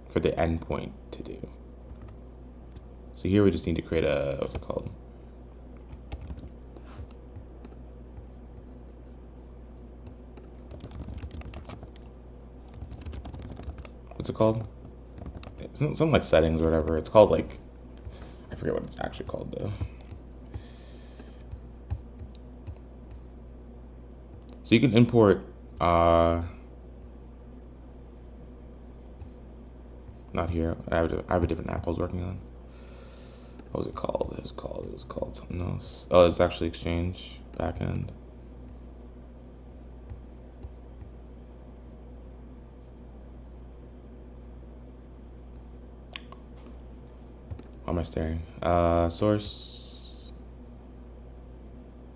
for the endpoint to do. So here we just need to create a, what's it called? What's it called? It's something like settings or whatever. It's called like, I forget what it's actually called though. So you can import, not here. I have a different app I was working on. What was it called? It was called something else. Oh, it's actually Exchange backend. Why am I staring? Source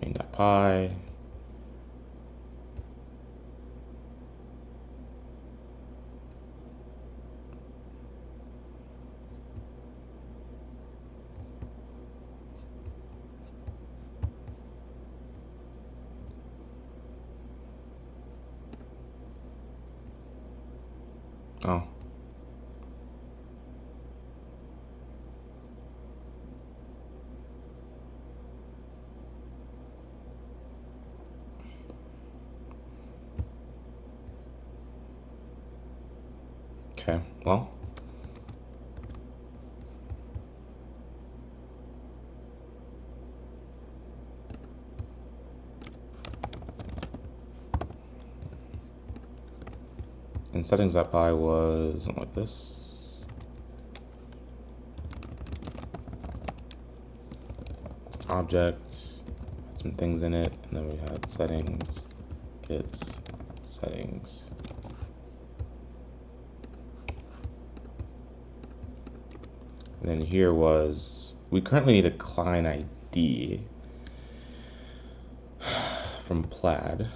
main.py. Oh. Okay, well. And settings.py was something like this. Object, had some things in it, and then we had settings, gets, settings. And then here was, we currently need a client ID from Plaid.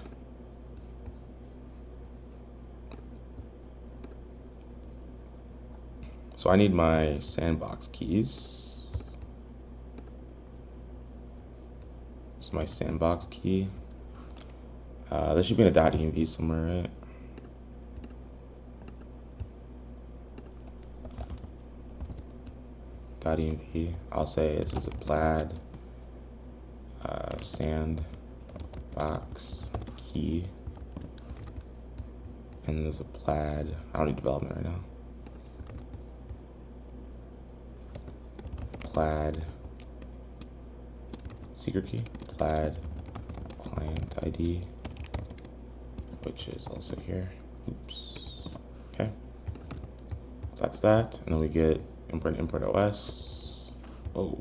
So I need my sandbox keys. So my sandbox key. This should be in a .env somewhere, right? .env. I'll say this is a Plaid sandbox key, and there's a Plaid. I don't need development right now. Plaid secret key, Plaid client ID, which is also here. Oops. Okay. So that's that, and then we get import OS. Whoa.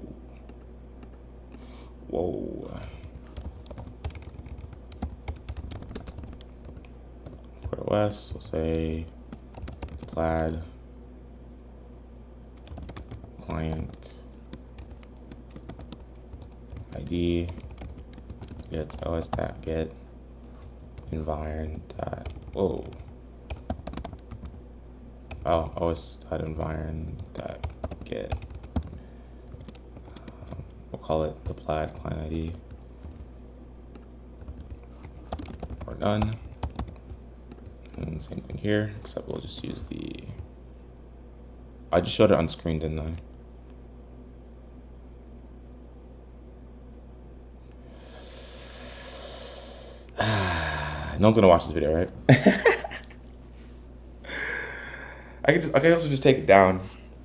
Import OS. We'll say Plaid client ID, get os.get environ. Whoa. Oh, os.environ.get. We'll call it the Plaid client ID. We're done. And same thing here, except we'll just use the. I just showed it on screen, didn't I? No one's gonna watch this video, right? I can also just take it down.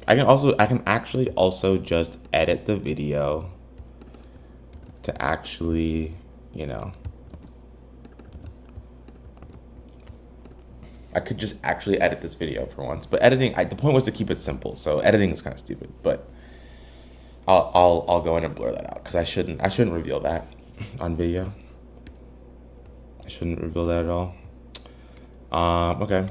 I can actually also just edit the video to actually, you know, I could just actually edit this video for once. But editing, the point was to keep it simple. So editing is kind of stupid, but I'll go in and blur that out because I shouldn't reveal that on video. I shouldn't reveal that at all. Okay.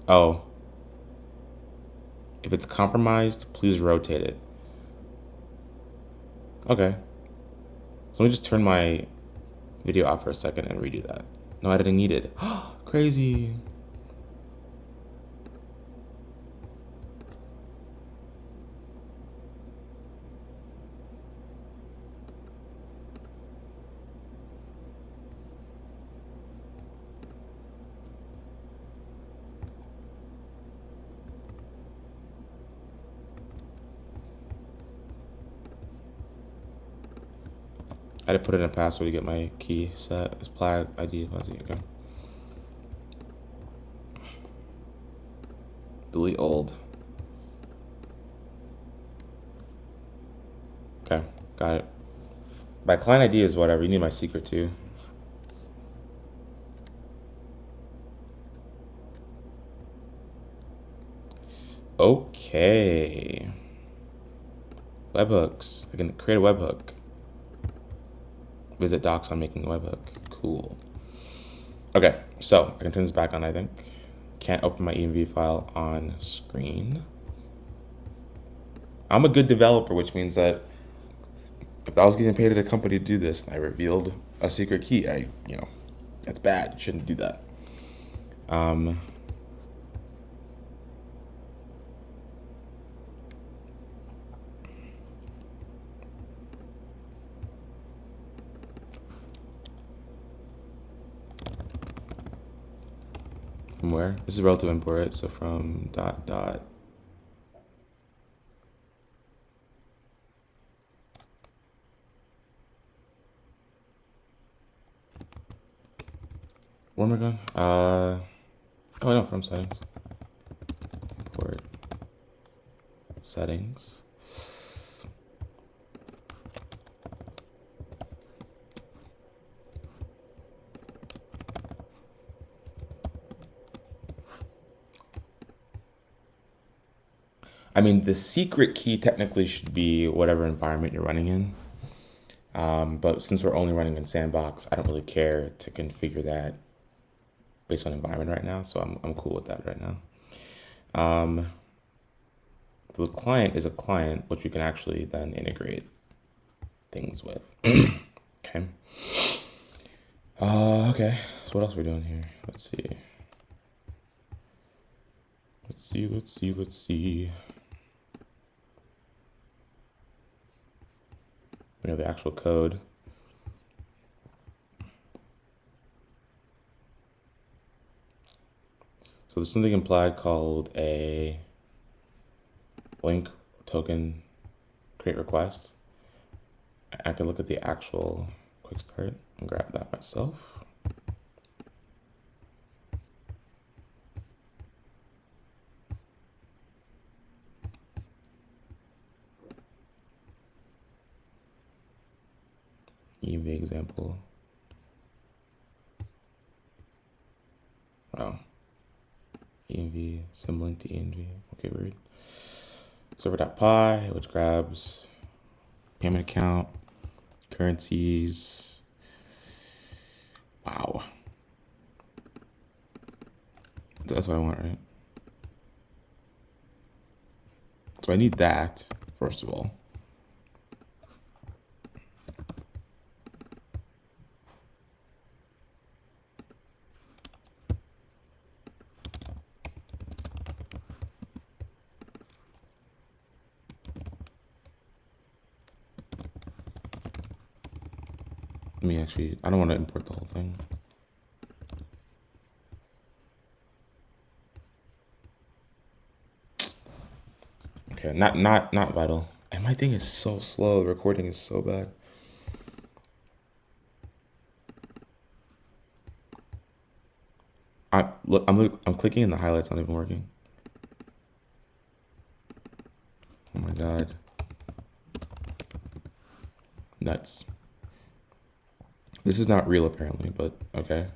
Oh, If it's compromised, please rotate it. Okay. So let me just turn my video off for a second and redo that. No editing needed. Crazy. I had to put in a password to get my key set. It's plaid ID plus okay. Delete old. Okay, got it. My client ID is whatever. You need my secret too. Okay. Webhooks. I can create a webhook. Visit docs on making a webhook. Cool. Okay, so I can turn this back on, I think. Can't open my env file on screen. I'm a good developer, which means that if I was getting paid at a company to do this and I revealed a secret key, that's bad. You shouldn't do that. From where? This is relative import, right? So from dot. Where am I going? Oh no, from settings. Import settings. I mean, the secret key technically should be whatever environment you're running in. But since we're only running in Sandbox, I don't really care to configure that based on environment right now. So I'm cool with that right now. The client is a client, which we can actually then integrate things with. Okay. Okay. So what else are we doing here? Let's see. We know the actual code. So there's something implied called a link token create request. I can look at the actual quick start and grab that myself. EV example. Wow. env, symlink to env. Okay, weird. Server.py, which grabs payment account, currencies. Wow. That's what I want, right? So I need that, first of all. I don't want to import the whole thing. Okay, not vital. And my thing is so slow. The recording is so bad. I'm clicking and the highlights not even working. Oh my god. Nuts. This is not real apparently, but okay.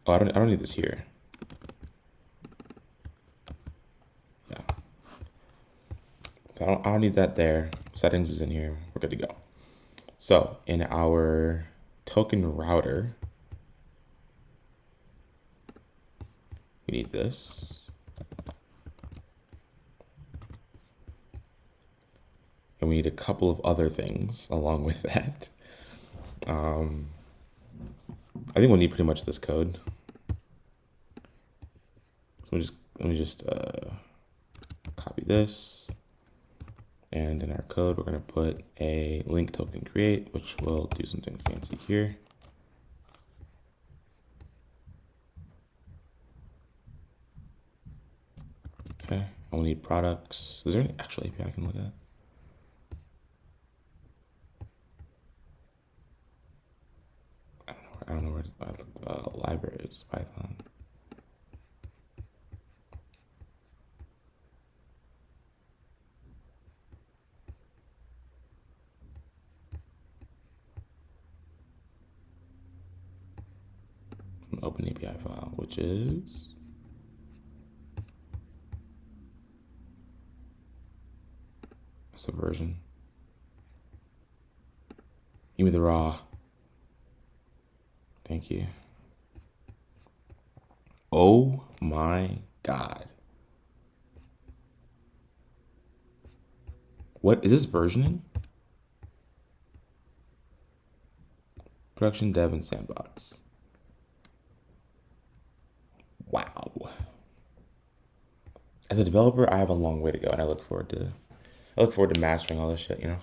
Oh, I don't need this here. Yeah. I don't need that there. Settings is in here. We're good to go. So in our token router, we need this. we need a couple of other things along with that. I think we'll need pretty much this code. So let me just copy this, and in our code we're going to put a link token create, which will do something fancy here. Okay, and we'll need products. Is there any actual API I can look at? I don't know where libraries, Python. An open API file, which is subversion. Give me the raw. Thank you. Oh my God. What is this versioning? Production, dev, and sandbox. Wow. As a developer, I have a long way to go, and I look forward to mastering all this shit, you know?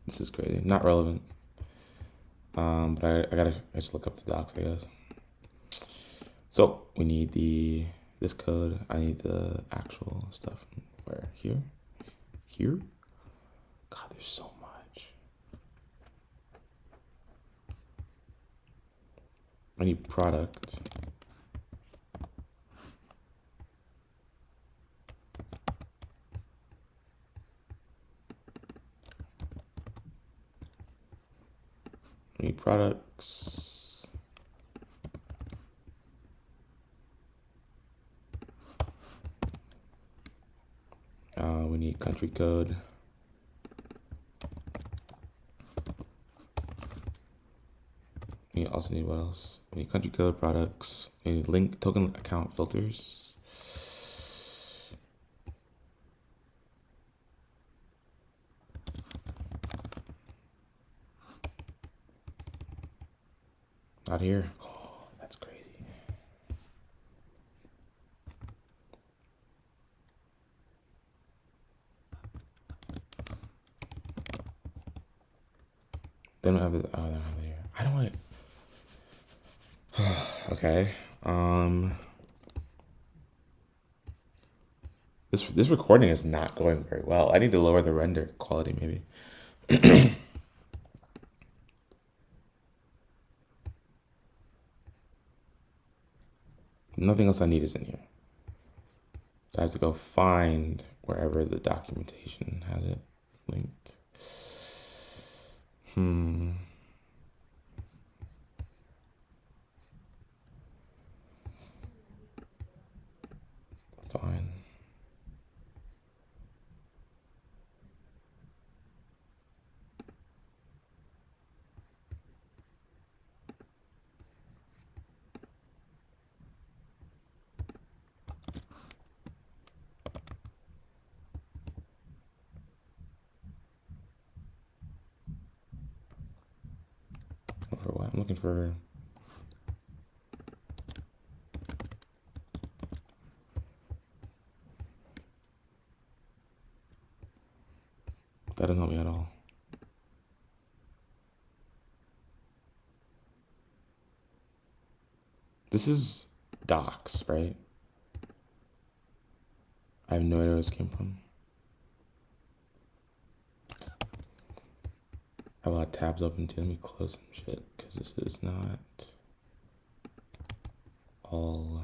This is crazy. Not relevant. But I just look up the docs, I guess. So we need this code. I need the actual stuff. Where? Here? God, there's so much. I need product. I need products. We need country code. We also need what else? We need country code, products. We need link token account filters. Not here. Oh, that's crazy. They don't have it. Oh, they don't have it here. I don't want it. Okay. This recording is not going very well. I need to lower the render quality, maybe. Nothing else I need is in here. So I have to go find wherever the documentation has it linked. Fine. For what? I'm looking for. That doesn't help me at all. This is docs, right? I have no idea where this came from. I have a lot of tabs open too. Let me close some shit because this is not all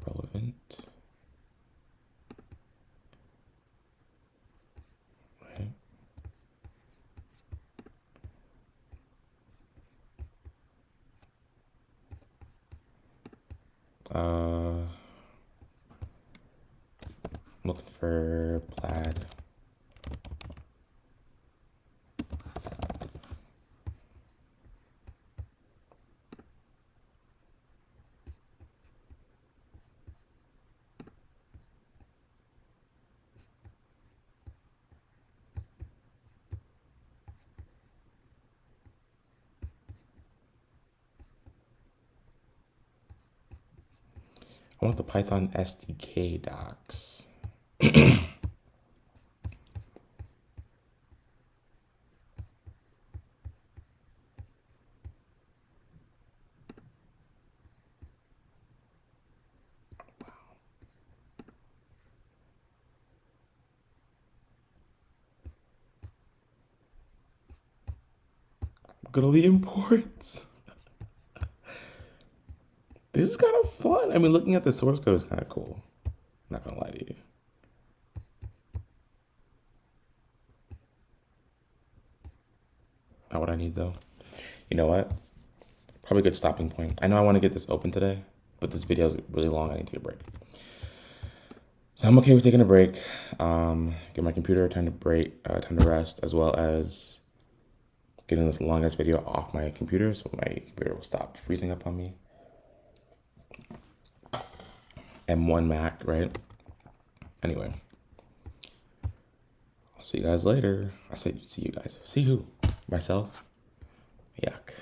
relevant. Right? Looking for plaid. I want the Python SDK docs. Look at all the imports. This is kind of fun. I mean, looking at the source code is kind of cool. I'm not gonna lie to you. Not what I need though. You know what? Probably a good stopping point. I know I want to get this open today, but this video is really long. I need to take a break. So I'm okay with taking a break. Give my computer time to rest, as well as getting this long ass video off my computer so my computer will stop freezing up on me. M1 Mac, right? Anyway, I'll see you guys later. I said see you guys. See who? Myself? Yuck.